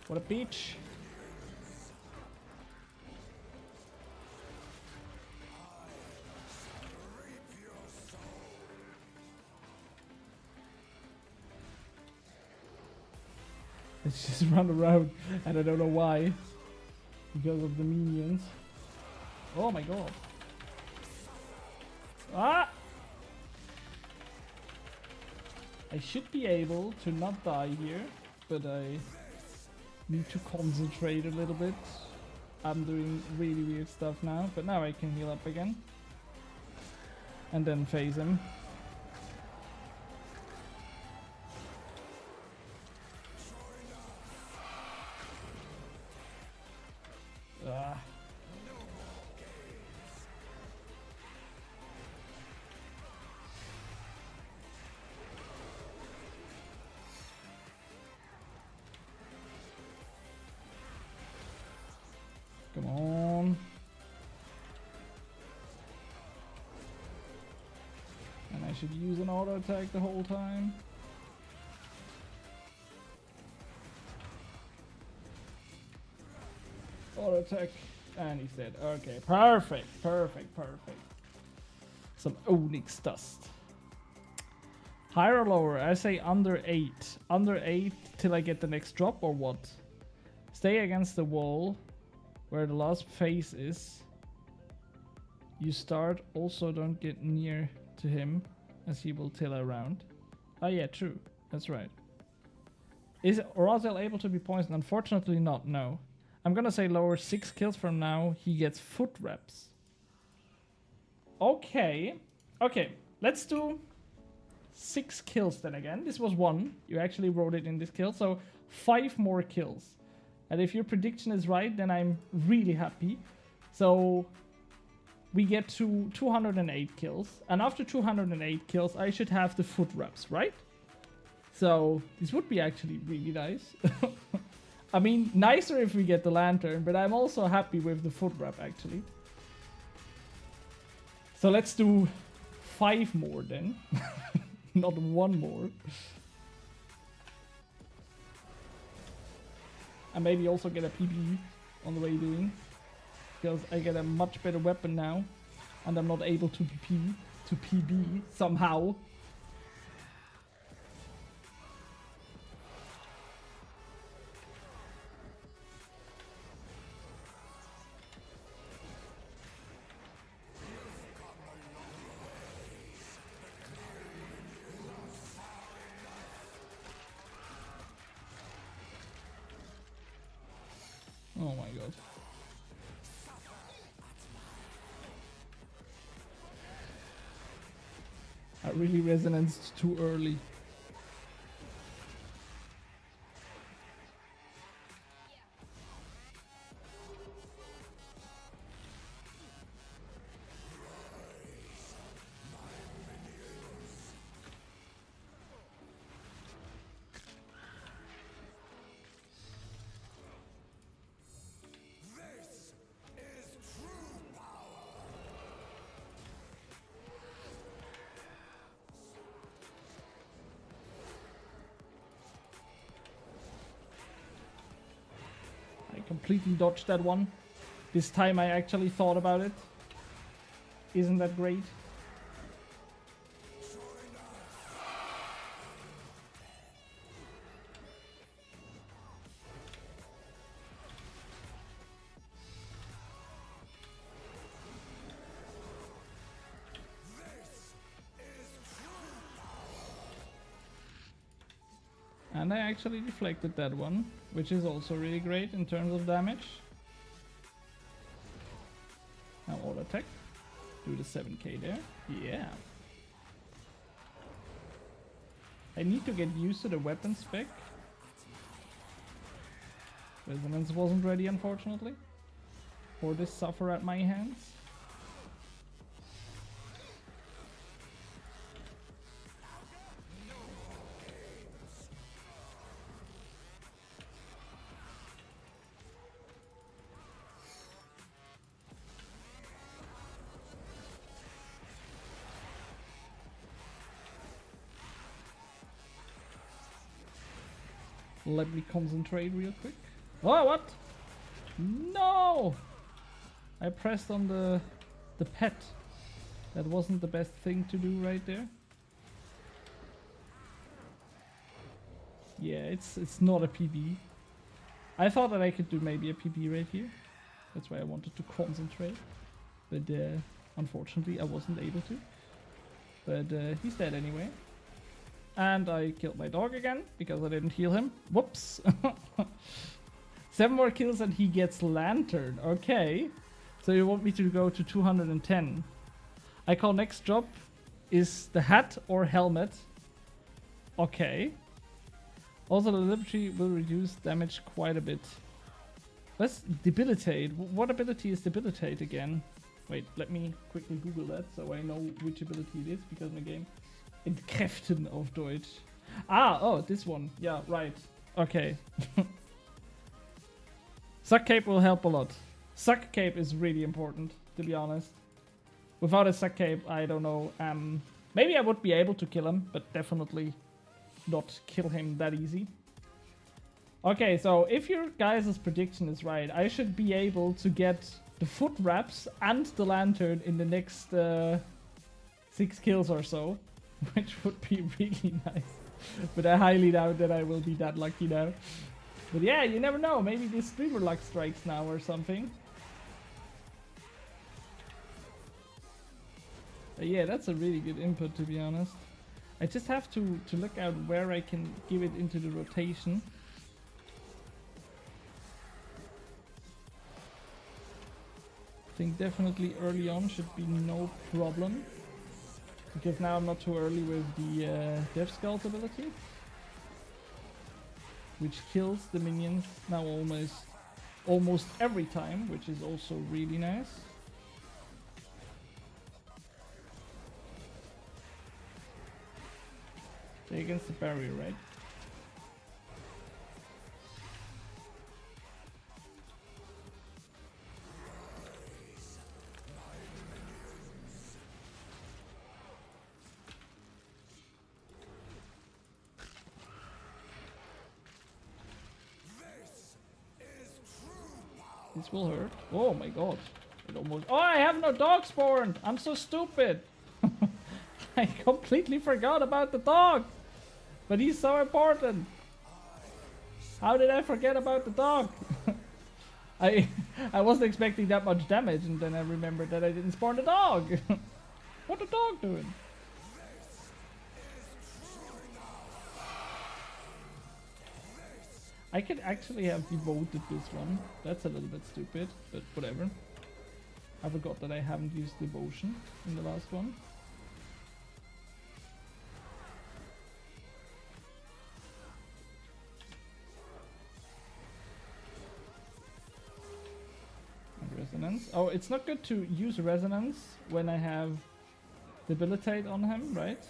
What a bitch. Let's just run around, and I don't know why. Because of the minions. Oh my god. Ah! I should be able to not die here, but I need to concentrate a little bit. I'm doing really weird stuff now, but now I can heal up again. And then phase him. Ah. Come on. And I should use an auto attack the whole time. Auto attack. And he's dead. Okay, perfect, perfect, perfect. Some Onyx dust. Higher or lower? I say under 8. Under 8 till I get the next drop, or what? Stay against the wall where the last phase is. You start, also don't get near to him as he will tail around. Oh yeah, true. That's right. Is Raziel able to be poisoned? Unfortunately not, no. I'm gonna say lower 6 kills from now. He gets foot reps. Okay. Okay, let's do 6 kills then again. This was 1. You actually wrote it in this kill. So 5 more kills. And if your prediction is right, then I'm really happy. So we get to 208 kills. And after 208 kills, I should have the foot reps, right? So this would be actually really nice. I mean, nicer if we get the lantern, but I'm also happy with the foot wrap actually. So let's do 5 more then. Not 1 more. And maybe also get a PB on the way doing. Because I get a much better weapon now. And I'm not able to PP to PB somehow. Oh my god. I really resonanced too early. Completely dodged that one. This time I actually thought about it. Isn't that great? And I actually deflected that one, which is also really great in terms of damage. Now auto attack. Do the 7k there. Yeah. I need to get used to the weapon spec. Resonance wasn't ready, unfortunately, for this suffer at my hands. Let me concentrate real quick. Oh, what? No! I pressed on the pet. That wasn't the best thing to do right there. Yeah, it's not a PB. I thought that I could do maybe a PB right here. That's why I wanted to concentrate. But unfortunately I wasn't able to. But he's dead anyway. And I killed my dog again, because I didn't heal him. Whoops. 7 more kills and he gets Lantern. Okay. So you want me to go to 210. I call next job is the hat or helmet. Okay. Also the Liberty will reduce damage quite a bit. Let's debilitate. What ability is debilitate again? Wait, let me quickly Google that so I know which ability it is, because my game... Entkräften auf Deutsch. Ah, oh, this one. Yeah, right. Okay. Suck Cape will help a lot. Suck Cape is really important, to be honest. Without a Suck Cape, I don't know. Maybe I would be able to kill him, but definitely not kill him that easy. Okay, so if your guys' prediction is right, I should be able to get the foot wraps and the lantern in the next 6 kills or so. Which would be really nice. But I highly doubt that I will be that lucky now. But yeah, you never know. Maybe this streamer luck strikes now or something. But yeah, that's a really good input, to be honest. I just have to look out where I can give it into the rotation. I think definitely early on should be no problem. Because now I'm not too early with the Death Sculpt ability, which kills the minions now almost every time, which is also really nice. Stay against the barrier, right? This will hurt. Oh my god. It almost... Oh, I have no dog spawned! I'm so stupid! I completely forgot about the dog! But he's so important! How did I forget about the dog? I wasn't expecting that much damage, and then I remembered that I didn't spawn the dog! What the dog doing? I could actually have devoted this one. That's a little bit stupid, but whatever. I forgot that I haven't used devotion in the last one. And resonance. Oh, it's not good to use resonance when I have debilitate on him, right?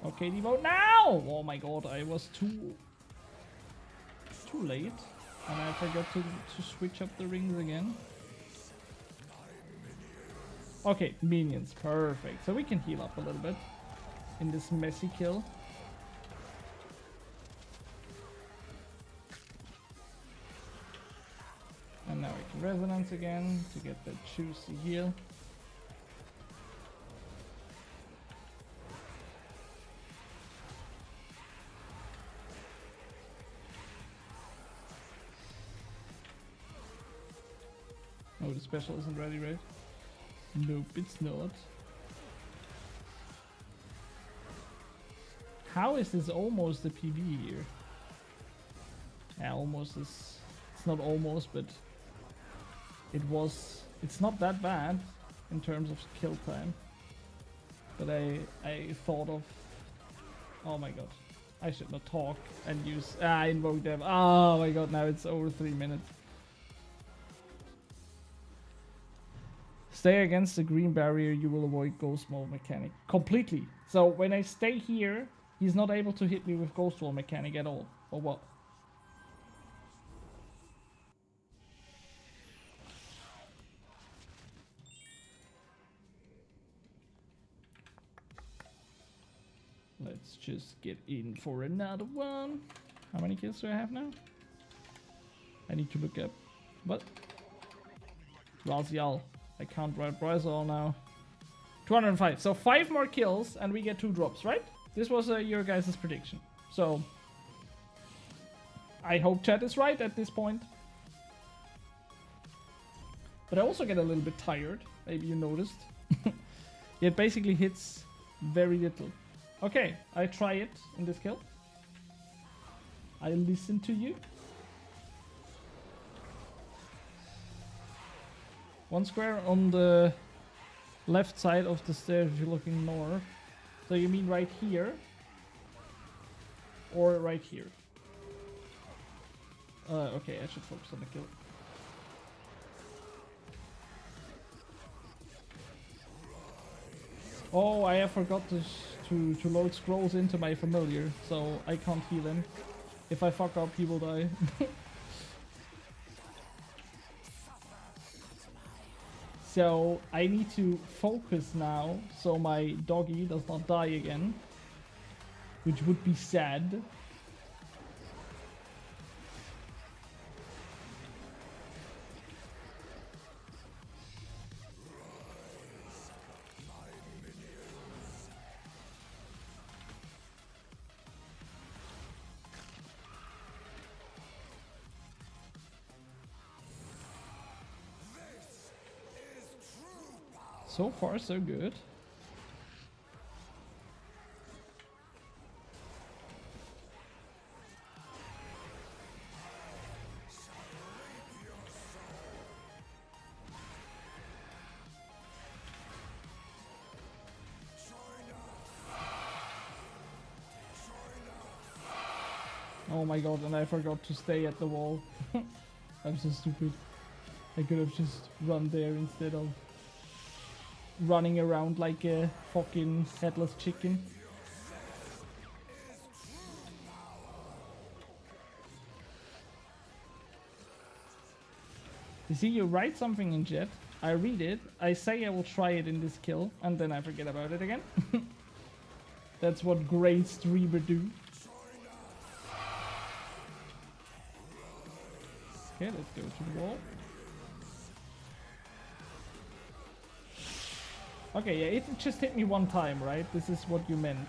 Okay, devote now! Oh my god, I was too late, and I forgot to switch up the rings again. Okay, minions, perfect. So we can heal up a little bit in this messy kill. And now we can resonance again to get the juicy heal. Oh, the special isn't ready, right? Nope, it's not. How is this almost a PB here? Yeah, almost is... It's not almost, but... It's not that bad in terms of kill time. But I thought of... Oh my god. I should not talk and use... I invoked them. Oh my god, now it's over 3 minutes. Stay against the green barrier, you will avoid ghost wall mechanic. Completely. So when I stay here, he's not able to hit me with ghost wall mechanic at all. Or what? Let's just get in for another one. How many kills do I have now? I need to look up. What? Raziel. I can't write Raziel now. 205. So 5 more kills and we get 2 drops, right? This was your guys' prediction. So I hope chat is right at this point. But I also get a little bit tired. Maybe you noticed. It basically hits very little. Okay, I try it in this kill. I listen to you. 1 square on the left side of the stairs if you're looking north. So you mean right here? Or right here? Okay, I should focus on the kill. Oh, I forgot to load scrolls into my familiar, so I can't heal him. If I fuck up, he will die. So I need to focus now, so my doggy does not die again, which would be sad. So far, so good. Oh my god, and I forgot to stay at the wall. I'm so stupid. I could have just run there instead of running around like a fucking headless chicken. You see, you write something in chat, I read it, I say I will try it in this kill, and then I forget about it again. That's what great streamer do. Okay, let's go to the wall. Okay, yeah, it just hit me one time, right? This is what you meant.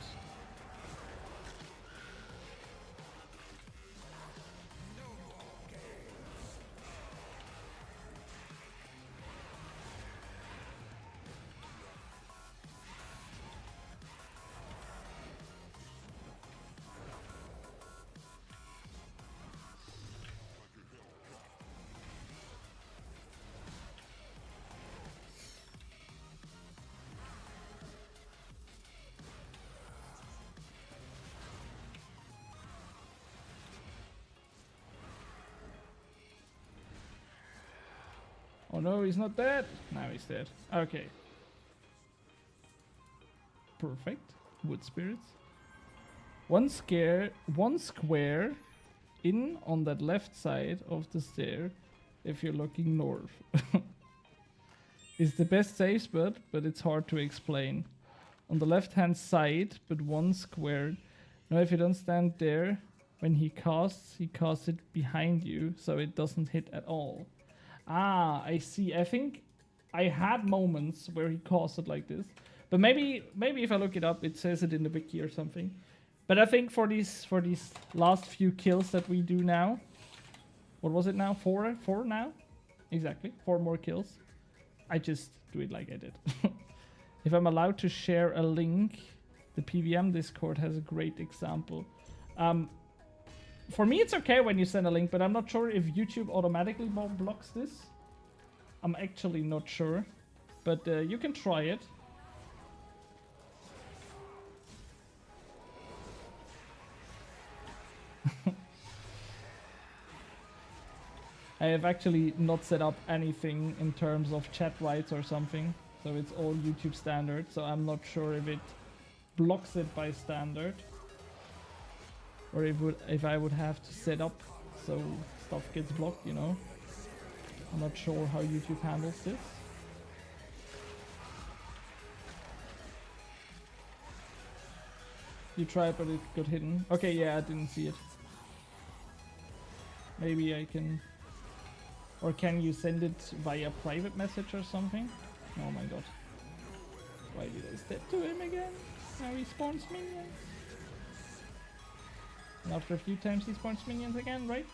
Oh no, he's not dead. Now he's dead. Okay. Perfect. Wood spirits. One square in on that left side of the stair if you're looking north. Is the best safe spot, but it's hard to explain. On the left hand side, but one square. Now if you don't stand there, when he casts it behind you, so it doesn't hit at all. Ah, I see. I think I had moments where he caused it like this. But maybe if I look it up, it says it in the wiki or something. But I think for these last few kills that we do now, what was it now? Four now? Exactly, 4 more kills. I just do it like I did. If I'm allowed to share a link, the PVM Discord has a great example. For me, it's okay when you send a link, but I'm not sure if YouTube automatically blocks this. I'm actually not sure, but you can try it. I have actually not set up anything in terms of chat rights or something, so it's all YouTube standard, so I'm not sure if it blocks it by standard. Or if I would have to set up so stuff gets blocked, you know. I'm not sure how YouTube handles this. You tried, but it got hidden. Okay, yeah, I didn't see it. Maybe I can... Or can you send it via private message or something? Oh my god. Why did I step to him again? Now he spawns minions. And after a few times he spawns minions again, right?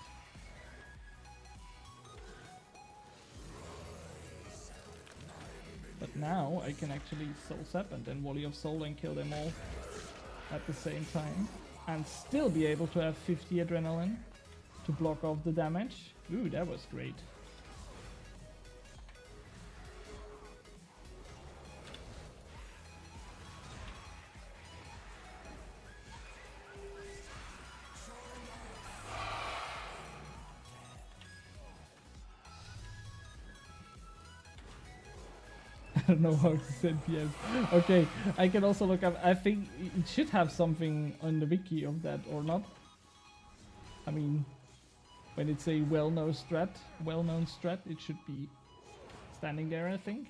But now I can actually soul sap and then volley of soul and kill them all at the same time. And still be able to have 50 adrenaline to block off the damage. Ooh, that was great. I don't know how to send PS. Okay, I can also look up. I think it should have something on the wiki of that or not. I mean, when it's a well-known strat, it should be standing there, I think.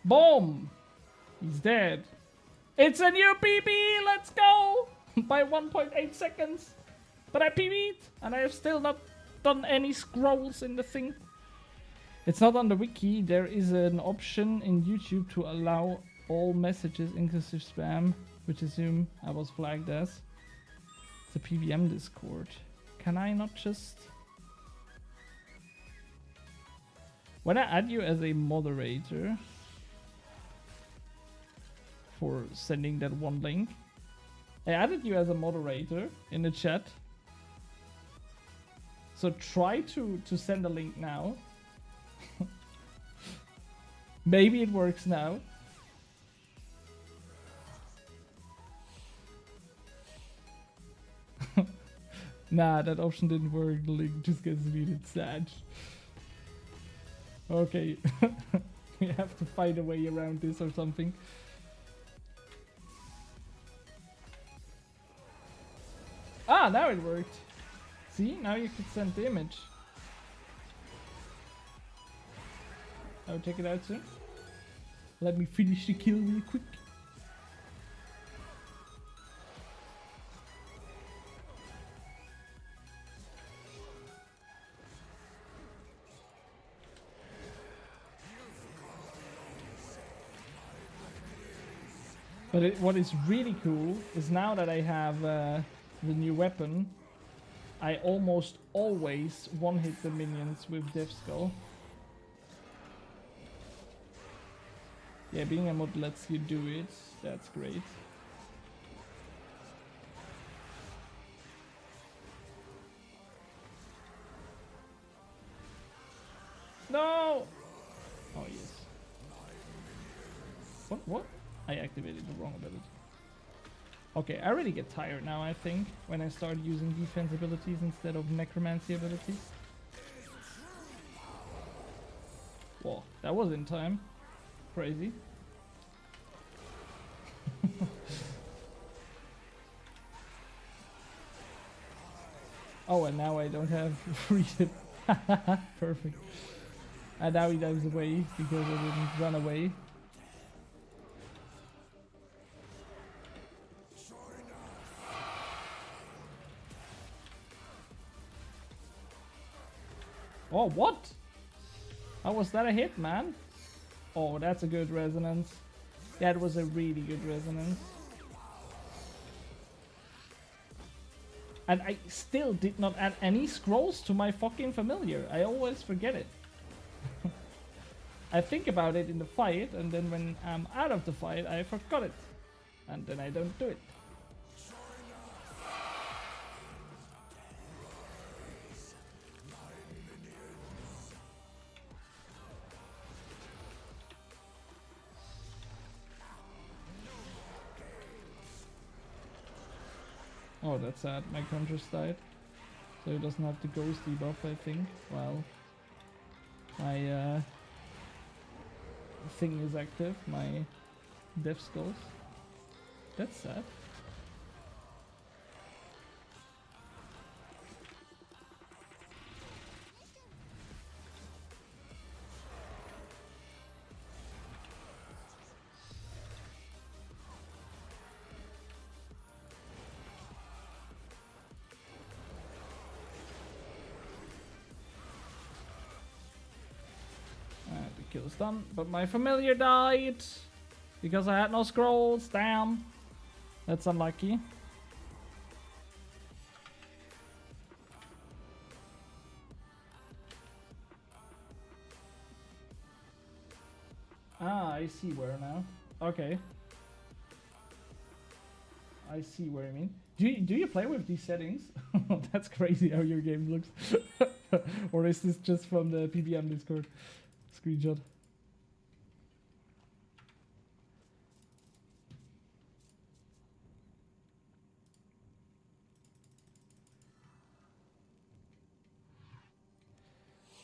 Boom! He's dead. It's a new PB! Let's go! By 1.8 seconds. But I PB'd and I have still not done any scrolls in the thing. It's not on the wiki. There is an option in YouTube to allow all messages, inclusive spam, which I assume I was flagged as. It's a PVM Discord. Can I not just... When I add you as a moderator... for sending that one link. I added you as a moderator in the chat. So try to send a link now. Maybe it works now. Nah, that option didn't work. The link just gets deleted. Sad. Okay. We have to find a way around this or something. Ah, now it worked. See, now you can send the image. I'll check it out soon. Let me finish the kill real quick. But what is really cool is now that I have the new weapon, I almost always one-hit the minions with Death Skull. Yeah, being a mod lets you do it. That's great. No! Oh yes. What? I activated the wrong ability. Okay, I really get tired now, I think, when I start using defense abilities instead of necromancy abilities. Whoa, that was in time. Crazy. Oh, and now I don't have freedom. Perfect. And now he dives away because I didn't run away. Oh, what? How was that a hit, man? Oh, that's a good resonance. That was a really good resonance. And I still did not add any scrolls to my fucking familiar. I always forget it. I think about it in the fight, and then when I'm out of the fight, I forgot it. And then I don't do it. Oh, that's sad. My Conjurus died. So he doesn't have the ghost debuff, I think. Well, my thing is active. My Death Skulls. That's sad. Kill's done, but my familiar died because I had no scrolls. Damn, that's unlucky. Ah, I see where now. Okay, I see where you mean. Do you play with these settings? That's crazy how your game looks. Or is this just from the PBM Discord screenshot?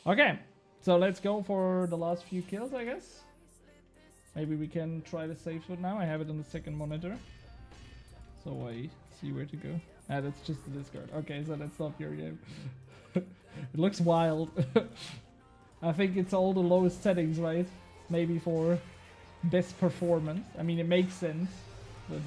Okay, so let's go for the last few kills, I guess. Maybe we can try the safe spot now. I have it on the second monitor, so I see where to go. Ah, that's just the discard. Okay, so that's not your game. It looks wild. I think it's all the lowest settings, right? Maybe for best performance. I mean, it makes sense, but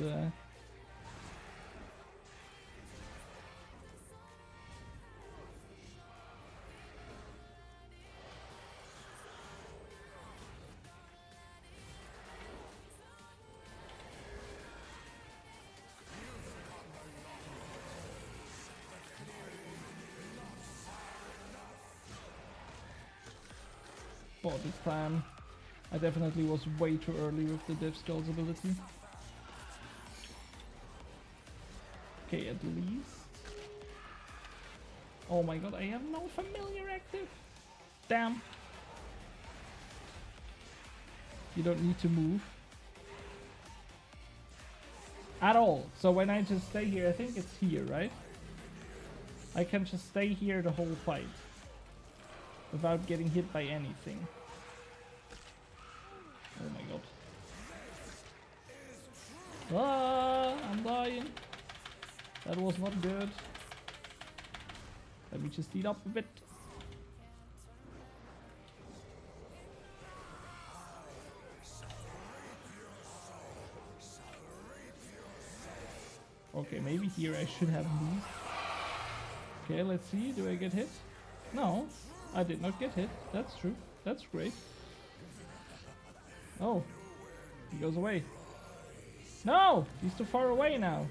oh, this time I definitely was way too early with the Death Skull's ability. Okay, at least. Oh my god, I have no familiar active. Damn. You don't need to move. At all. So when I just stay here, I think it's here, right? I can just stay here the whole fight. Without getting hit by anything. Oh my god. Ah, I'm dying. That was not good. Let me just heat up a bit. Okay, maybe here I should have moved. Okay, let's see. Do I get hit? No, I did not get hit. That's true. That's great. Oh, he goes away. No, he's too far away now.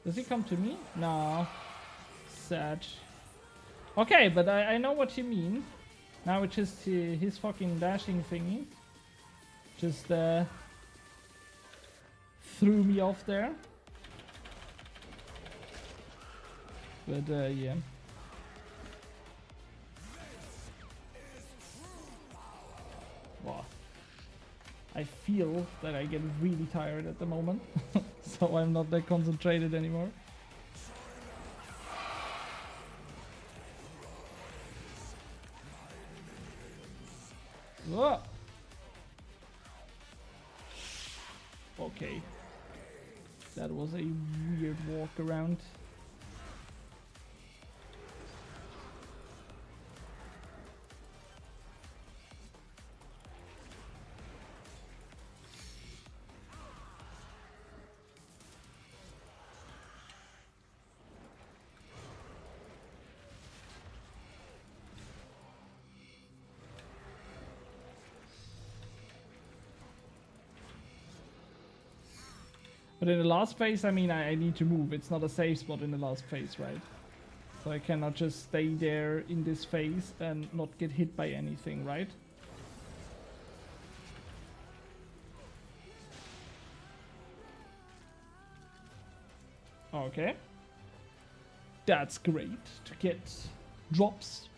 Does he come to me? No. Sad. Okay, but I know what you mean. Now it's just his fucking dashing thingy. Just threw me off there. But yeah. Wow. I feel that I get really tired at the moment. So I'm not that concentrated anymore. Whoa. Okay. That was a weird walk around. But in the last phase, I mean, I need to move. It's not a safe spot in the last phase, right? So I cannot just stay there in this phase and not get hit by anything, right? Okay. That's great to get drops.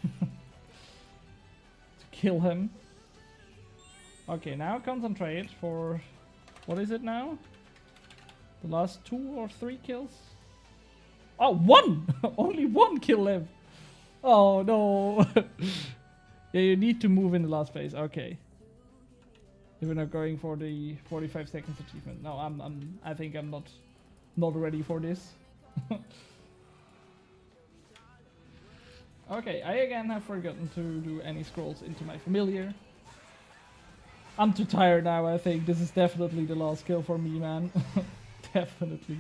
To kill him. Okay, now concentrate for... What is it now? The last 2 or 3 kills? Oh, 1! Only 1 kill left. Oh no. Yeah, you need to move in the last phase. Okay. We're not going for the 45 seconds achievement. No, I think I'm not ready for this. Okay, I again have forgotten to do any scrolls into my familiar. I'm too tired now, I think. This is definitely the last kill for me, man. Definitely.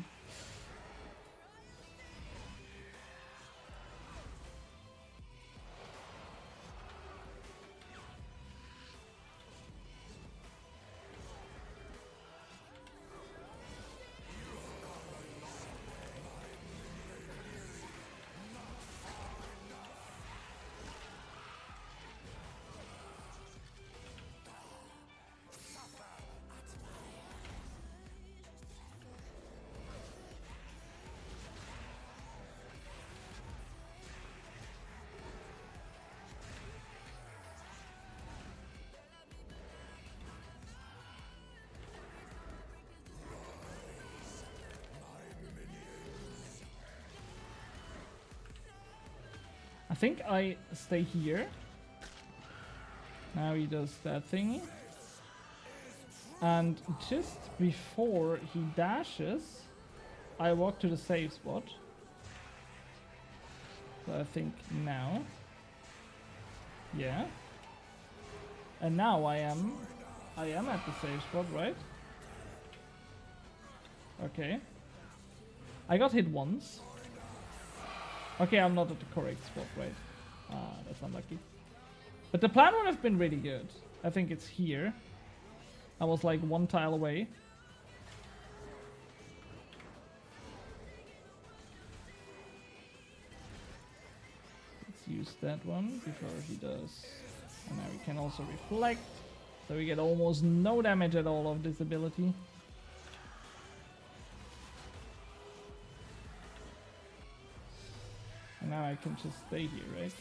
I think I stay here. Now he does that thingy. And just before he dashes, I walk to the safe spot. So I think now. Yeah. And now I am at the safe spot, right? Okay. I got hit once. Okay, I'm not at the correct spot, right? Ah, that's unlucky. But the plan would have been really good. I think it's here. I was like 1 tile away. Let's use that one before he does. And now we can also reflect. So we get almost no damage at all of this ability. Now I can just stay here, right?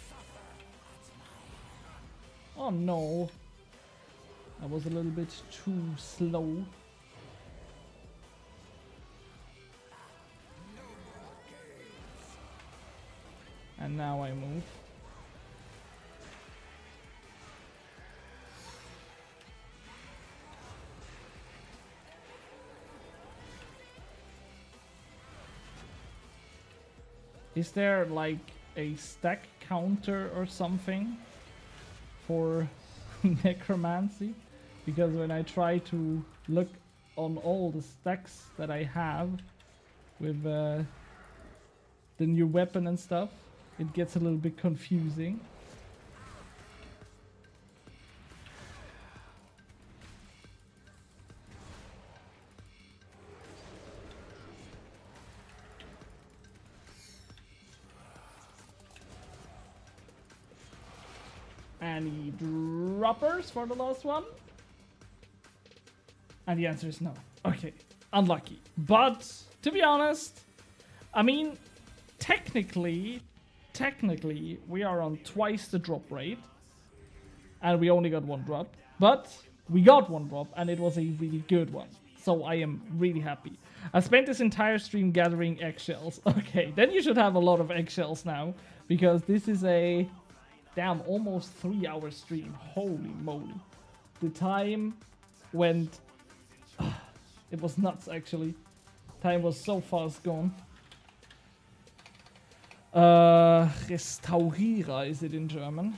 Oh no. I was a little bit too slow. And now I move. Is there like a stack counter or something for necromancy? Because when I try to look on all the stacks that I have with the new weapon and stuff, it gets a little bit confusing. Any droppers for the last one? And the answer is no. Okay, unlucky. But to be honest, I mean, technically, we are on twice the drop rate. And we only got one drop. But we got one drop and it was a really good one. So I am really happy. I spent this entire stream gathering eggshells. Okay, then you should have a lot of eggshells now. Because this is a... damn, almost 3-hour stream. Holy moly. The time went... it was nuts, actually. Time was so fast gone. Restaurierer is it in German?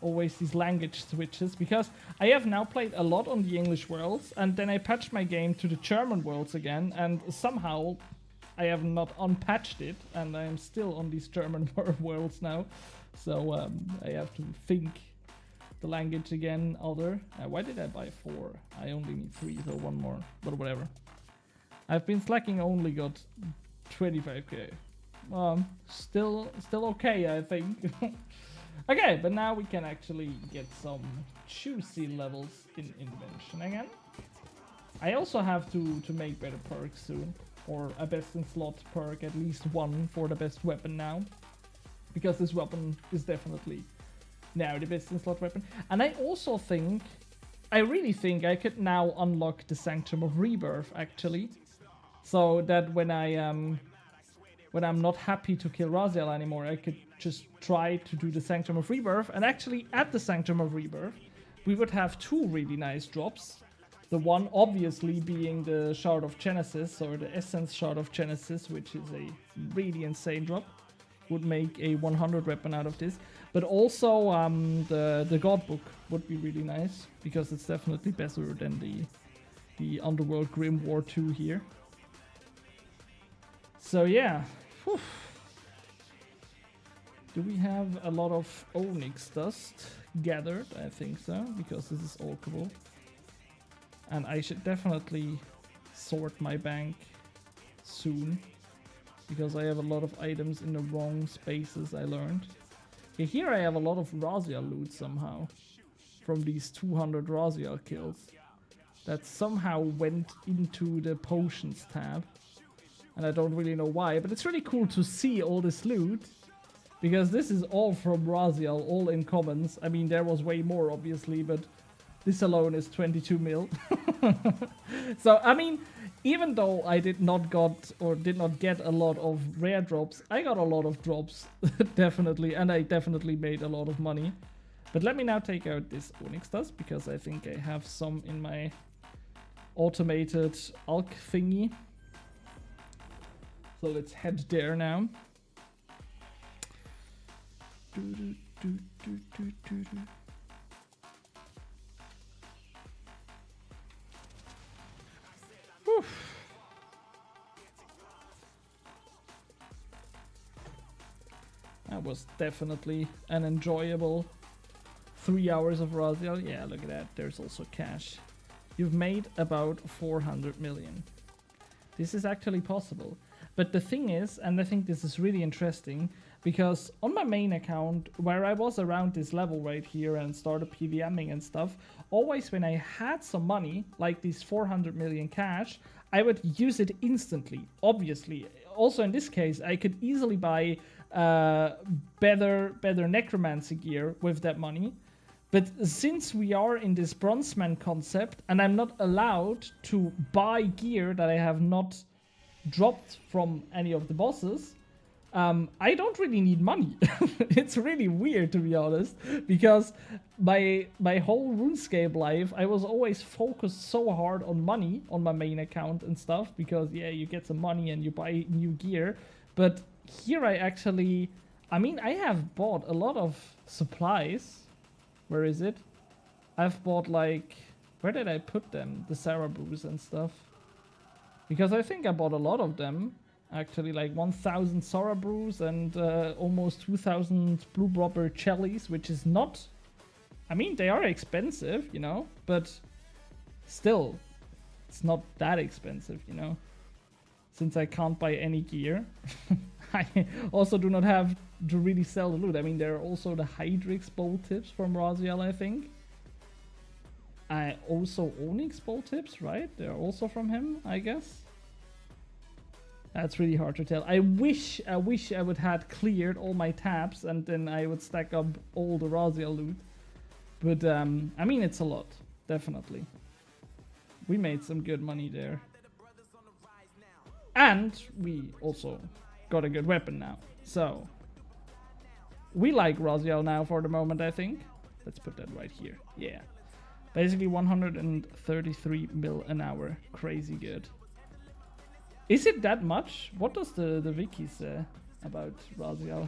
Always these language switches. Because I have now played a lot on the English worlds. And then I patched my game to the German worlds again. And somehow I have not unpatched it. And I am still on these German worlds now. So I have to think the language again. Other. Why did I buy 4? I only need 3, so 1 more. But whatever. I've been slacking. Only got 25k. Still okay, I think. Okay, but now we can actually get some juicy levels in invention again. I also have to make better perks soon, or a best in slot perk, at least one for the best weapon now. Because this weapon is definitely now the best in slot weapon. And I also think, I really think I could now unlock the Sanctum of Rebirth actually. So that when I'm not happy to kill Raziel anymore, I could just try to do the Sanctum of Rebirth. And actually at the Sanctum of Rebirth, we would have 2 really nice drops. The one obviously being the Shard of Genesis, or the Essence Shard of Genesis, which is a really insane drop. Would make a 100 weapon out of this, but also the God Book would be really nice because it's definitely better than the Underworld Grim War 2 here. So yeah, whew. Do we have a lot of Onyx dust gathered? I think so, because this is alchable, and I should definitely sort my bank soon. Because I have a lot of items in the wrong spaces, I learned. Okay, here I have a lot of Raziel loot somehow. From these 200 Raziel kills. That somehow went into the potions tab. And I don't really know why, but it's really cool to see all this loot. Because this is all from Raziel, all in commons. I mean, there was way more obviously, but this alone is 22 mil. So, I mean... even though I did not get a lot of rare drops, I got a lot of drops, definitely, and I definitely made a lot of money. But let me now take out this Onyx dust, because I think I have some in my automated alch thingy. So let's head there now. That was definitely an enjoyable 3 hours of Raziel. Yeah, look at that. There's also cash. You've made about 400 million. This is actually possible. But the thing is, and I think this is really interesting, because on my main account, where I was around this level right here and started PVMing and stuff, always when I had some money, like these 400 million cash, I would use it instantly, obviously. Also in this case, I could easily buy better necromancy gear with that money. But since we are in this bronzeman concept and I'm not allowed to buy gear that I have not dropped from any of the bosses, I don't really need money. It's really weird, to be honest, because my whole RuneScape life, I was always focused so hard on money on my main account and stuff, because yeah, you get some money and you buy new gear. But here I actually, I mean, I have bought a lot of supplies. Where is it? I've bought like, where did I put them? The Sarah brews and stuff. Because I think I bought a lot of them. Actually, like 1,000 Sora brews and almost 2,000 blue robber jellies, which is not... I mean, they are expensive, you know, but still, it's not that expensive, you know, since I can't buy any gear. I also do not have to really sell the loot. I mean, there are also the Hydrix bow tips from Raziel, I think. I also Onyx bow tips, right? They're also from him, I guess. That's really hard to tell. I wish I would have cleared all my tabs and then I would stack up all the Raziel loot. But I mean, it's a lot, definitely. We made some good money there. And we also got a good weapon now. So we like Raziel now for the moment, I think. Let's put that right here. Yeah. Basically 133 mil an hour. Crazy good. Is it that much? What does the wiki say about Raziel?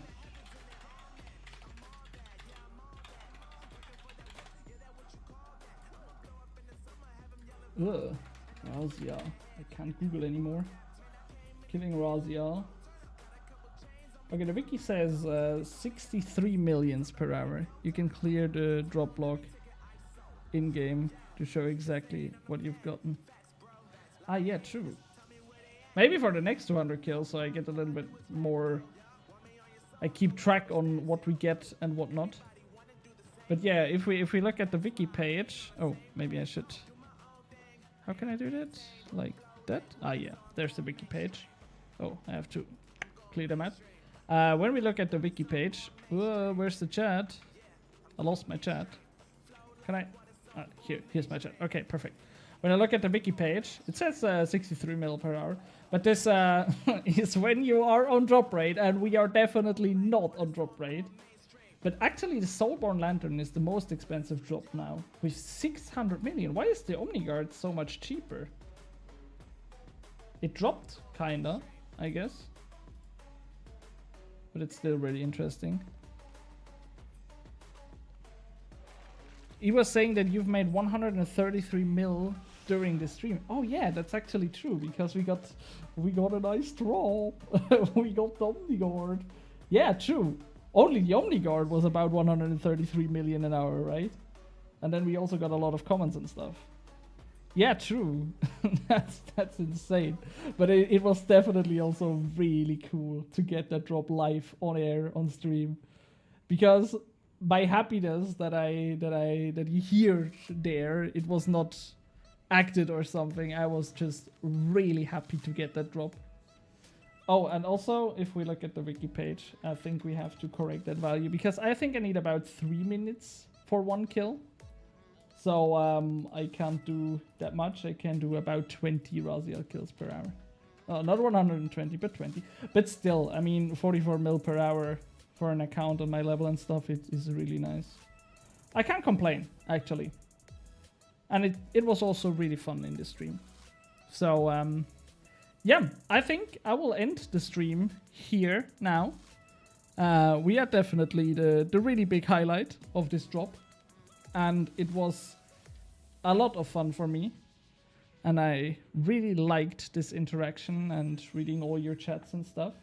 Ugh. Raziel. I can't Google anymore. Killing Raziel. Okay, the wiki says 63 millions per hour. You can clear the drop block in-game to show exactly what you've gotten. Ah, yeah, true. Maybe for the next 200 kills, so I get a little bit more... I keep track on what we get and what not. But yeah, if we look at the wiki page... Oh, maybe I should... How can I do that? Like that? Ah, yeah. There's the wiki page. Oh, I have to clear them out. When we look at the wiki page... where's the chat? I lost my chat. Can I... here's my chat. Okay, perfect. When I look at the wiki page, it says 63 mil per hour. But this is when you are on drop rate, and we are definitely not on drop rate. But actually, the Soulborn Lantern is the most expensive drop now, with 600 million. Why is the Omniguard so much cheaper? It dropped, kinda, I guess. But it's still really interesting. He was saying that you've made 133 mil during the stream. Oh yeah, that's actually true, because we got a nice drop. We got the Omniguard. Yeah, true. Only the Omniguard was about 133 million an hour, right? And then we also got a lot of comments and stuff. Yeah, true. that's insane. But it was definitely also really cool to get that drop live on air on stream, because my happiness that you hear there, it was not acted or something. I was just really happy to get that drop. Oh, and also, if we look at the wiki page, I think we have to correct that value, because I think I need about 3 minutes for 1 kill. So I can't do that much. I can do about 20 Raziel kills per hour. Oh, not 120, but 20. But still, I mean, 44 mil per hour for an account on my level and stuff, it is really nice. I can't complain, actually. And it was also really fun in the stream. So, yeah, I think I will end the stream here now. We are definitely the really big highlight of this drop. And it was a lot of fun for me. And I really liked this interaction and reading all your chats and stuff.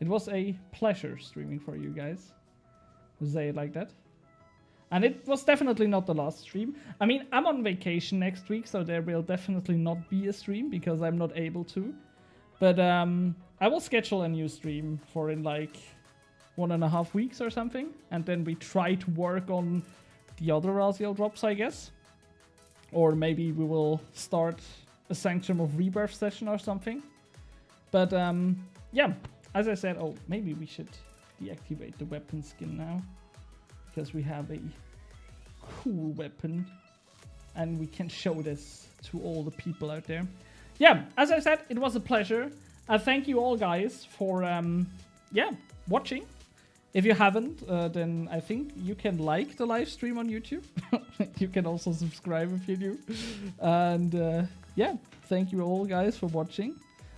It was a pleasure streaming for you guys. Say it like that. And it was definitely not the last stream. I mean, I'm on vacation next week, so there will definitely not be a stream because I'm not able to. But I will schedule a new stream for in like 1.5 weeks or something, and then we try to work on the other Raziel drops, I guess. Or maybe we will start a Sanctum of Rebirth session or something. But yeah, as I said, oh, maybe we should deactivate the weapon skin now, because we have a cool weapon and we can show this to all the people out there. Yeah, as I said, it was a pleasure. Thank you all guys for yeah, watching. If you haven't, then I think you can like the live stream on YouTube. You can also subscribe if you do. And yeah, thank you all guys for watching.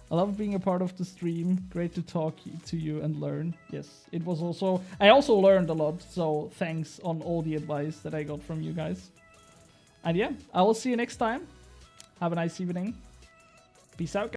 I love being a part of the stream. Great to talk to you and learn. Yes, it was also... I also learned a lot, so thanks on all the advice that I got from you guys. And yeah, I will see you next time. Have a nice evening. Peace out, guys.